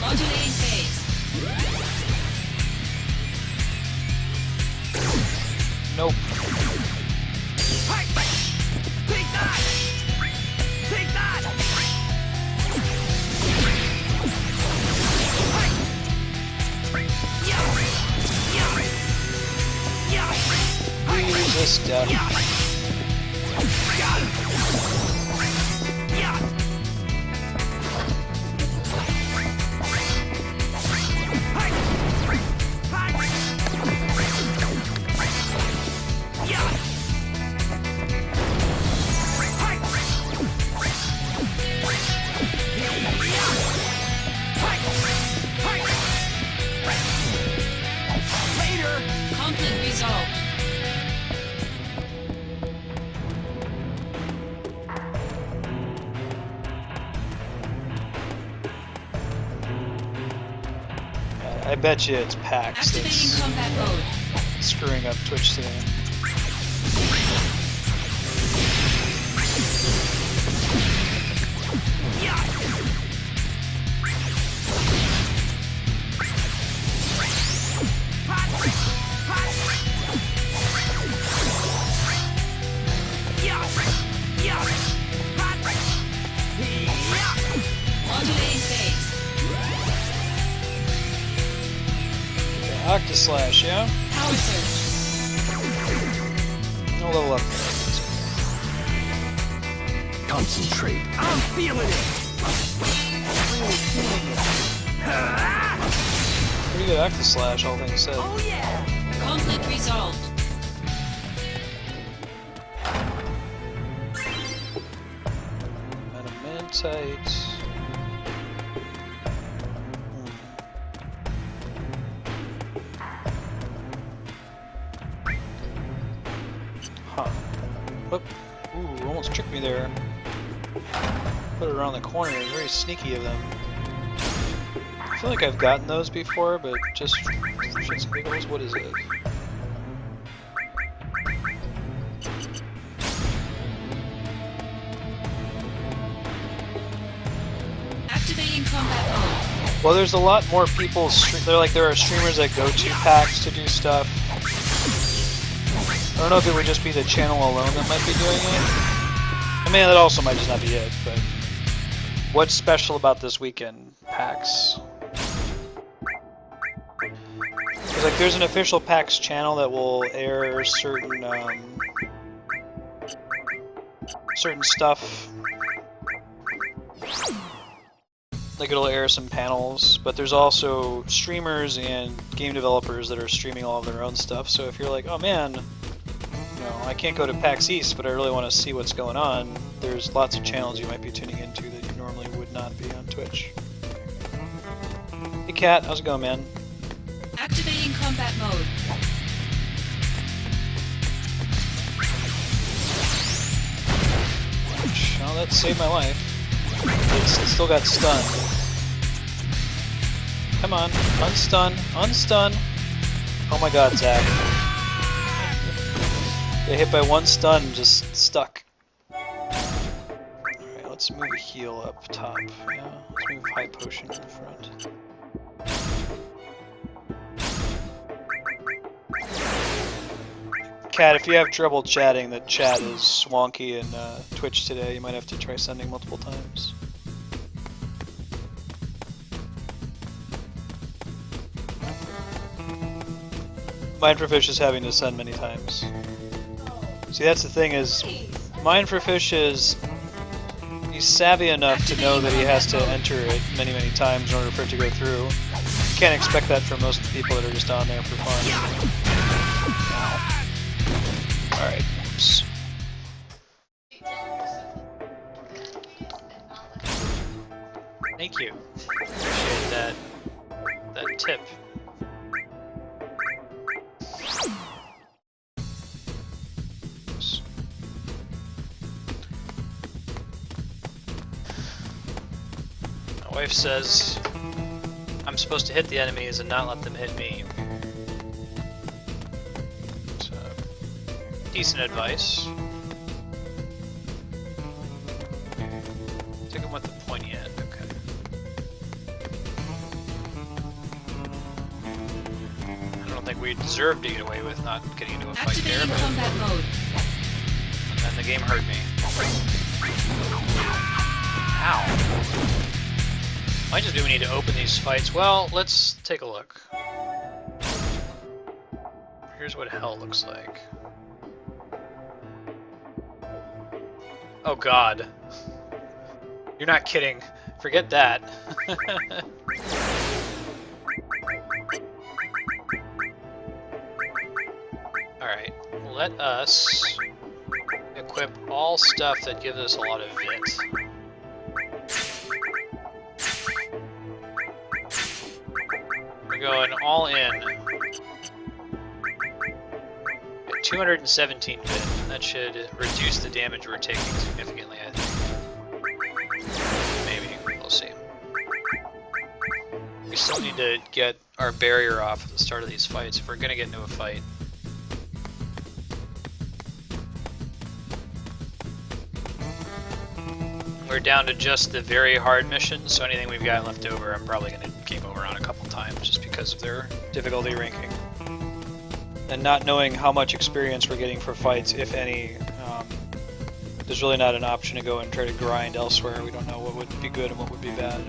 Modulating phase. Nope. Take that! Take that! Resist death. Conflict resolved. I bet you it's PAX Activating that's combat mode. screwing up Twitch today. Octaslash, yeah? Power surge. No level up. Concentrate. I'm feeling it. Pretty good Octaslash, all things said. Oh yeah. Conflict resolved. Adamantite. Huh. Whoop. Ooh, almost tricked me there. Put it around the corner. Very sneaky of them. I feel like I've gotten those before, but just for shits and giggles, what is it? Activating combat mode. Well, there's a lot more people. There are streamers that go to PAX to do stuff. I don't know if it would just be the channel alone that might be doing it. I mean, that also might just not be it. But what's special about this weekend, PAX? Because like, there's an official PAX channel that will air certain certain stuff. Like it'll air some panels, but there's also streamers and game developers that are streaming all of their own stuff. So if you're like, oh man, you know, I can't go to PAX East, but I really want to see what's going on, there's lots of channels you might be tuning into that you normally would not be on Twitch. Hey Kat, how's it going, man? Activating combat mode. Well, that saved my life. It still got stunned. Come on, unstun, unstun. Oh my god, Zach. Get hit by one stun, just stuck. Alright, let's move a heal up top. Yeah, let's move high potion in the front. Kat, if you have trouble chatting, the chat is wonky in Twitch today. You might have to try sending multiple times. Mindforfish is having to send many times. See, that's the thing is, Mindforfish is... he's savvy enough to know that he has to enter it many, many times in order for it to go through. You can't expect that from most of the people that are just on there for fun. Alright, oops. Thank you. Appreciate that tip. Oops. My wife says I'm supposed to hit the enemies and not let them hit me. Decent advice. Take him with the pointy end, okay. I don't think we deserve to get away with not getting into a fight there, Activating but combat mode. and then the game hurt me. Ow. Might just be we need to open these fights. Well, let's take a look. Here's what hell looks like. Oh god. You're not kidding. Forget that. Alright, let us equip all stuff that gives us a lot of vit. We're going all in. 217 vit. That should reduce the damage we're taking significantly, I think. Maybe. We'll see. We still need to get our barrier off at the start of these fights if we're going to get into a fight. We're down to just the very hard missions, so anything we've got left over I'm probably going to game over on a couple times just because of their difficulty ranking. And not knowing how much experience we're getting for fights, if any, there's really not an option to go and try to grind elsewhere. We don't know what would be good and what would be bad.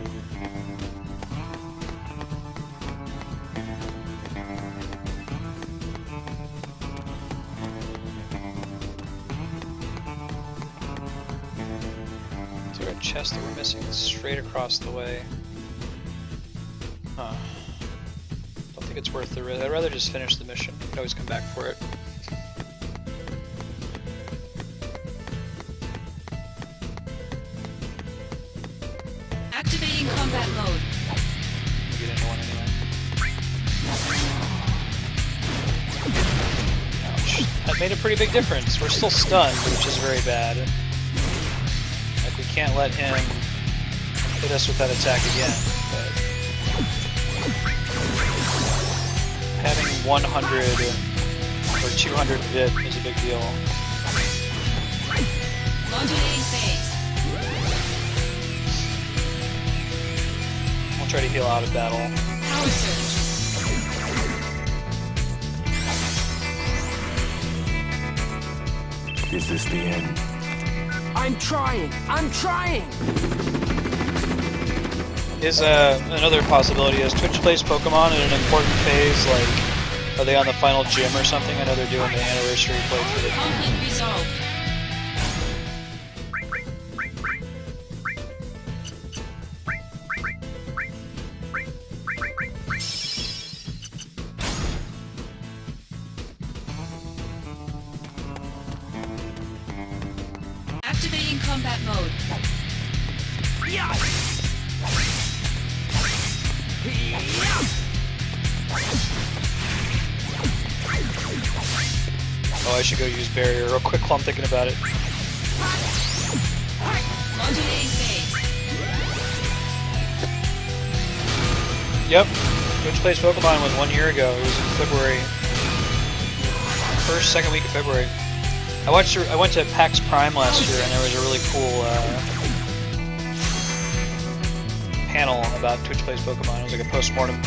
chest that we're missing is straight across the way. Huh. Don't think it's worth the risk. I'd rather just finish the mission. We can always come back for it. Activating combat mode. Get into one anyway. Ouch. That made a pretty big difference. We're still stunned, which is very bad. Like, we can't let him hit us with that attack again, but having 100 or 200 vit is a big deal. Modulating phase. We'll try to heal out of battle. Power surge. Is this the end? I'm trying! I'm trying! Is another possibility is Twitch plays Pokemon in an important phase, like are they on the final gym or something? I know they're doing the anniversary playthrough. Conflict resolved. Activating combat mode. Yeah! Oh, I should go use barrier real quick while I'm thinking about it. Modulating phase. Yep, Twitch plays Pokemon was 1 year ago. It was in February. First, second week of February. I went to PAX Prime last year, and there was a really cool panel about Twitch plays Pokemon. It was like a post-mortem.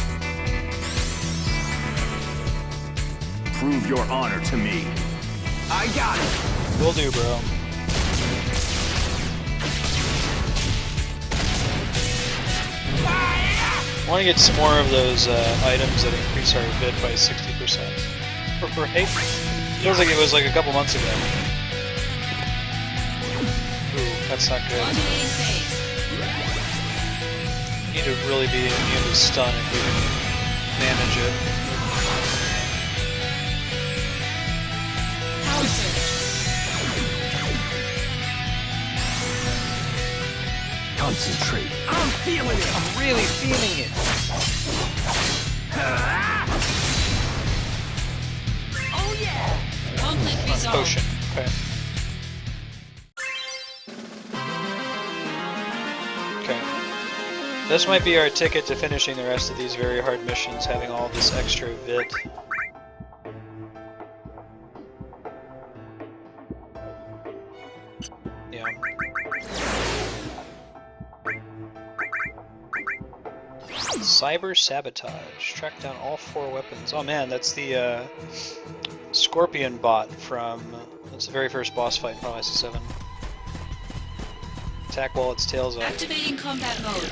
Prove your honor to me. I got it! Will do, bro. I want to get some more of those items that increase our bid by 60%. Right? Feels like it was like a couple months ago. Ooh, that's not good. Modulating phase. We need to really be immune to stun if we can manage it. Power surge. Concentrate. I'm feeling it! I'm really feeling it. Oh yeah! Conflict resolved. Potion. Okay. Okay. This might be our ticket to finishing the rest of these very hard missions, having all this extra vit. Yeah. Cyber sabotage. Track down all 4 weapons. Oh man, that's the Scorpion bot from. That's the very first boss fight in Final Fantasy 7. Attack while its tail's up. Activating combat mode.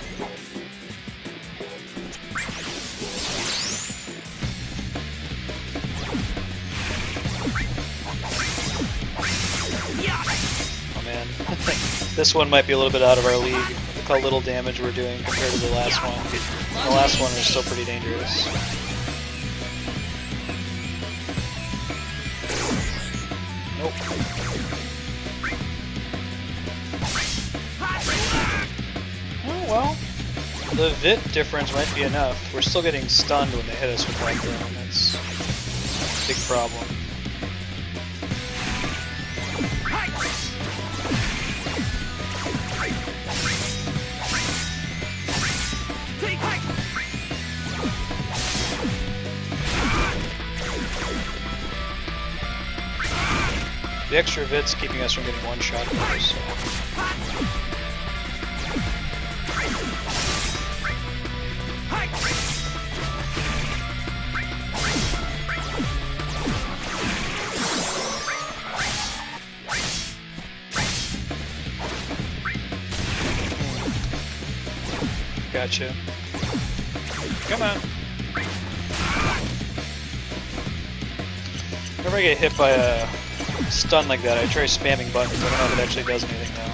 Oh man, this one might be a little bit out of our league. Look how little damage we're doing compared to the last one. The last one was still pretty dangerous. Nope. Oh well. The vit difference might be enough. We're still getting stunned when they hit us with that drone. That's a big problem. The extra vit's keeping us from getting one shot at those, so. Gotcha. Come on. Whenever I get hit by a stun like that, I try spamming buttons. I don't know if it actually does anything now.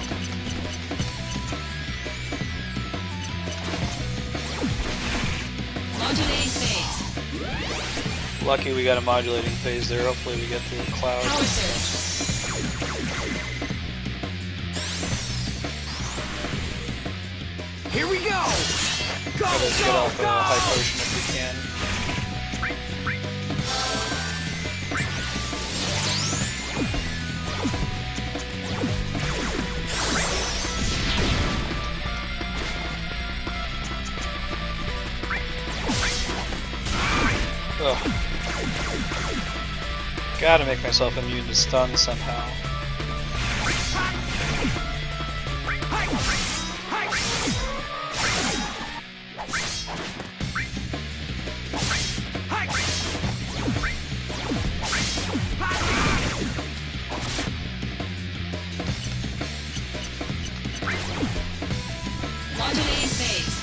Lucky we got a modulating phase there. Hopefully we get the cloud. Power surge. Here we go! Go, Let us get go, off a go! high potion if we can. Ugh. Gotta make myself immune to stun somehow. Modulating phase.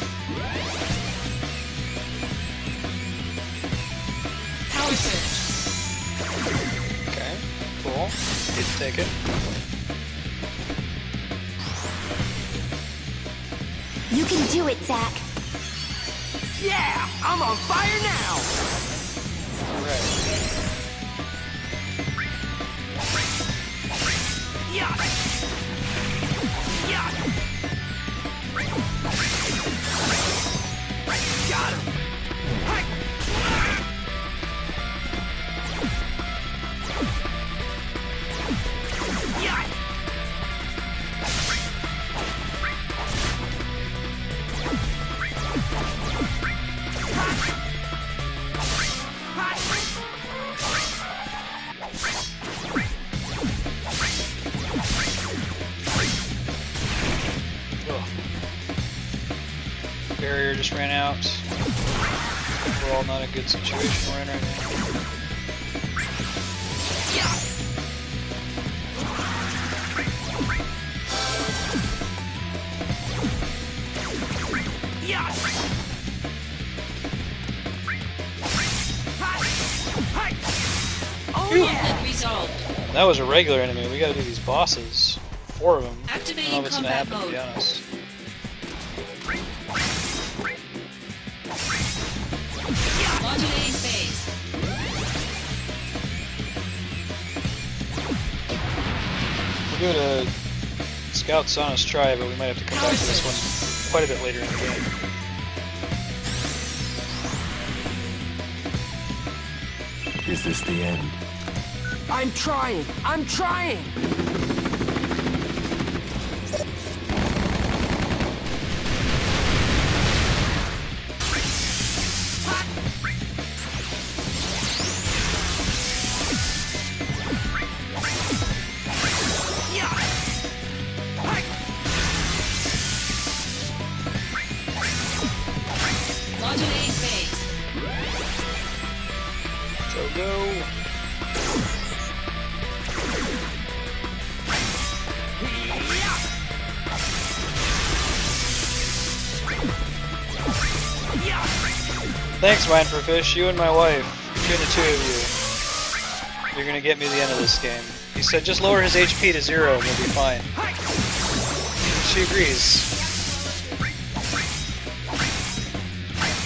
Power surge. Okay, cool. Need to take it. You can do it, Zack. Yeah! I'm on fire now! Alright. Yeah! Yeah! Got him! Yeah! Ugh. Barrier just ran out. We're all not a good situation we're in right now. Yeah! Oh yeah! Conflict resolved. That was a regular enemy. We gotta do these bosses. 4 of them. I don't know Activating if it's gonna combat happen, to be mode. honest. Modulating phase. We'll give it a Scout's honest try, but we might have to come back to this one quite a bit later in the game. Is this the end? I'm trying! I'm trying! Modulating phase. So go. Thanks, Mine for Fish. You and my wife, between the two of you, you're gonna get me the end of this game. He said just lower his HP to 0 and you'll be fine. She agrees.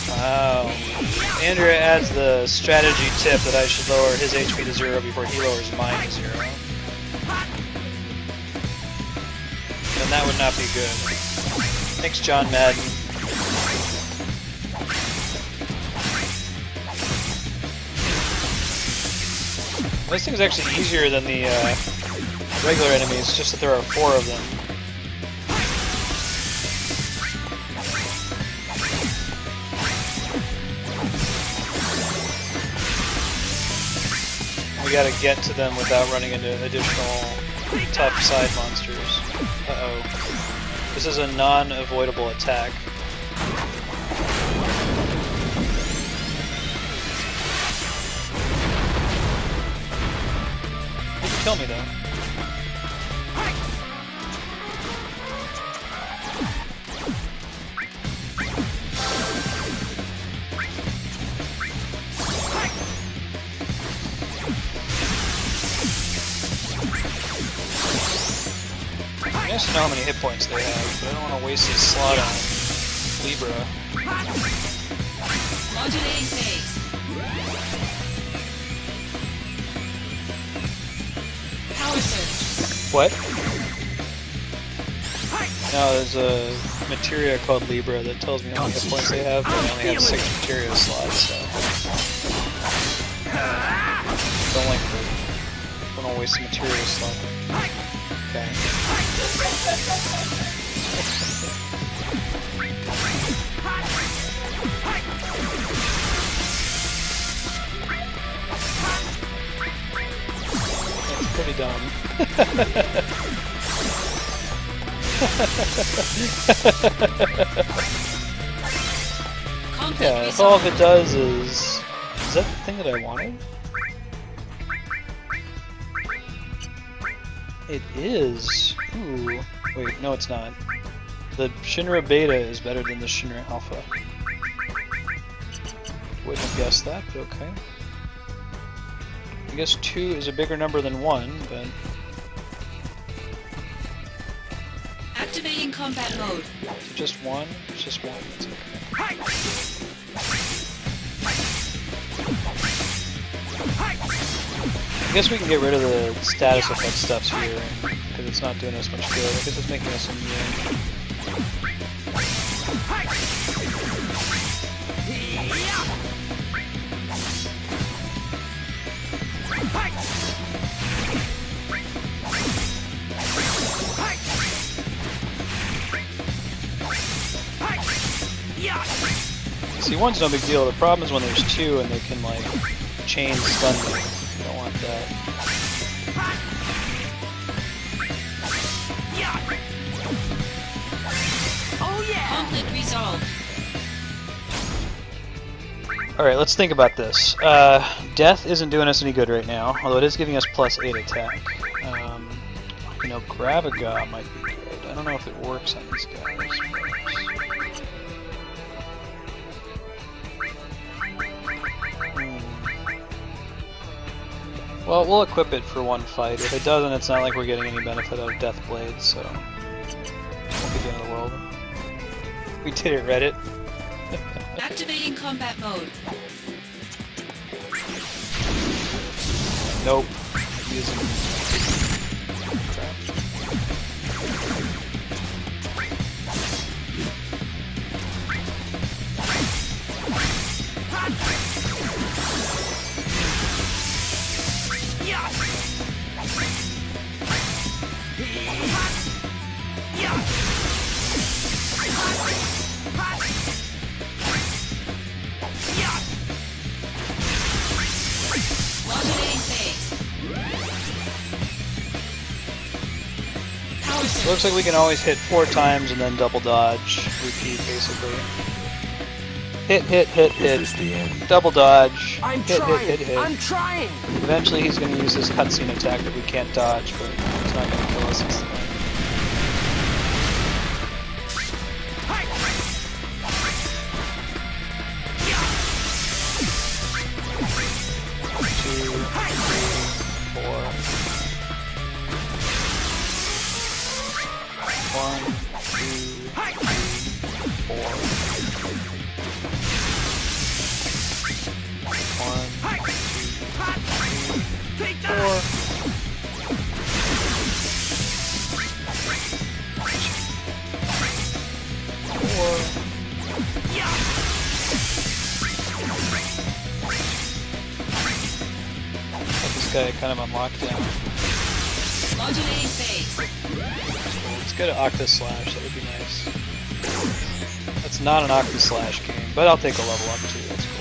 Wow. Andrea adds the strategy tip that I should lower his HP to 0 before he lowers mine to 0. And that would not be good. Thanks, John Madden. This thing's actually easier than the regular enemies, just that there are 4 of them. We gotta get to them without running into additional tough side monsters. Uh-oh. This is a non-avoidable attack. You can kill me though. Nice to know how many hit points they have, but I don't want to waste this slot on Libra. Modulating phase. What? No, there's a materia called Libra that tells me how many hit points they have, but I only have 6 materia slots, so... Don't waste the materia slot. Okay. That's pretty dumb. Yeah, if all of it does is that the thing that I wanted? It is. Ooh. Wait, no it's not. The Shinra Beta is better than the Shinra Alpha. Wouldn't have guessed that, but okay. I guess 2 is a bigger number than 1, but... Activating combat mode. Is it just 1? It's just 1. It's okay. I guess we can get rid of the status effect stuffs here, because it's not doing us much good. I guess it's making us immune. See, 1's no big deal. The problem is when there's 2 and they can, like, chain stun me. I don't want that. Oh yeah! Conflict resolved. Alright, let's think about this. Death isn't doing us any good right now, although it is giving us +8 attack. You know, Gravaga might be good. I don't know if it works on these guys. Well, we'll equip it for one fight. If it doesn't, it's not like we're getting any benefit out of Death Blade, so... won't be the end of the world. We did it, Reddit. Activating combat mode. Nope. Using... crap. Modulating phase. Power surge. Looks like we can always hit 4 times and then double dodge. Repeat, basically. Hit, hit, hit, Is hit. this the end? Double dodge. I'm Hit, trying! hit, hit, hit. I'm trying! Eventually he's going to use this cutscene attack that we can't dodge, but it's not going to kill us instantly. Two, 3, 4. 1, 2, 3, 4. 1, 2, 3, Take 4. that! 4. Got this guy kind of on lockdown. Modulating phase. Let's go to Octa Slash, that would be nice. That's not an Octa Slash game, but I'll take a level up too, that's cool.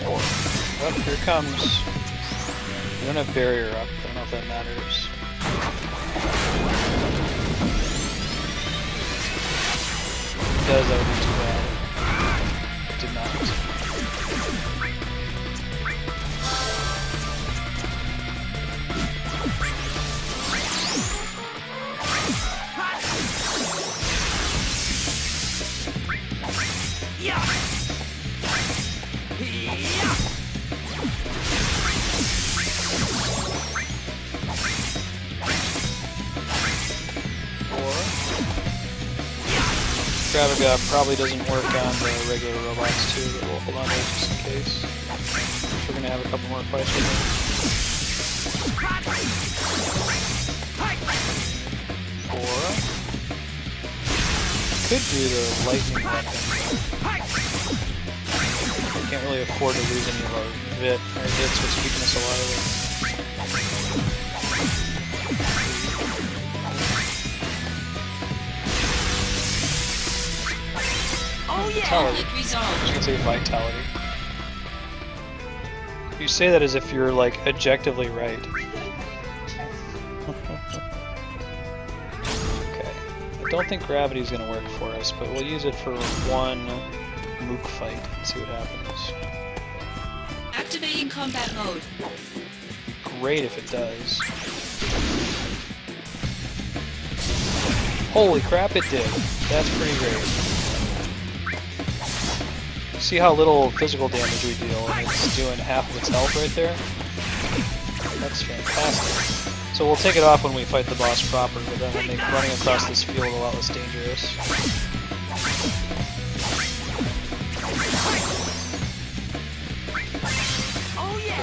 Oh, here it comes. We don't have barrier up, I don't know if that matters. If it does, that would be too bad. It did not. Gravaga probably doesn't work on the regular robots too, but we'll hold on to it just in case. We're gonna have a couple more fights with him. 4. Could do the lightning weapon. Can't really afford to lose any of our Vit. Our Vit's what's keeping us alive. Oh yeah! Vitality. Conflict I was resolved. gonna say vitality. You say that as if you're like objectively right. Okay. I don't think gravity's gonna work for us, but we'll use it for one mook fight and see what happens. Activating combat mode. Great if it does. Holy crap, it did. That's pretty great. See how little physical damage we deal, and it's doing half of its health right there? That's fantastic. So we'll take it off when we fight the boss proper, but then we'll make running across this field a lot less dangerous.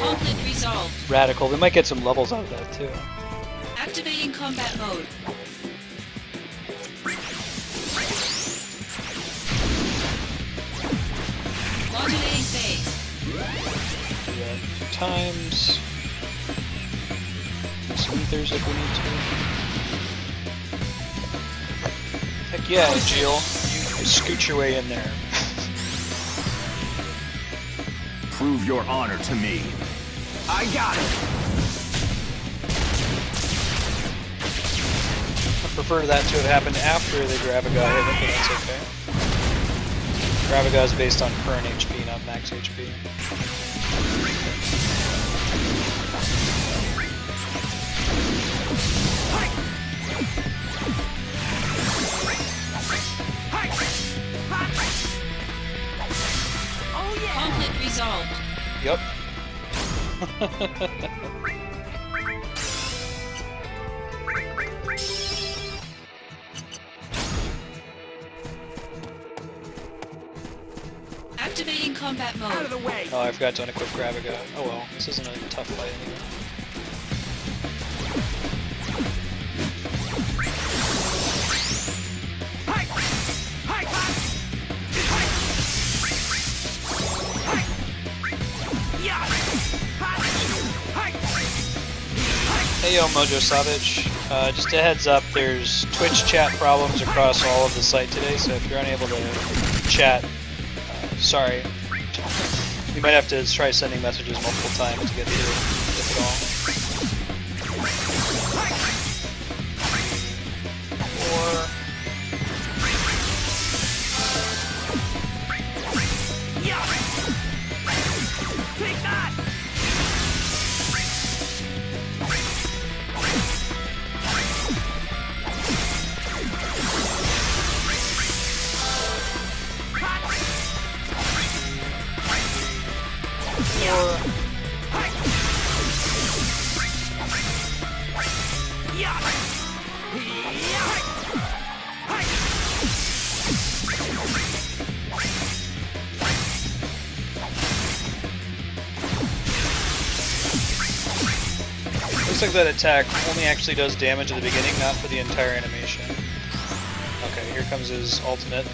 Conflict resolved. Radical. We might get some levels out of that too. Activating combat mode. Modulating phase. Do that 2 times. Some ethers if we need to. Heck yeah, Jill. You scoot your way in there. Prove your honor to me. I got it. I prefer that to have happened after the Gravaga hit, but that's okay. Gravaga is based on current HP, not max HP. Conflict resolved. Yep. Activating combat Out of mode. the way. Oh, I forgot to unequip Gravaga. Oh well, this isn't a tough fight anyway. Hey yo, Mojo Savage. Just a heads up, there's Twitch chat problems across all of the site today, so if you're unable to chat, sorry. You might have to try sending messages multiple times to get through, if at all. 4. Take that. Looks like that attack only actually does damage at the beginning, not for the entire animation. Okay, here comes his ultimate.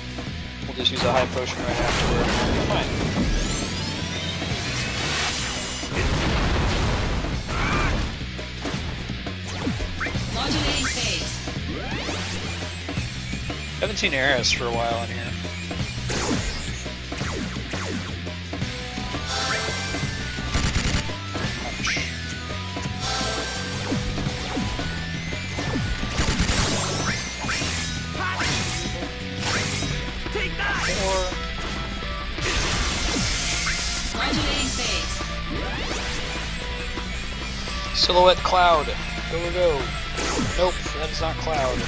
We'll just use a high potion right afterward. Fine. Modulating phase. Haven't seen Eris for a while in here. Ouch. Take that. 4. Modulating phase. Silhouette Cloud. Go, go, go. Nope, that is not Cloud.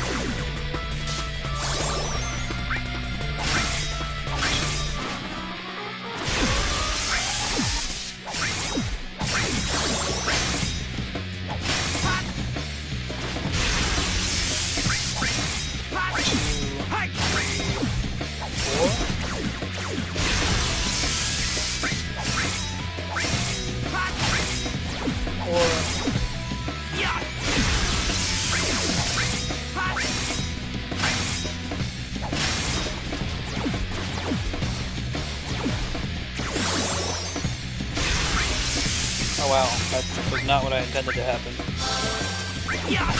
wow, that was not what I intended to happen. Yeah.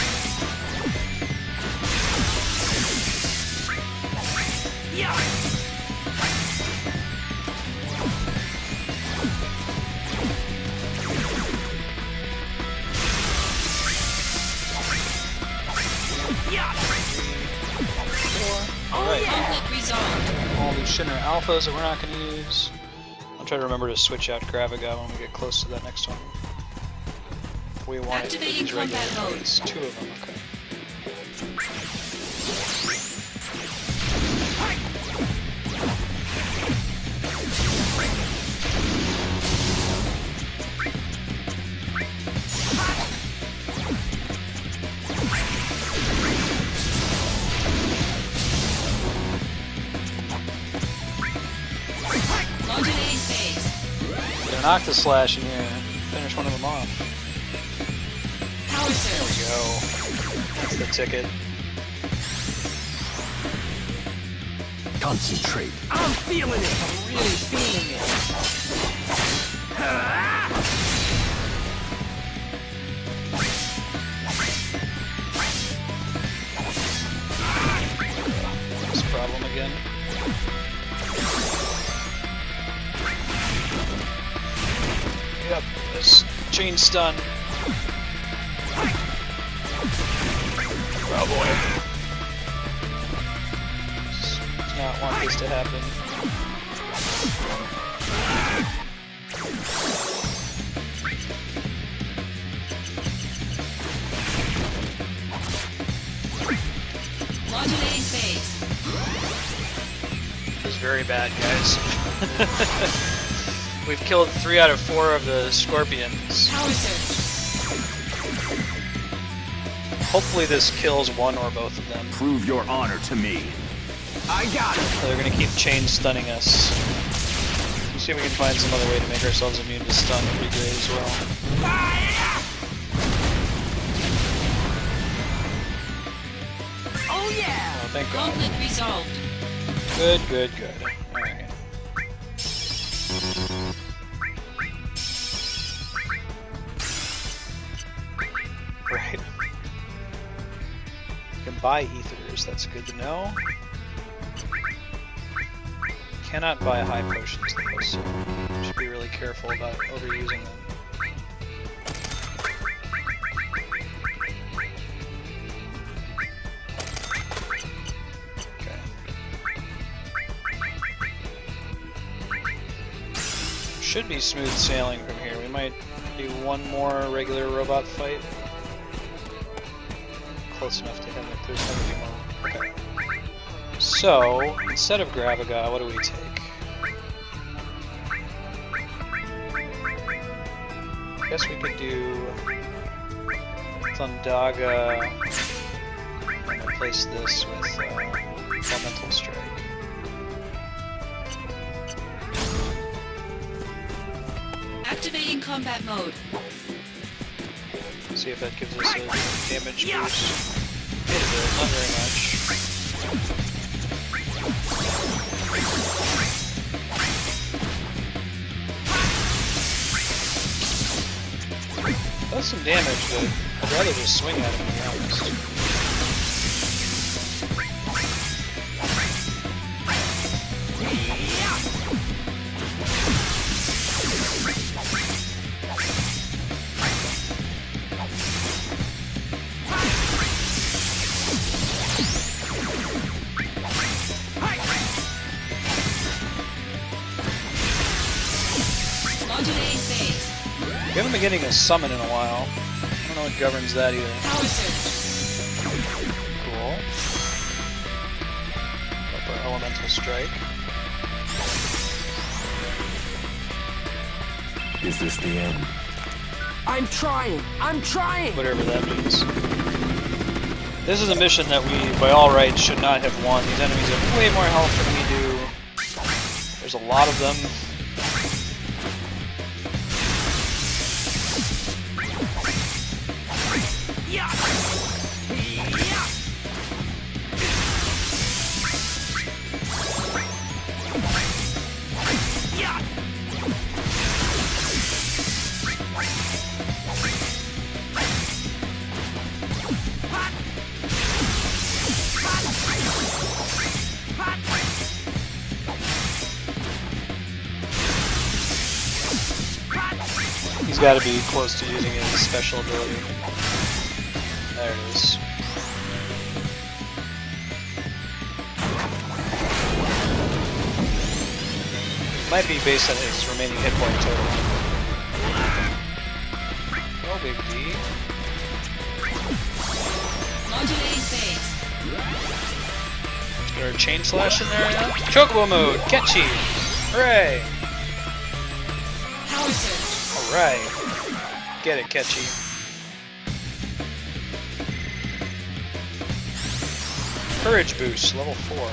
Yeah. Alright, Conflict resolved. all these Shinra Alphas that we're not going to use. I'll try to remember to switch out Gravaga when we get close to that next one. We want it for Activating these regular combat mode. fights. 2 of them, okay. Modulating phase. Get an Octaslash in here. Finish one of them off. Power There we surge. go. That's the ticket. Concentrate. I'm feeling it. I'm really feeling it. This problem again. Yep, this chain stun. Oh boy. Does not want this to happen. Modulating phase. This is very bad, guys. We've killed 3 out of 4 of the scorpions. Power surge. Hopefully this kills one or both of them. Prove your honor to me. I got it. So they're gonna keep chain stunning us. Let's see if we can find some other way to make ourselves immune to stun. Would be great as well. Oh yeah. Oh, thank God. Conflict resolved. Good, good, good. Alright. Right. You can buy ethers, that's good to know. Cannot buy high potions though, so we should be really careful about overusing them. Okay. Should be smooth sailing from here. We might do one more regular robot fight. Close enough to him if there's gonna be more. Okay. So, instead of Gravaga, what do we take? I guess we could do Thundaga and replace this with Elemental Strike. Activating combat mode. See if that gives us a damage boost. Bit of it, not very much. Does some damage, but I'd rather just swing at him, to be honest. Modulating phase. We haven't been getting a summon in a while. I don't know what governs that either. Power surge. Cool. Up our Elemental Strike. Is this the end? I'm trying. I'm trying. Whatever that means. This is a mission that we, by all rights, should not have won. These enemies have way more health than we do. There's a lot of them. Yeah. Yeah. Yeah. got to be close to using his special ability. There it is. Might be based on his remaining hit point total. No big D. Modulating phase. Is there a chain slash in there now? Chocobo mode! Catchy! Hooray! Power surge. Alright. Get it, Catchy. Courage boost, level 4.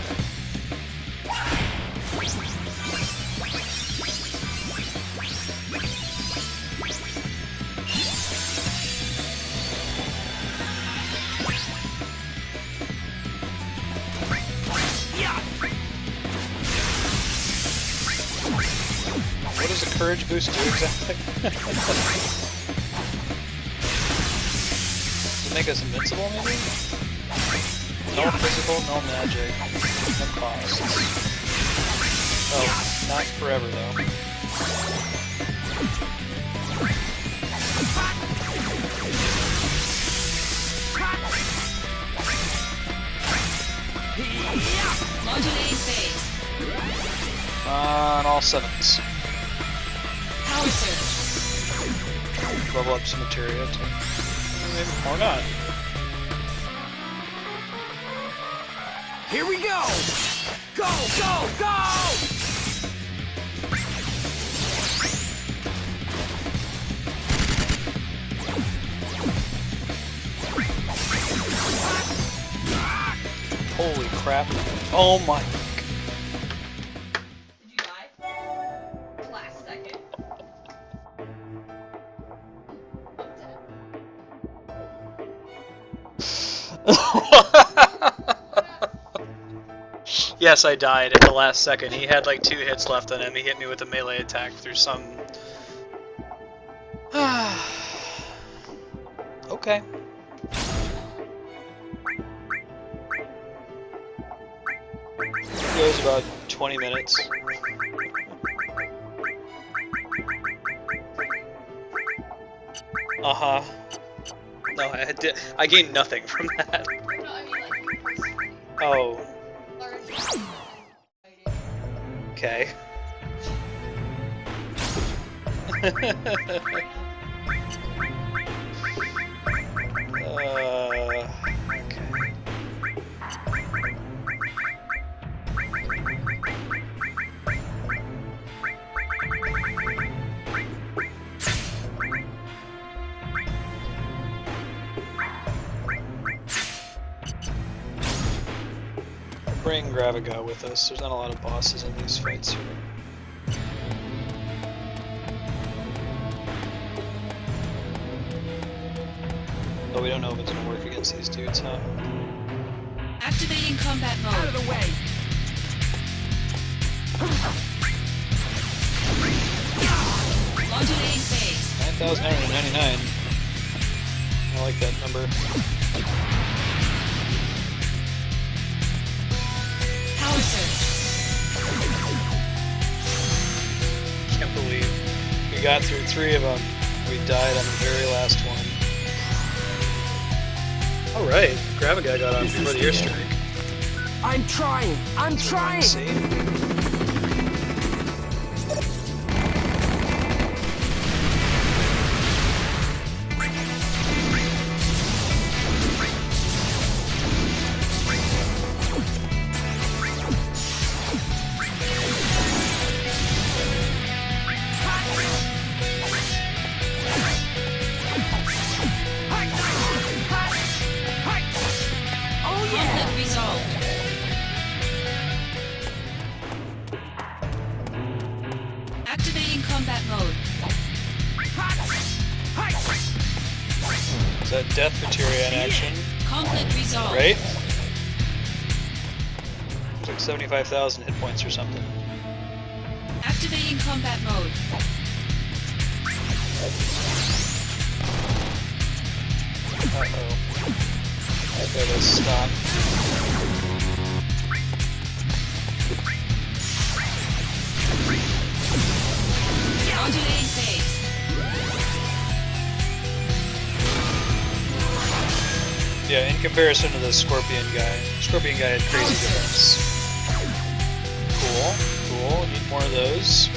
What does a courage boost do exactly? Does it make us invincible, maybe? No physical, no magic, no costs. Oh, not forever though. Modulating phase. On all 7s. Power surge. Level up some materia too. Maybe, or not. Here we go! Go, go, go! Holy crap. Oh my. Did you die? Last second. Yes, I died at the last second. He had like 2 hits left on him. He hit me with a melee attack through some... Okay. It goes about 20 minutes. Uh-huh. No, I gained nothing from that. No, I mean like personally. Oh, Large. okay. Okay. Bring Gravaga with us. There's not a lot of bosses in these fights here. But we don't know if it's gonna work against these dudes, huh? Activating combat Out of mode. the way! 9,999. I like that number. Power surge. Can't believe we got through 3 of them. We died on the very last one. Alright, Gravaga got on Is before this the the airstrike. I'm trying! I'm trying! See? Oh yeah! Conflict resolved. Activating combat mode. Is that death materia in action? Conflict resolved. Right? It's like 75,000 hit points or something. Activating combat mode. Uh-oh. That guy goes stop. Modulating phase. Yeah, in comparison to the Scorpion guy. Scorpion guy had crazy defense. Cool, cool. Need more of those.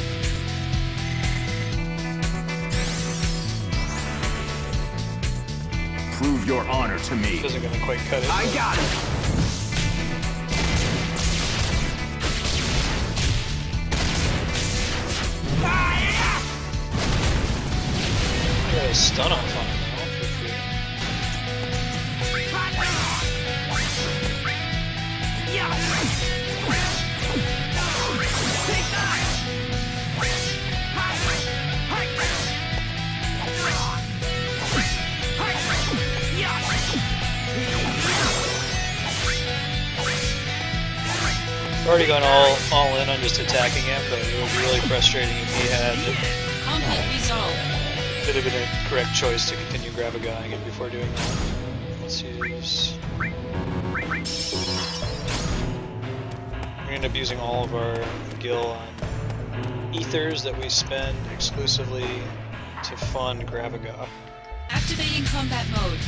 Prove your honor to me. Isn't gonna quite cut it. I got it. Yeah, a stun off on him though, for free. Already gone all in on just attacking him, but it would be really frustrating if he had. Conflict resolved. Could have been a correct choice to continue grab-a-guying it before doing that. Let's use. We end up using all of our gil on ethers that we spend exclusively to fund grab-a-ga. Activating combat mode.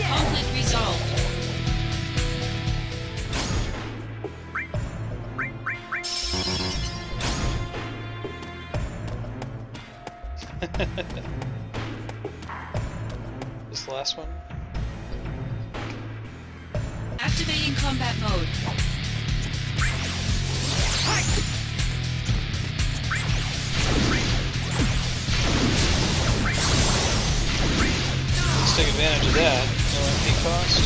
Conflict resolved. This last one? Activating combat mode. Let's take advantage of that. No MP cost.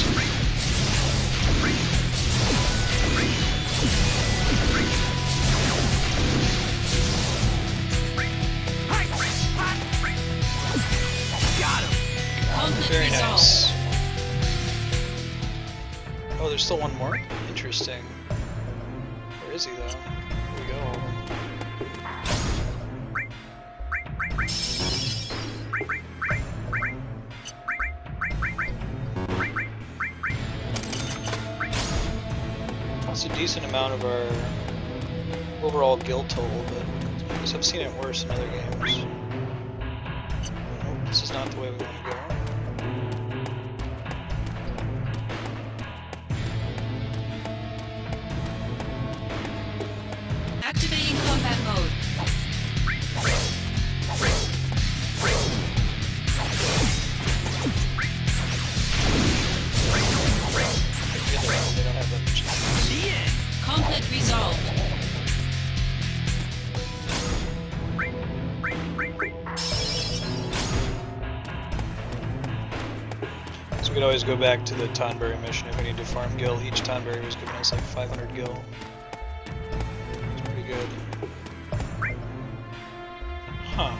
Conflict Very resolved. nice. Oh, there's still one more? Interesting. Where is he though? Here we go. That's a decent amount of our overall guild total, but I guess I've seen it worse in other games. Nope, this is not the way we want to go. Activating combat mode. They don't have that much. Conflict resolved. So we could always go back to the Tonberry mission if we need to farm gil. Each Tonberry was giving us like 500 gil. It's pretty good. Huh.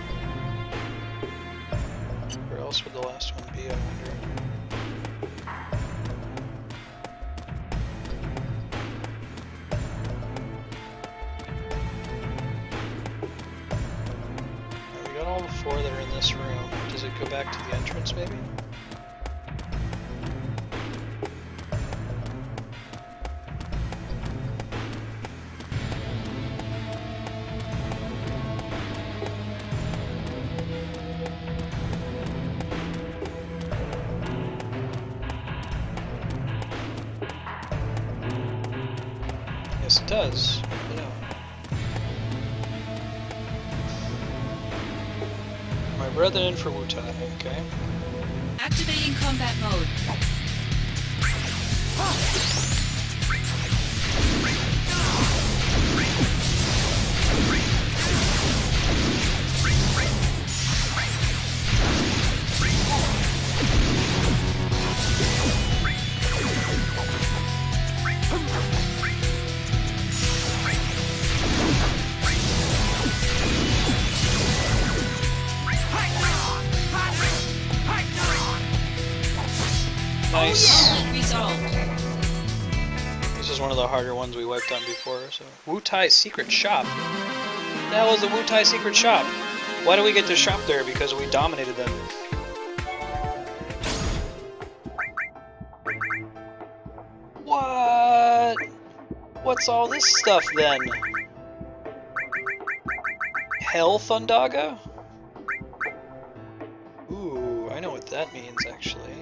Where else would the last one be, I wonder? We got all the 4 that are in this room. Does it go back to the entrance maybe? Yes, it does. You know. My brethren for Wutai, okay. Activating combat mode. Nice. Conflict resolved. This is is one of the harder ones we wiped on before. So Wu-Tai Secret Shop. What the hell is the Wu-Tai Secret Shop? Why do we get to shop there? Because we dominated them. What? What's all this stuff then? Hell Thundaga? Ooh, I know what that means actually.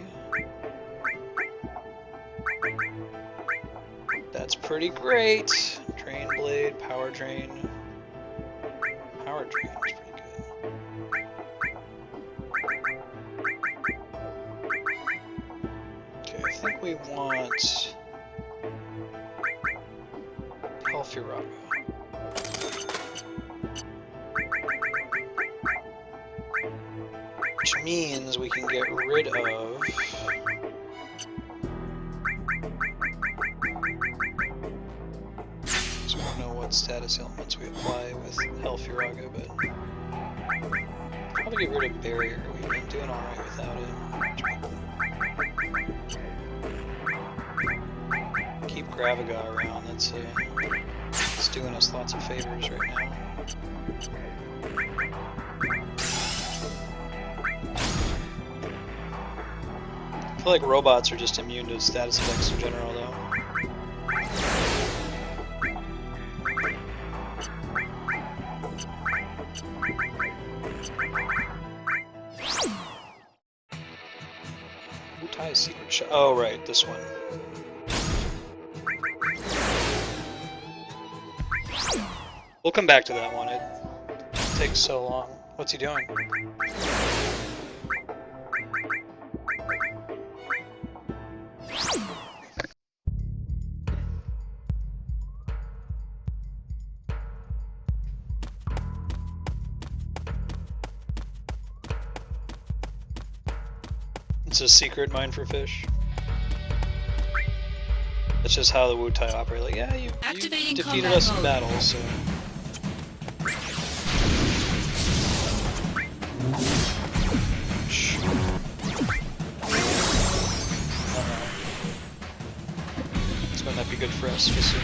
That's pretty great. Drain Blade, Power Drain. Power Drain is pretty good. Okay, I think we want Hellfuraga. Which means we can get rid of status elements we apply with Hellfuraga, but probably get rid of Barrier. We've been doing alright without it. Keep Gravaga around, it's doing us lots of favors right now. I feel like robots are just immune to status effects in general though. Secret shop. Oh, right, this one. We'll come back to that one. It takes so long. What's he doing? It's a secret mine for fish. That's just how the Wu-Tai operate. Like, yeah, you defeated us in battle, so... This might not be good for us, we'll see.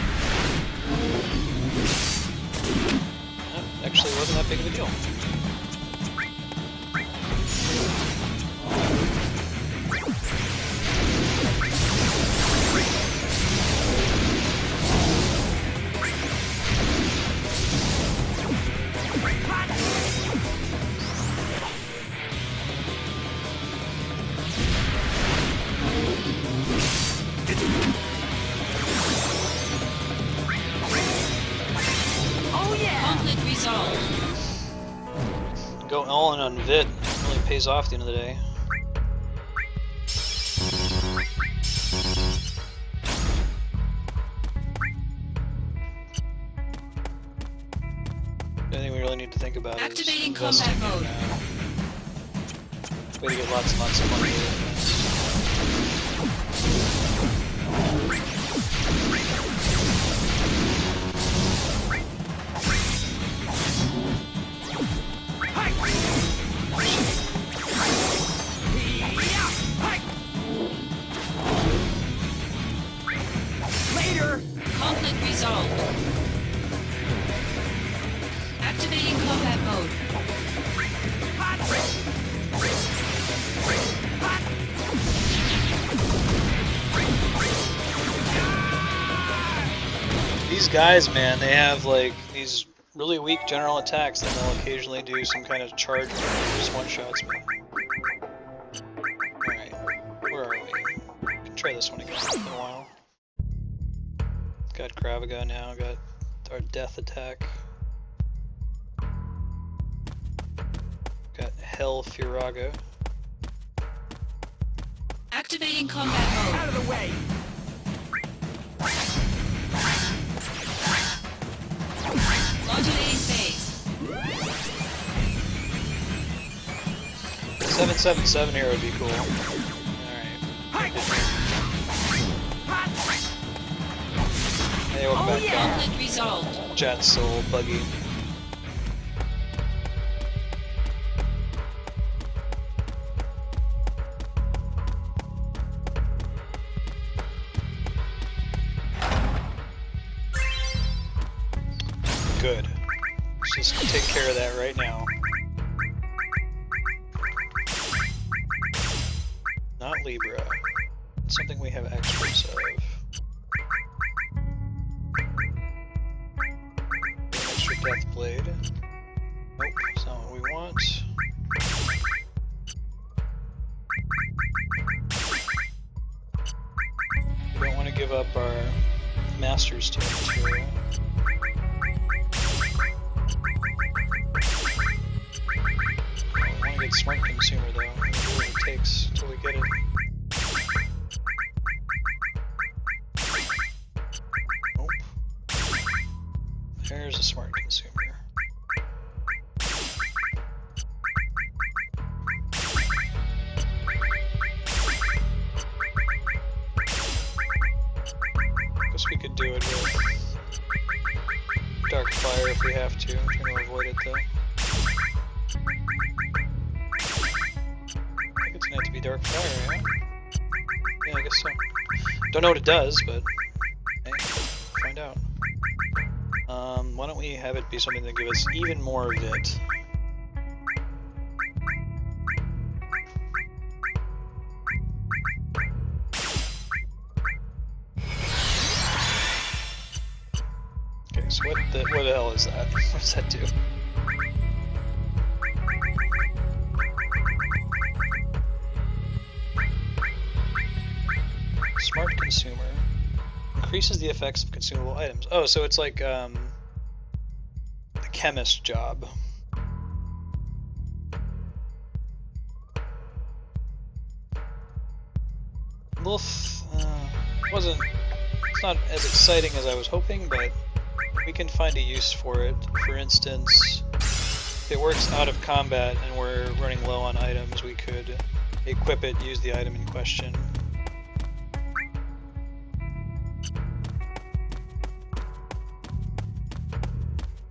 Actually, it wasn't that big of a deal. Go all in on Vid. It really pays off at the end of the day. The only thing we really need to think about is investing in way to get lots and lots of money. Conflict resolved. Activating combat mode. These guys, man, they have like these really weak general attacks, and they'll occasionally do some kind of charge where just one-shots me. Alright, where are we? We can try this one again, it's been a while. Got Gravaga now, got our death attack. Got Hellfuraga. Activating combat mode. Out of the way! Modulating phase. 777 here would be cool. Alright. Hey, welcome back, Conflict resolved. Jet Soul Buggy. Good. Let's just take care of that right now. Not Libra. It's something we have extras of. An extra Death Blade. Nope, that's not what we want. We don't want to give up our Master's Tome material. We want to get Smart Consumer though. We'll do what it takes until we get it. Nope. There's a Smart Consumer. Guess we could do it with Dark Fire if we have to. I'm trying to avoid it though. I think it's gonna have to be Dark Fire, yeah? Yeah, I guess so. Don't know what it does, but hey, find out. Why don't we have it be something that gives us even more of it? Okay, so what the hell is that? What does that do? Smart Consumer. Increases the effects of consumable items. Oh, so it's like, the chemist job. It's not as exciting as I was hoping, but we can find a use for it. For instance, if it works out of combat and we're running low on items, we could equip it, use the item in question.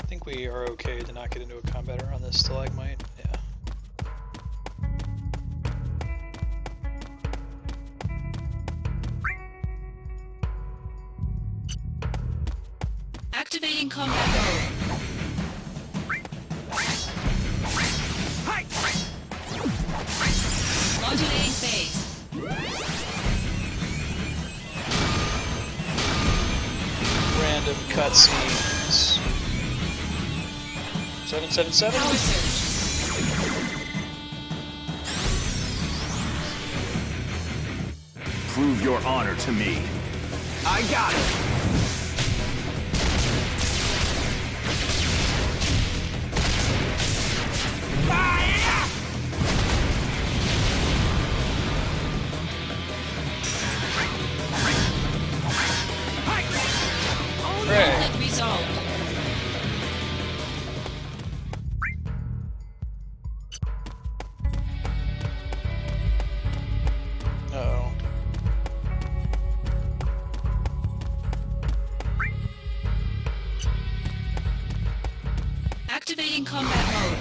I think we are okay to not get into a combat around this stalagmite. Yeah. Activating combat mode. Modulating phase. Random cutscenes. 777? Power surge. Prove your honor to me. I got it. Conflict resolved. Uh-oh. Activating combat mode.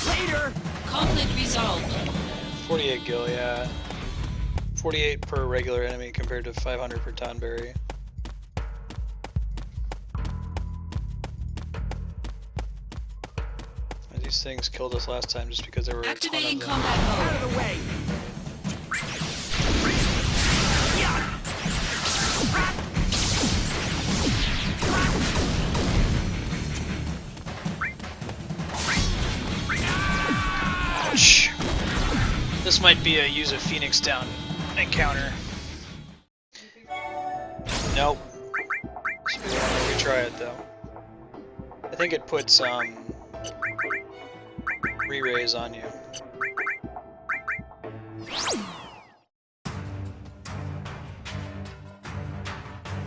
Later. Conflict resolved. 48 gil, yeah. 48 per regular enemy compared to 500 per Tonberry. These things killed us last time just because there were Activating a ton of them. combat Out mode. of the way. Ouch. This might be a use a Phoenix down encounter. Nope. So we want to retry it though. I think it puts re-raise on you.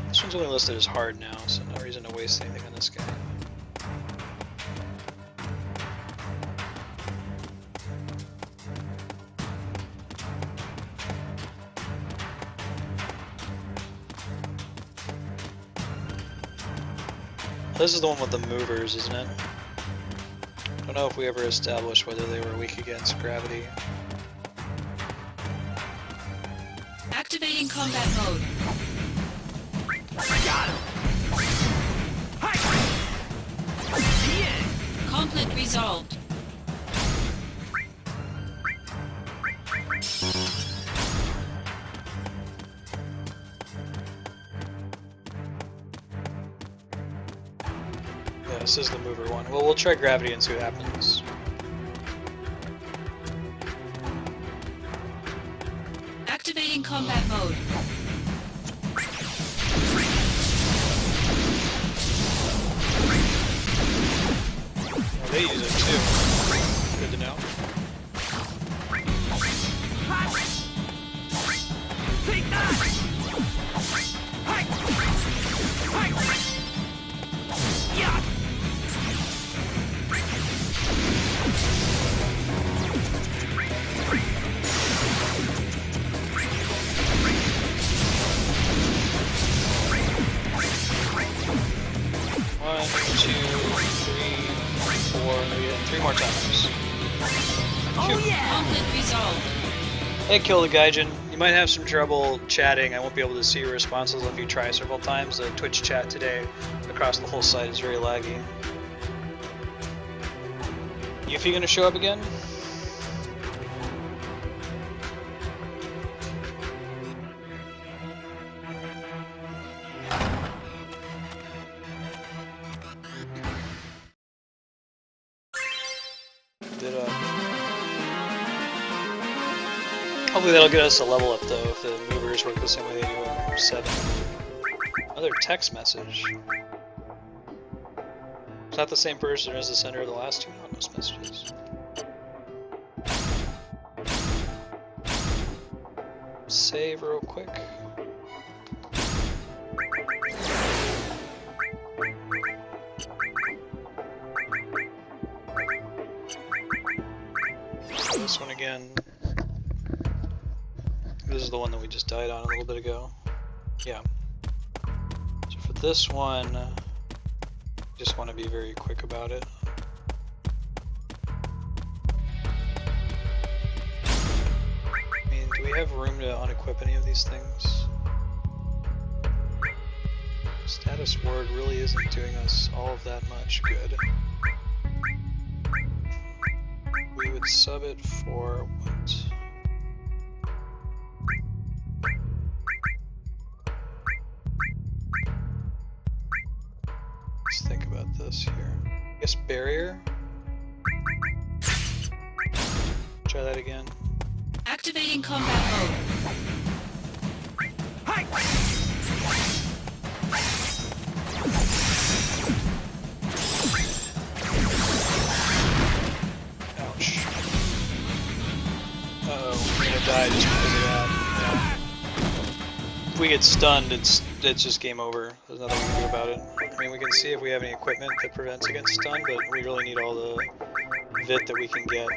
This one's only listed as hard now, so no reason to waste anything on this guy. This is the one with the movers, isn't it? I don't know if we ever established whether they were weak against gravity. combat mode. I got him. Hi. The end. Conflict resolved. Yeah, this is the mover one. Well, we'll try gravity and see what happens. Activating combat mode. Oh, they use it too. Good to know. Take that. Hi. Hi. Yeah. One, two, three, four, yeah, 3 more times. Oh yeah. Conflict resolved. Hey, Kill the Gaijin. You might have some trouble chatting. I won't be able to see your responses if you try several times. The Twitch chat today across the whole site is very laggy. Yuffie gonna show up again? Hopefully that'll get us a level up though if the movers work the same way they do in 7. Another text message. It's not the same person as the sender of the last 2 anonymous messages. Save real quick. This one again. This is the one that we just died on a little bit ago. Yeah. So for this one, just want to be very quick about it. I mean, do we have room to unequip any of these things? Status word really isn't doing us all of that much good. We would sub it for what? Let's think about this here. I guess barrier? Try that again. Activating combat mode. Hi. Ouch. Uh-oh, we're gonna die just because of that. Yeah. If we get stunned, it's just game over. There's nothing we can do about it. I mean, we can see if we have any equipment that prevents against stun, but we really need all the vit that we can get.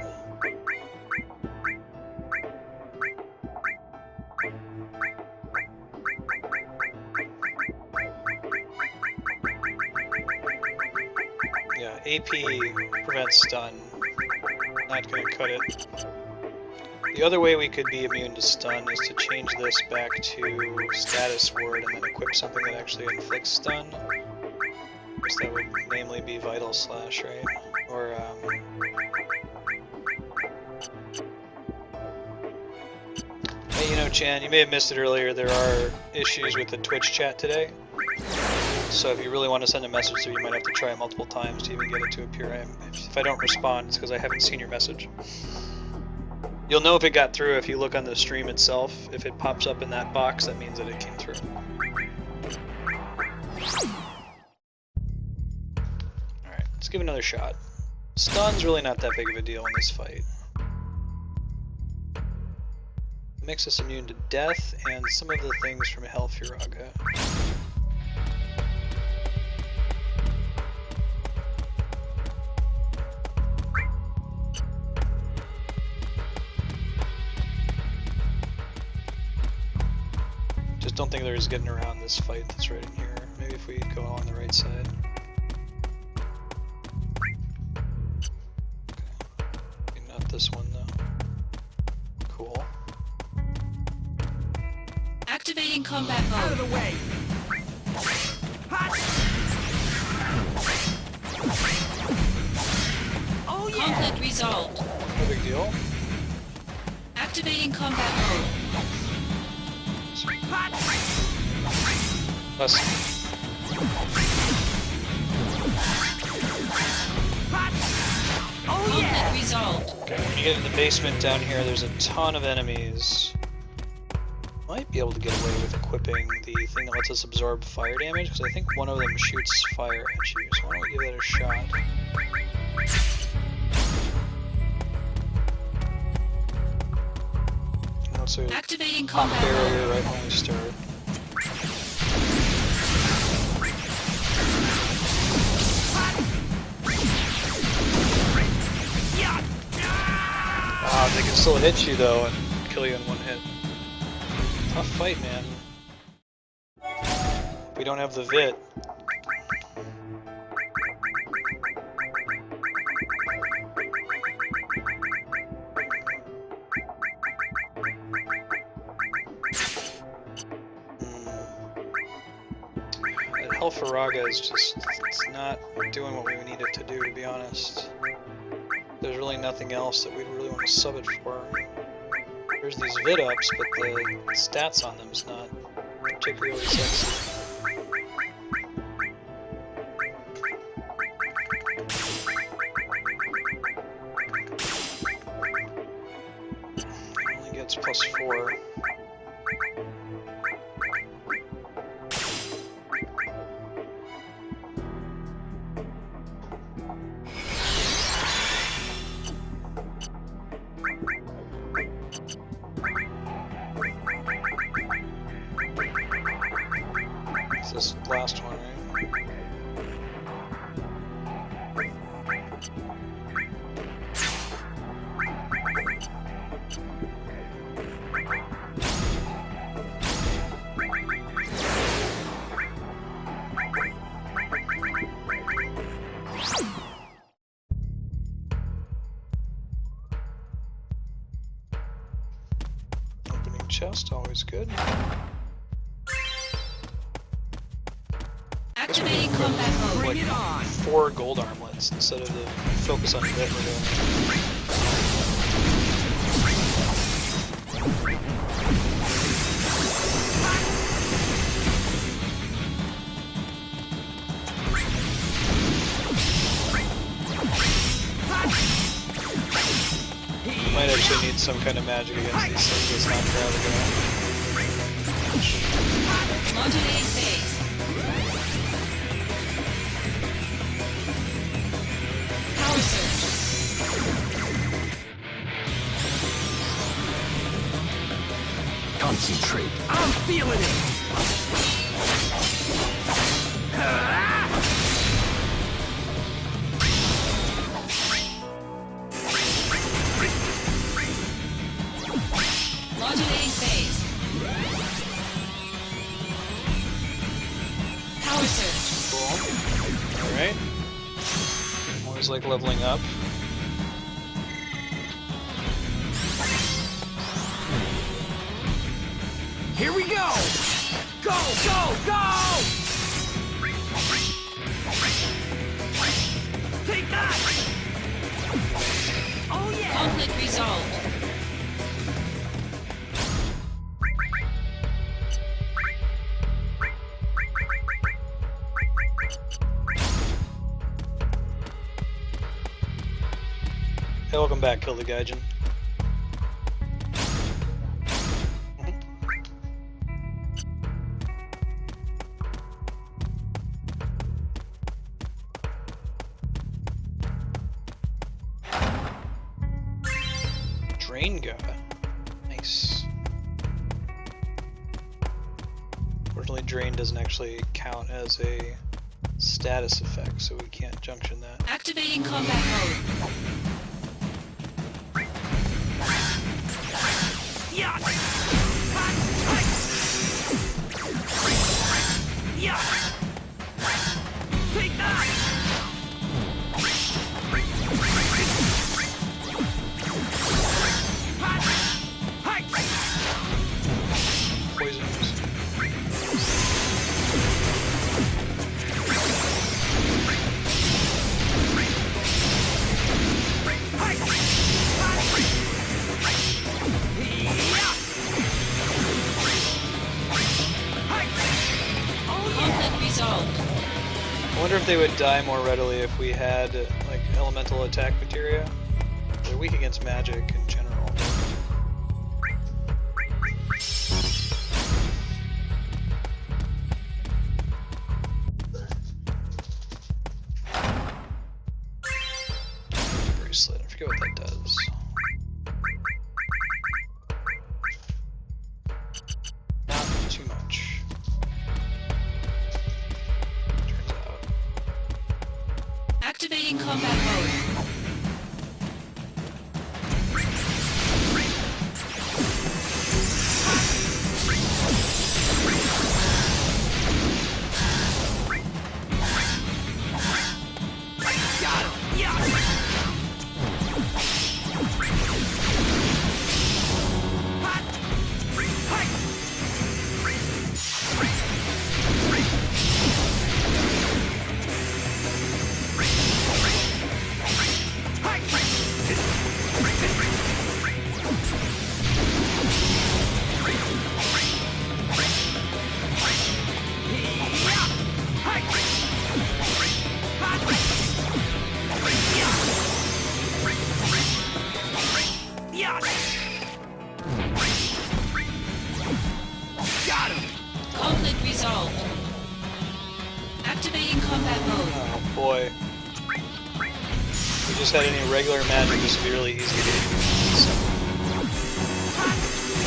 Yeah, AP prevents stun. Not gonna cut it. The other way we could be immune to stun is to change this back to status word and then equip something that actually inflicts stun. I guess that would namely be Vital Slash, right? Or, Hey, you know, Chan, you may have missed it earlier. There are issues with the Twitch chat today. So if you really want to send a message through, you might have to try it multiple times to even get it to appear. If I don't respond, it's because I haven't seen your message. You'll know if it got through if you look on the stream itself. If it pops up in that box, that means that it came through. Alright, let's give it another shot. Stun's really not that big of a deal in this fight. It makes us immune to death and some of the things from Hell Firaga. Just don't think there's getting around this fight that's right in here. Maybe if we go on the right side. Okay, not this one though. Cool. Activating combat Out of mode. the way. Hot. Oh yeah. Conflict resolved. No big deal. Activating combat mode. Hot. Plus, Hot. Oh Conflict yeah. resolved. okay, when you get in the basement down here, there's a ton of enemies. Might be able to get away with equipping the thing that lets us absorb fire damage, because I think one of them shoots fire at you, so why don't we give that a shot? That's a Activating pop combat mode. barrier right when we start. Yeah. They can still hit you though and kill you in one hit. Tough fight, man. We don't have the Vit. That Helfaraga is just, it's not doing what we need it to do, to be honest. There's really nothing else that we really want to sub it for. There's these vid ups, but the stats on them is not particularly sexy. Only gets +4. It's this last one, right? Opening chest, always good. Activating combat mode. Bring it on. 4 gold armlets instead of the focus on Vit we're doing. Might actually need some kind of magic against these things. It's not gravity. Modulating phase. Power surge. Concentrate. I'm feeling it. Modulating phase. Power surge. Cool. Alright. Always like leveling up. Here we go. Go, go, go. Take that. Oh yeah. Conflict resolved. Hey, welcome back, Kill the Gaijin. Drainga. Nice. Fortunately, Drain doesn't actually count as a status effect, so we can't junction that. Activating combat mode. Yeah. Yeah. Take that. Poisons. wonder if they would die more readily if we had like elemental attack materia. They're weak against magic in general. Bracelet, I forget what that does. Not too much. Turns out. Activating combat mode. Conflict resolved. Activating combat mode. Oh boy. If we just had any regular magic, this would be really easy to do.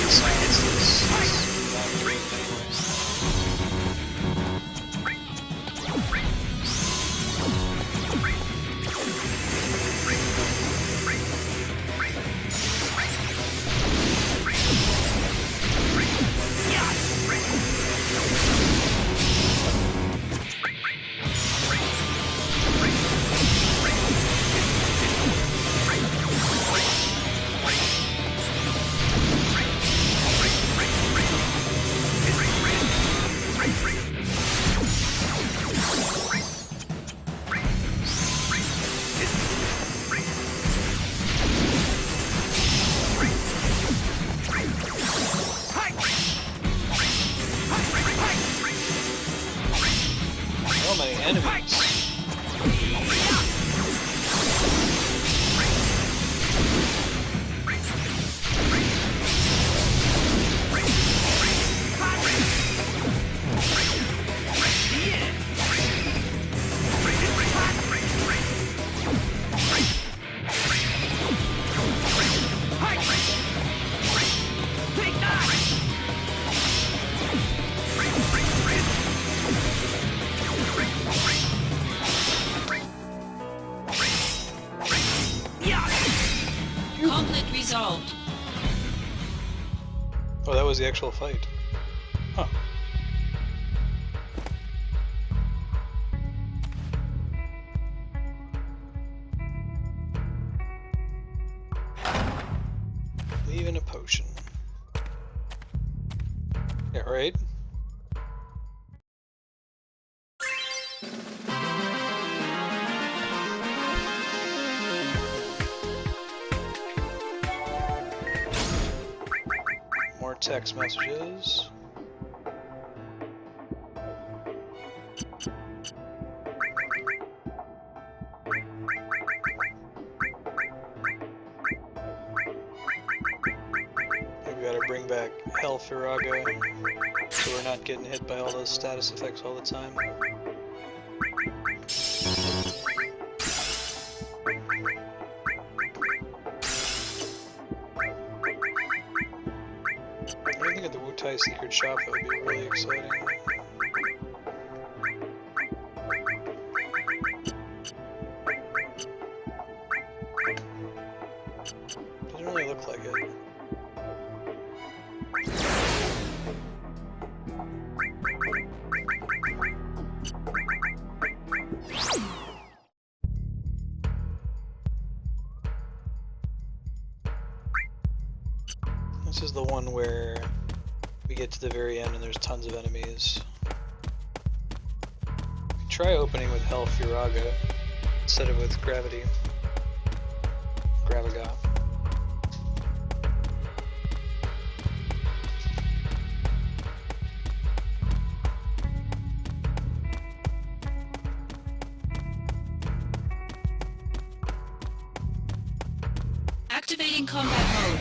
Silence this. Not great anyway. So many enemies. Conflict resolved. Oh, that was the actual fight. Huh. Leaving a potion. Yeah, right? More text messages. We gotta bring back Hell Firaga, so we're not getting hit by all those status effects all the time. Anything at the Wutai Secret Shop that would be really exciting. Doesn't really look like it. This is the one where we get to the very end and there's tons of enemies. Try opening with Hell Firaga instead of with Gravity. Gravaga. Activating combat mode.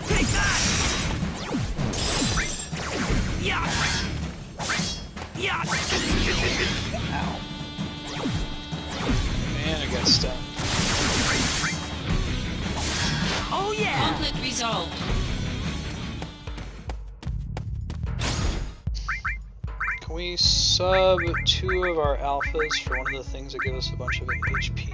Take that! Yeah! Yeah! Ow. Man, I got stunned. Oh yeah! Conflict resolved. Can we sub 2 of our alphas for one of the things that give us a bunch of HP?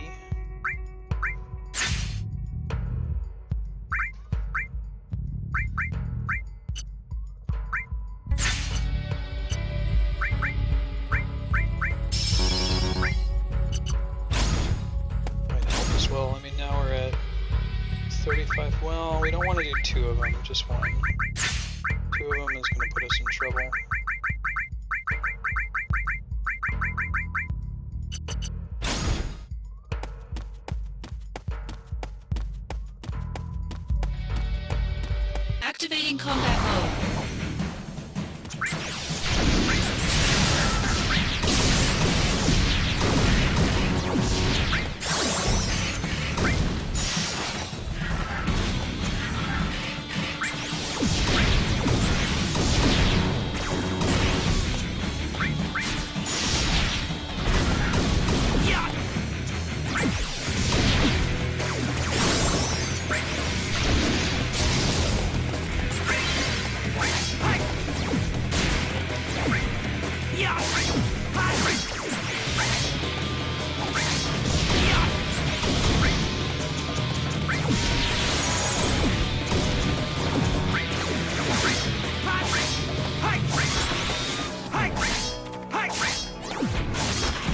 Might help as well. I mean, now we're at 35. Well, we don't want to do 2 of them, just 1. 2 of them is going to put us in trouble. Activating combat mode.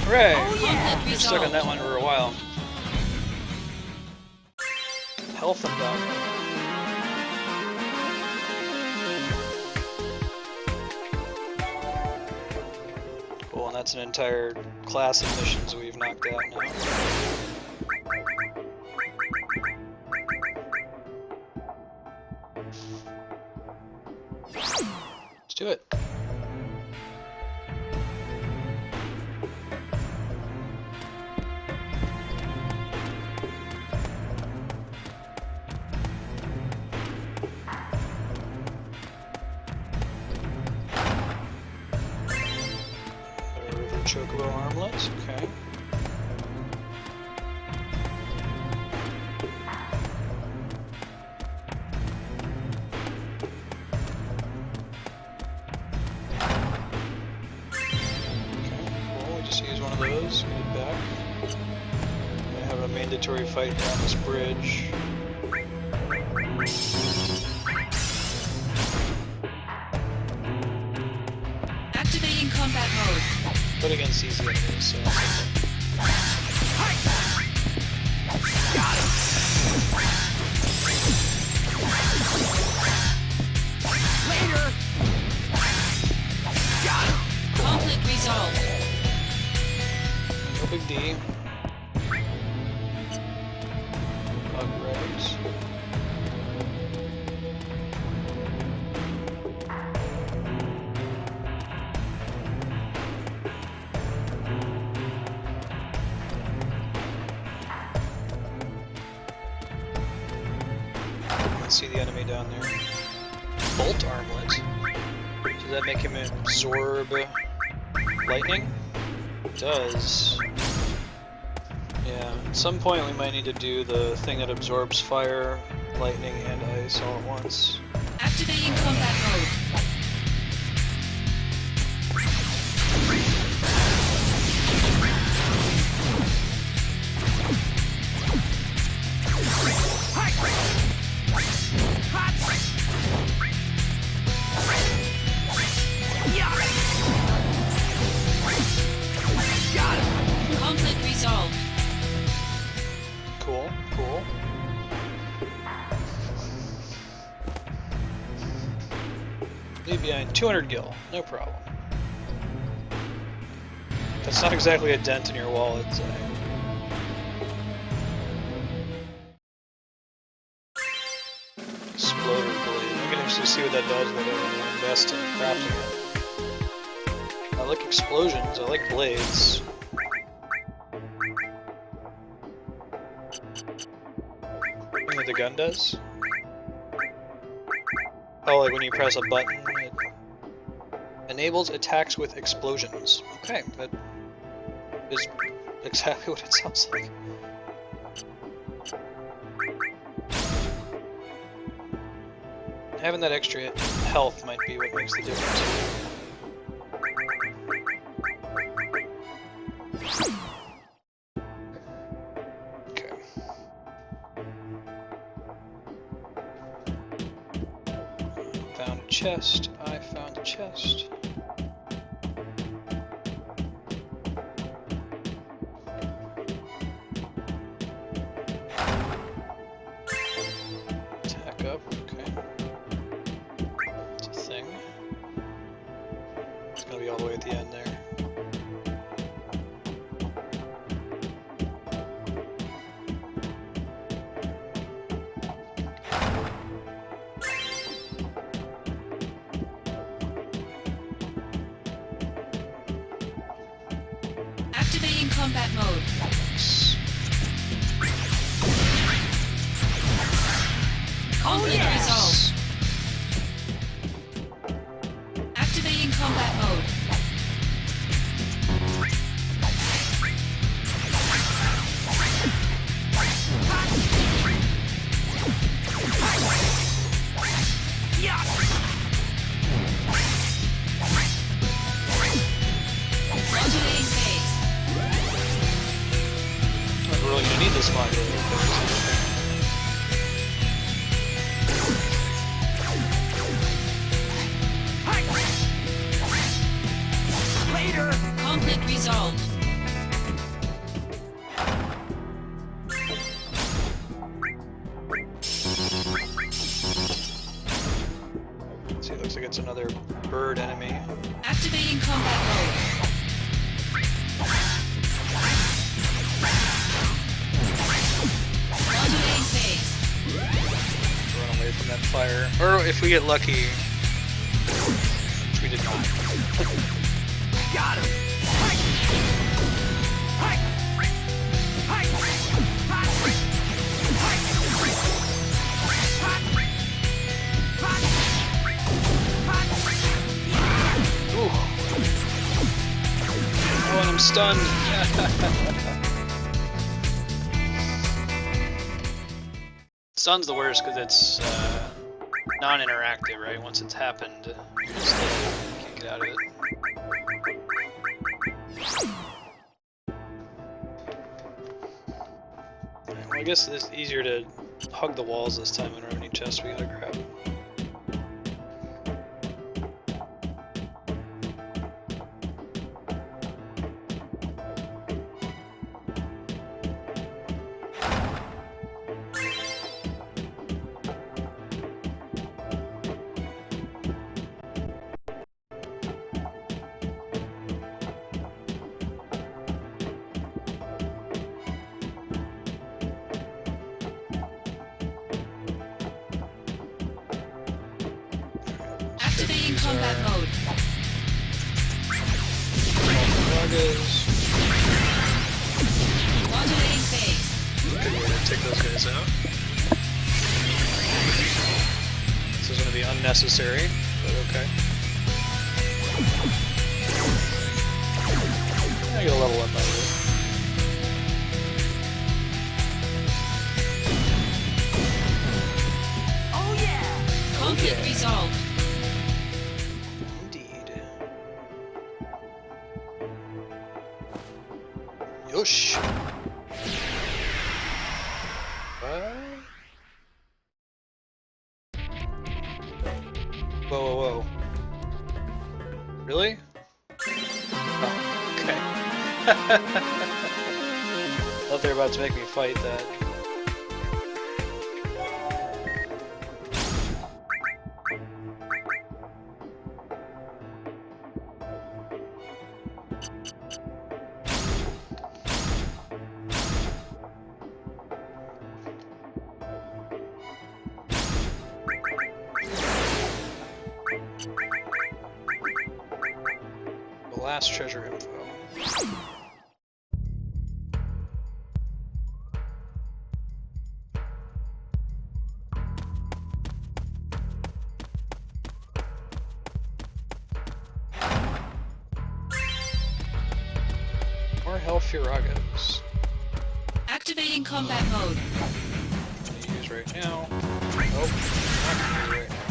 Hooray! Oh yeah! We're stuck on that one for a while. Health endowment. Cool, and that's an entire class of missions we've knocked out now. Let's do it. Chocobo armlets, okay. Well, we just use one of those, get it back. We have a mandatory fight down this bridge. Activating combat mode. But against easy enemies, so that's okay. Got him! Later! Got him! Conflict resolved. No big D. Bug rags. See the enemy down there. Bolt armlet. Does that make him absorb lightning? It does. Yeah, at some point we might need to do the thing that absorbs fire, lightning, and ice all at once. Activating combat mode. Conflict resolved. Cool, cool. Leave behind 200 gil, no problem. That's not exactly a dent in your wallet, Zay. Exploder blade. I can actually see what that does when I invest in crafting it. I like explosions, I like blades. the gun does? Oh, like when you press a button, it enables attacks with explosions. Okay, that is exactly what it sounds like. Having that extra health might be what makes the difference. Okay. Found a chest. I found a chest. Attack up. Okay. It's a thing. It's gonna be all the way at the end there. Activating combat mode. Conflict resolved. Activating combat mode. Modulating phase. I'm really gonna need this modulator. Later. Conflict resolved. See, it looks like it's another bird enemy. Activating combat mode. Modulating phase. Run away from that fire. Or if we get lucky, which we did not. Got him. Ooh. Oh, and I'm stunned. Stun's the worst because it's non-interactive, right? Once it's happened, you just can't get out of it. Alright, well, I guess it's easier to hug the walls this time when we have any chests we gotta grab. Activating combat mode. Modulating phase. Good way to take those guys out. This is going to be unnecessary, but okay. I get a level up out of it. Oh yeah. Conflict resolved. Indeed. Yosh. What? Whoa, whoa, whoa. Really? Oh, okay. Thought they were about to make me fight that. The last treasure info. More Hellfuragos. Activating combat mode. I'm gonna use right now. Oh, not gonna use right now.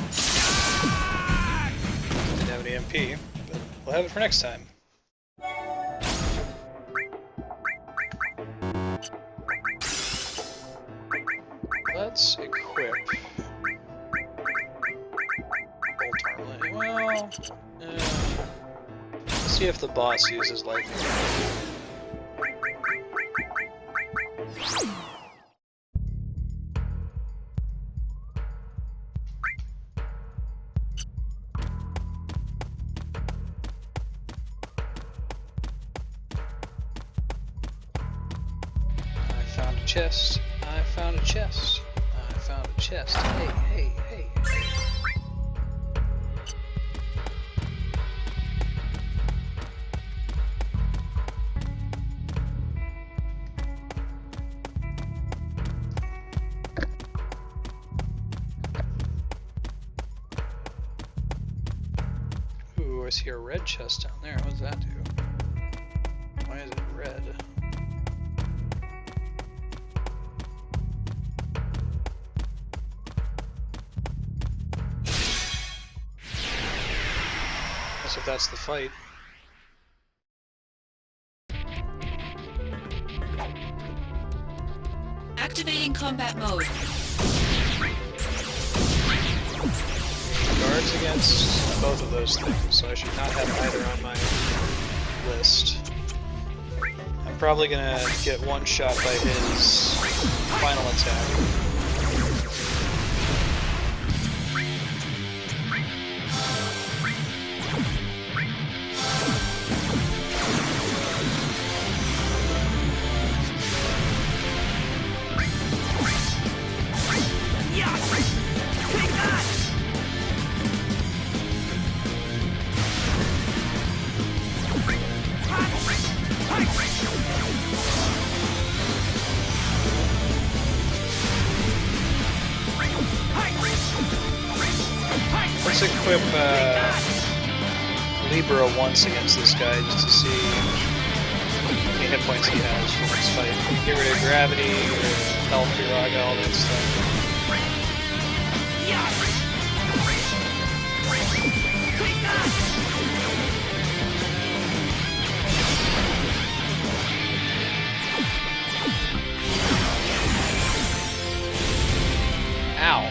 Didn't have an EMP, but we'll have it for next time. Let's equip. Bolt armlet. Well, let's see if the boss uses lightning. I found a chest. I found a chest. I found a chest. Hey, hey, hey, hey. Ooh, I see a red chest down there. What does that do? Why is it red? Guess if that's the fight. Activating combat mode. Guards against both of those things, so I should not have either on my list. I'm probably gonna get one shot by his final attack. Let's equip Libra once against this guy just to see how many hit points he has for this fight. Get rid of gravity, health, Firaga, all that stuff. Ow.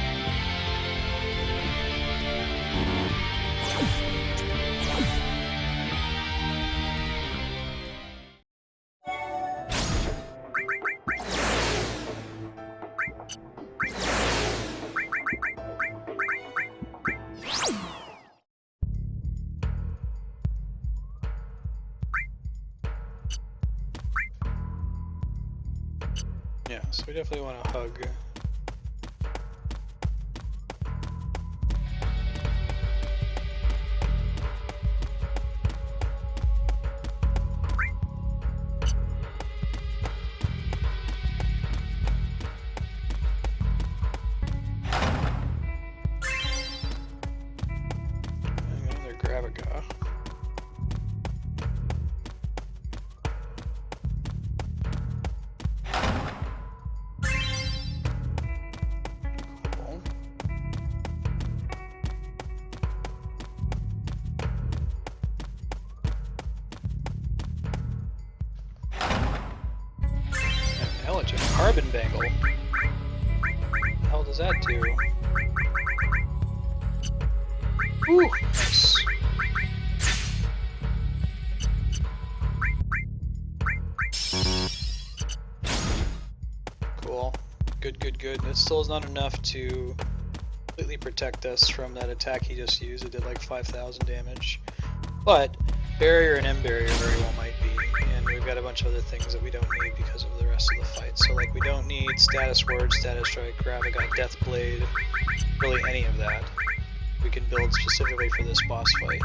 Yeah, so we definitely want to hug. Another Gravaga. Carbon Bangle. What the hell does that do? Woo! Nice. Cool. Good, good, good. That still is not enough to completely protect us from that attack he just used. It did like 5,000 damage. But Barrier and M Barrier very well might be. And we've got a bunch of other things that we don't need because of the rest of the fight. So like we don't need Status Word, Status Strike, Gravaga, Death Blade, really any of that. We can build specifically for this boss fight.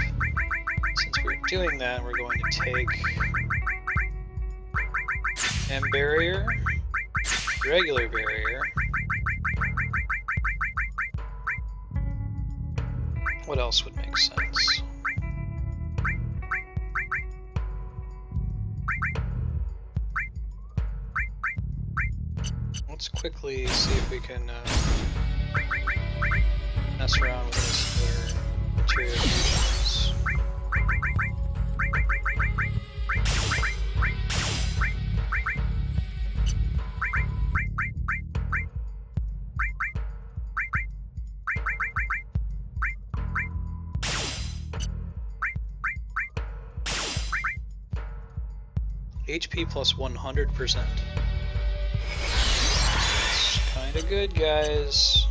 Since we're doing that, we're going to take M Barrier, regular Barrier. What else would make sense? let's quickly see if we can mess around with this for material fusions. HP plus 100%. It's kinda good, guys.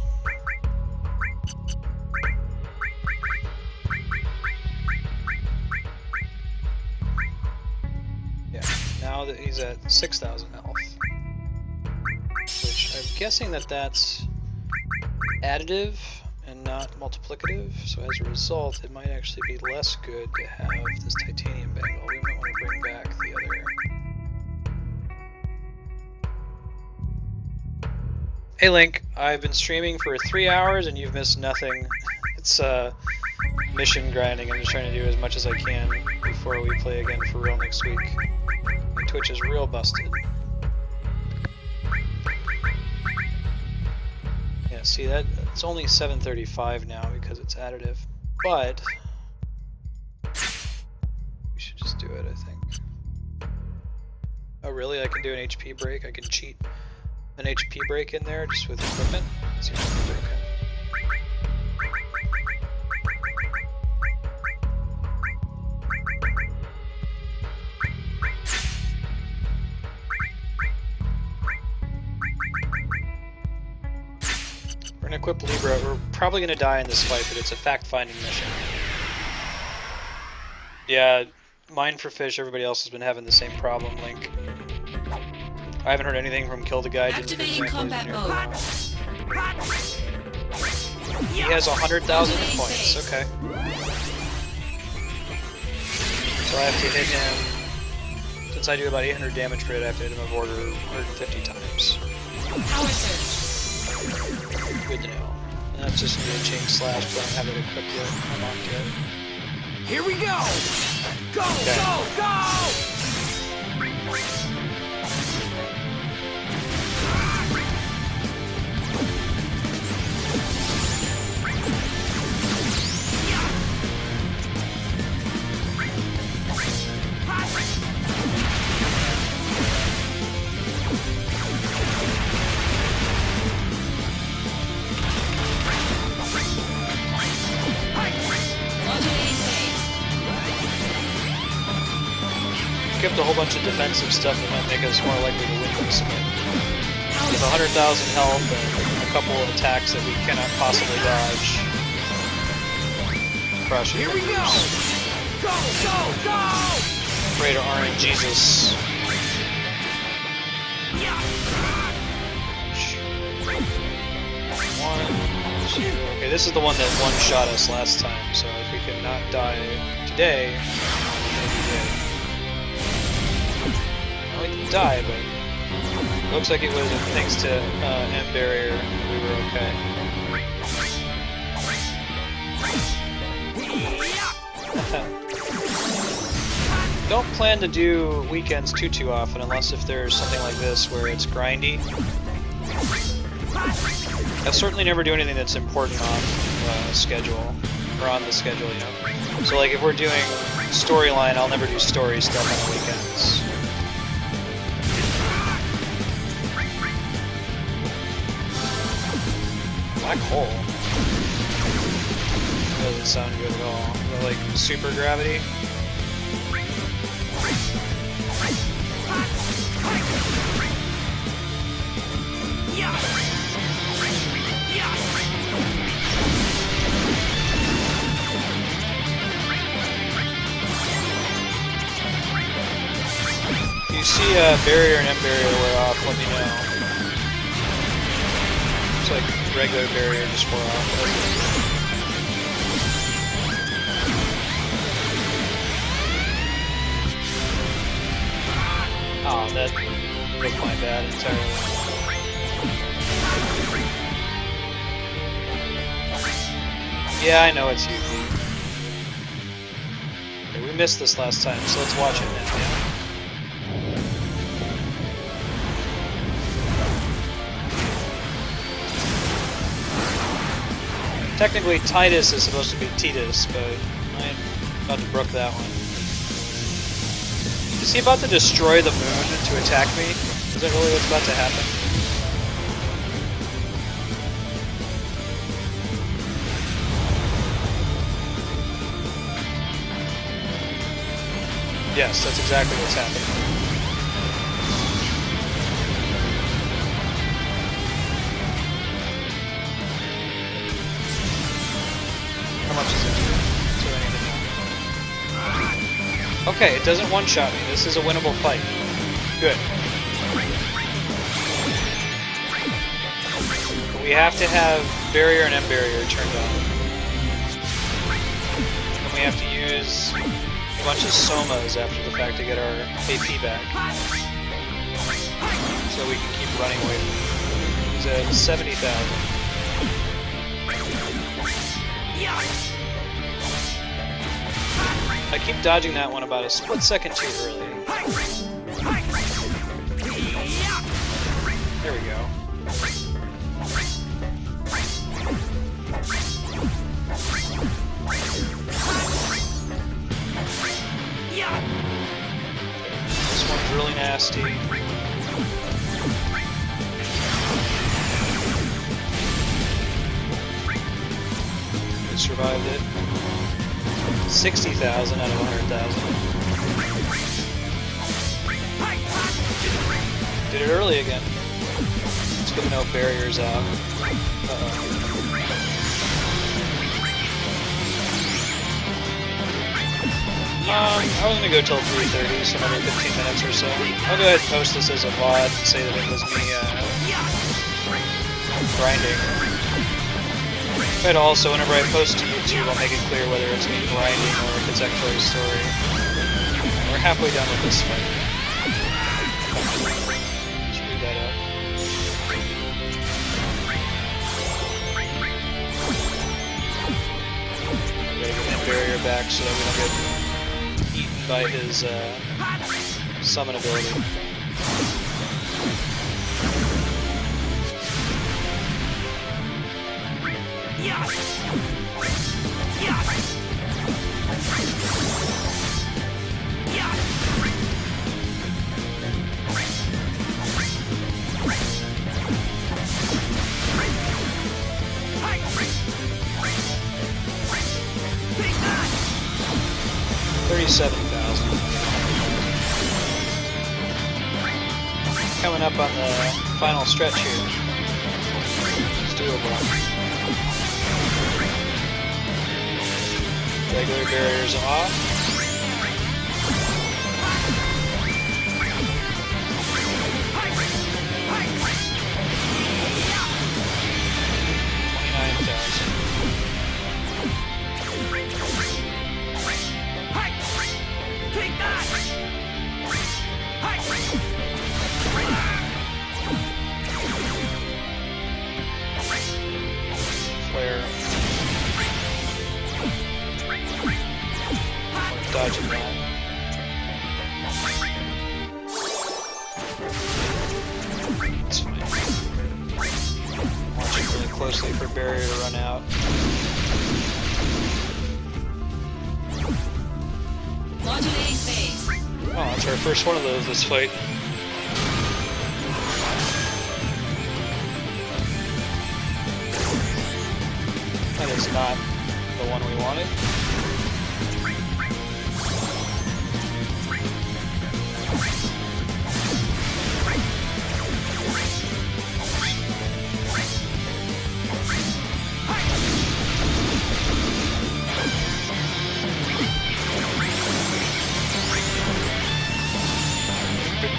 Yeah, now that he's at 6,000 health. Which I'm guessing that that's additive and not multiplicative, so as a result, it might actually be less good to have this titanium bangle. We might want to bring back the other. Hey Link, I've been streaming for 3 hours and you've missed nothing. It's mission grinding. I'm just trying to do as much as I can before we play again for real next week. My Twitch is real busted. Yeah, see that? It's only 735 now because it's additive, but we should just do it, I think. Oh really? I can do an HP break? I can cheat an HP break in there just with equipment? Seems like it's broken. We're gonna equip Libra. We're probably gonna die in this fight, but it's a fact-finding mission. Yeah, mine for fish, everybody else has been having the same problem, Link. I haven't heard anything from Kill the Guy. Activating combat mode. He has 100,000 hit points, okay. So I have to hit him, since I do about 800 damage per hit, I have to hit him of order 150 times. Power surge. Good to know. And that's just gonna be a chain slash, but I don't have it equipped yet, unlocked yet. Here we go! Go, Okay. go, go! Skipped a whole bunch of defensive stuff that might make us more likely to win this game. With 100,000 health and a couple of attacks that we cannot possibly dodge. Crush it. Here we go! Go, go, go! Greater RNGesus. One, two. Okay, this is the one that one-shot us last time, so if we can not die today, that'd be good. We didn't die, but looks like it was thanks to M barrier we were okay. Don't plan to do weekends too often unless if there's something like this where it's grindy. I certainly never do anything that's important on schedule or on the schedule, you know. So like if we're doing storyline, I'll never do story stuff on the weekends. Black hole. That doesn't sound good at all. Is that like super gravity? If you see a barrier and M barrier wear off, let me know. It's like regular barrier just wore off. Oh, that was my bad entirely. Yeah, I know it's you. Okay, we missed this last time, so let's watch it now, yeah? Technically, Titus is supposed to be Titus, but I'm about to brook that one. Is he about to destroy the moon to attack me? Is that really what's about to happen? Yes, that's exactly what's happening. How much is it? That's what I need to know. Okay, it doesn't one-shot me. This is a winnable fight. Good. But we have to have barrier and M-barrier turned on. And we have to use a bunch of somas after the fact to get our AP back. So we can keep running away from him. He's at 70,000. I keep dodging that one about a split second too early. There we go. This one's really nasty. We survived it. 60,000 out of 100,000. Did it early again. Let's get no barriers out. I was gonna go till 3:30, so another 15 minutes or so. I'll go ahead and post this as a VOD and say that it was me grinding. But also, whenever I post to YouTube, I'll make it clear whether it's me grinding or if it's actually a story. We're halfway done with this fight. Let's read that up. I gotta get that barrier back so that we don't get eaten by his summon ability. Coming up on the final stretch here. It's doable. Regular barriers off. Dodging that. That's fine. Watching really closely for barrier to run out. Modulating phase. Oh, that's our first one of those this fight. That is not the one we wanted.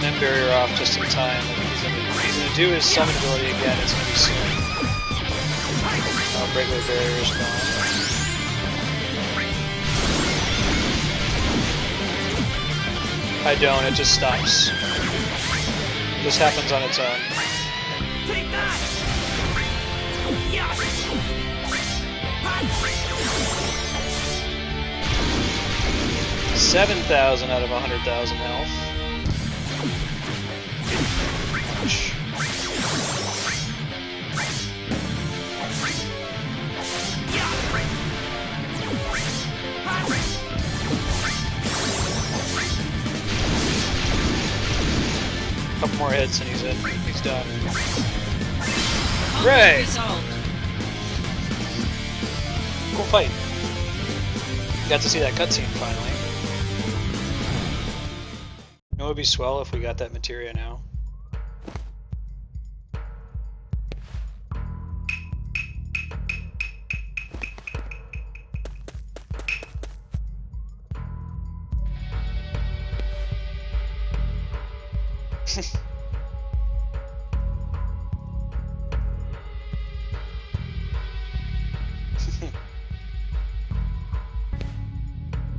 Then barrier off just in time. He's gonna do his summon ability again. It's gonna be soon. Regular barrier is gone. I don't. It just stops. This happens on its own. 7,000 out of 100,000 health. more hits and he's in. He's done. Conflict Hooray! resolved. Cool fight. Got to see that cutscene finally. You know, it would be swell if we got that materia now.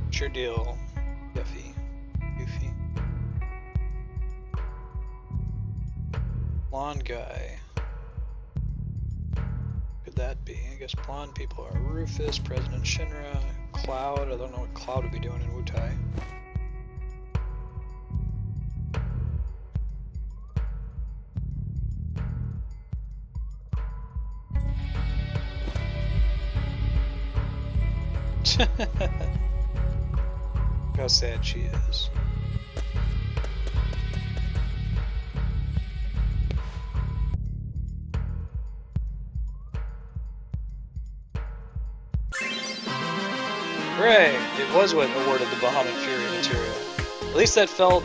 Sure deal, Yuffie. Yuffie. Blonde guy. Could that be? I guess blonde people are Rufus, President Shinra, Cloud. I don't know what Cloud would be doing in Wutai. How sad she is. Hooray! It was what awarded the Bahamut Fury material. At least that felt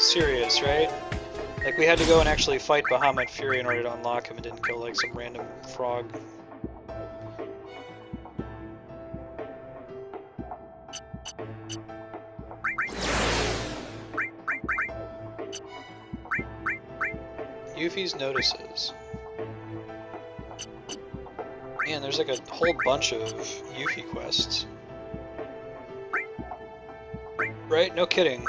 serious, right? Like we had to go and actually fight Bahamut Fury in order to unlock him and didn't kill like some random frog. Yuffie's notices. Man, there's like a whole bunch of Yuffie quests. Right? No kidding.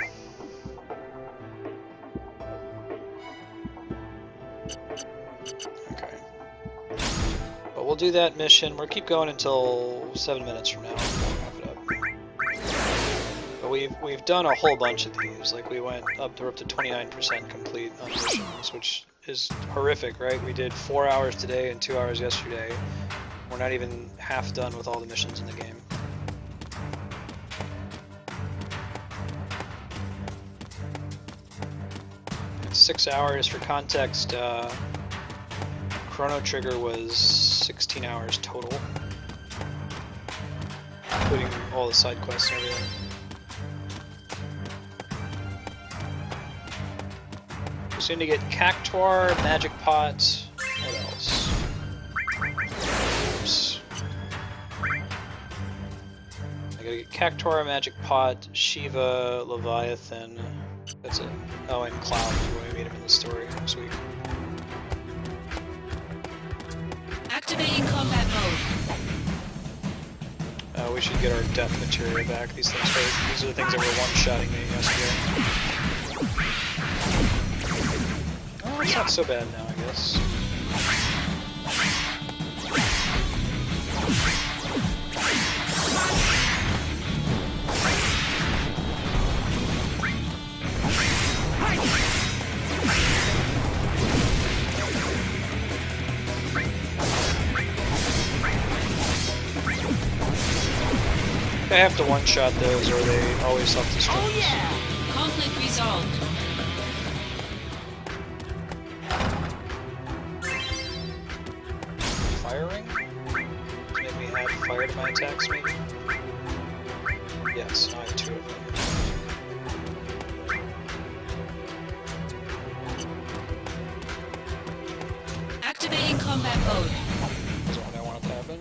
Okay. But we'll do that mission. We'll keep going until 7 minutes from now. We'll wrap it up. But we've done a whole bunch of these. Like we went up to 29% complete on missions, which is horrific, right? We did 4 hours today and 2 hours yesterday. We're not even half done with all the missions in the game. It's 6 hours. For context, Chrono Trigger was 16 hours total, including all the side quests and everything. We seem to get Cactuar, Magic Pot, what else? Oops. I gotta get Cactuar, Magic Pot, Shiva, Leviathan. That's it. Oh, and Cloud when we meet him in the story. Sweet. Activating combat mode. We should get our death materia back. These are the things that were one-shotting me yesterday. Oh, it's not so bad now, I guess. I have to one-shot those or they always self-destruct. Oh yeah! Conflict resolved. Firing? Make me add fire to my attacks, maybe? Yes, I have 2 of them. Activating combat mode. That's what I want to happen.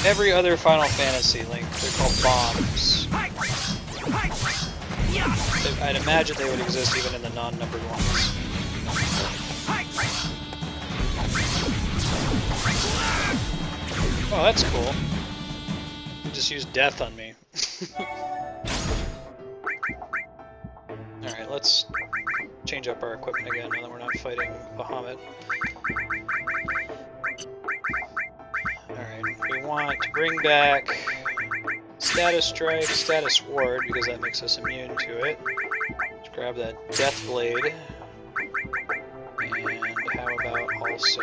Every other Final Fantasy Link, they're called bombs. I'd imagine they would exist even in the non-numbered ones. Oh, that's cool. You just use death on me. Alright, let's change up our equipment again now that we're not fighting Bahamut. Alright, we want to bring back Status Strike, Status Ward, because that makes us immune to it. Let's grab that Death Blade. And how about also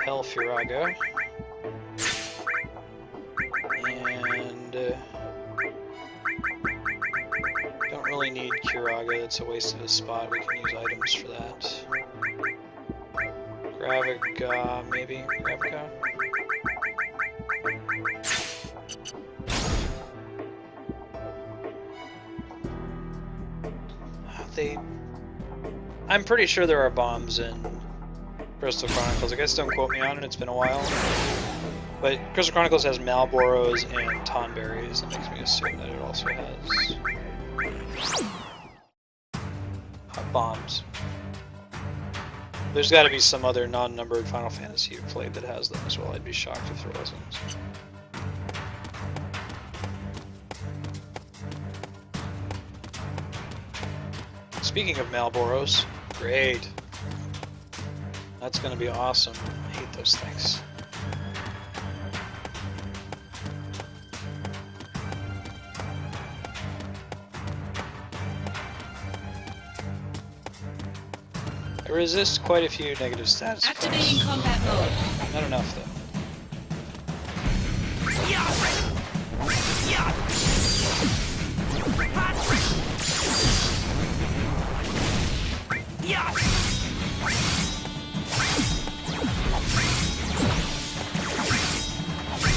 Hell Furaga. And don't really need need Kiraga, it's a waste of a spot. We can use items for that. Graviga, maybe? Graviga? I'm pretty sure there are bombs in Crystal Chronicles. I guess don't quote me on it, it's been a while. But Crystal Chronicles has Malboros and Tonberries. That makes me assume that it also has bombs. There's got to be some other non-numbered Final Fantasy you've played that has them as well. I'd be shocked if there wasn't. Speaking of Malboros, great. That's gonna be awesome. I hate those things. I resist quite a few negative status effects. Activating combat mode. Not enough though.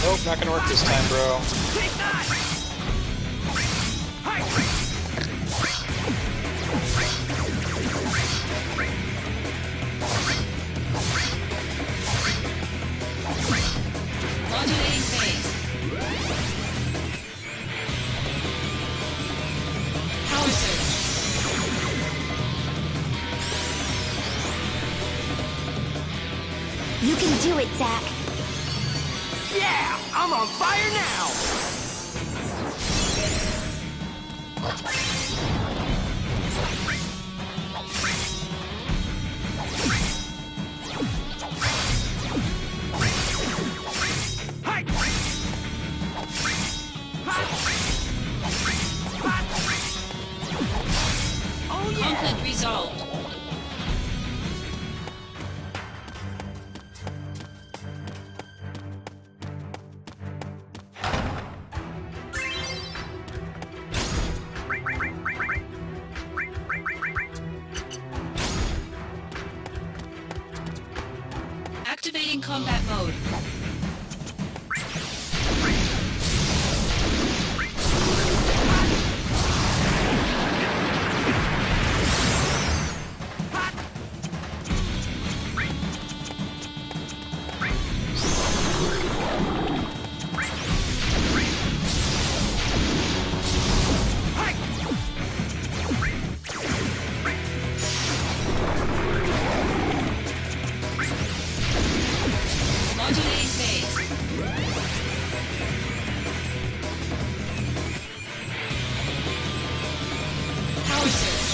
Nope, not gonna work this time, bro. Modulating phase. Power surge. You can do it, Zack. Yeah! I'm on fire now! Oh yeah! Conflict resolved. Activating combat mode. Modulating phase. Power surge.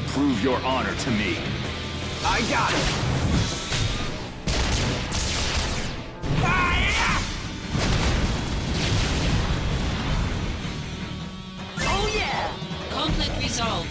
Prove your honor to me. I got it! Fire! Oh yeah! Conflict resolved.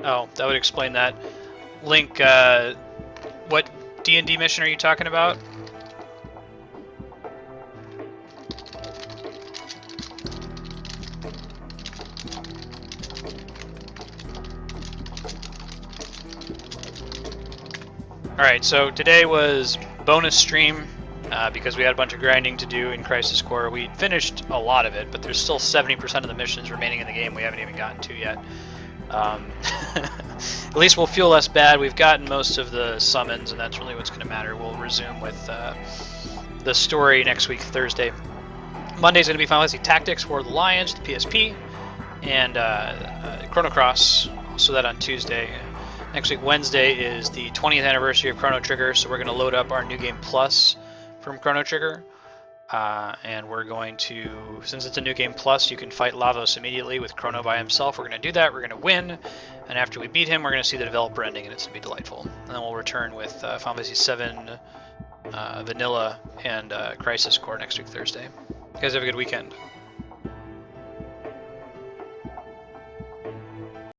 Oh, that would explain that. Link, what D&D mission are you talking about? Alright, so today was bonus stream because we had a bunch of grinding to do in Crisis Core. We finished a lot of it, but there's still 70% of the missions remaining in the game we haven't even gotten to yet. At least we'll feel less bad. We've gotten most of the summons, and that's really what's going to matter. We'll resume with the the story next week, Thursday. Monday's going to be Final Fantasy Tactics, War of the Lions, the PSP, and Chrono Cross, also that on Tuesday. Next week, Wednesday, is the 20th anniversary of Chrono Trigger, so we're going to load up our New Game Plus from Chrono Trigger. And we're going to, since it's a New Game Plus, you can fight Lavos immediately with Chrono by himself. We're going to do that, we're going to win, and after we beat him, we're going to see the developer ending, and it's going to be delightful. And then we'll return with Final Fantasy 7, Vanilla, and Crisis Core next week, Thursday. You guys have a good weekend.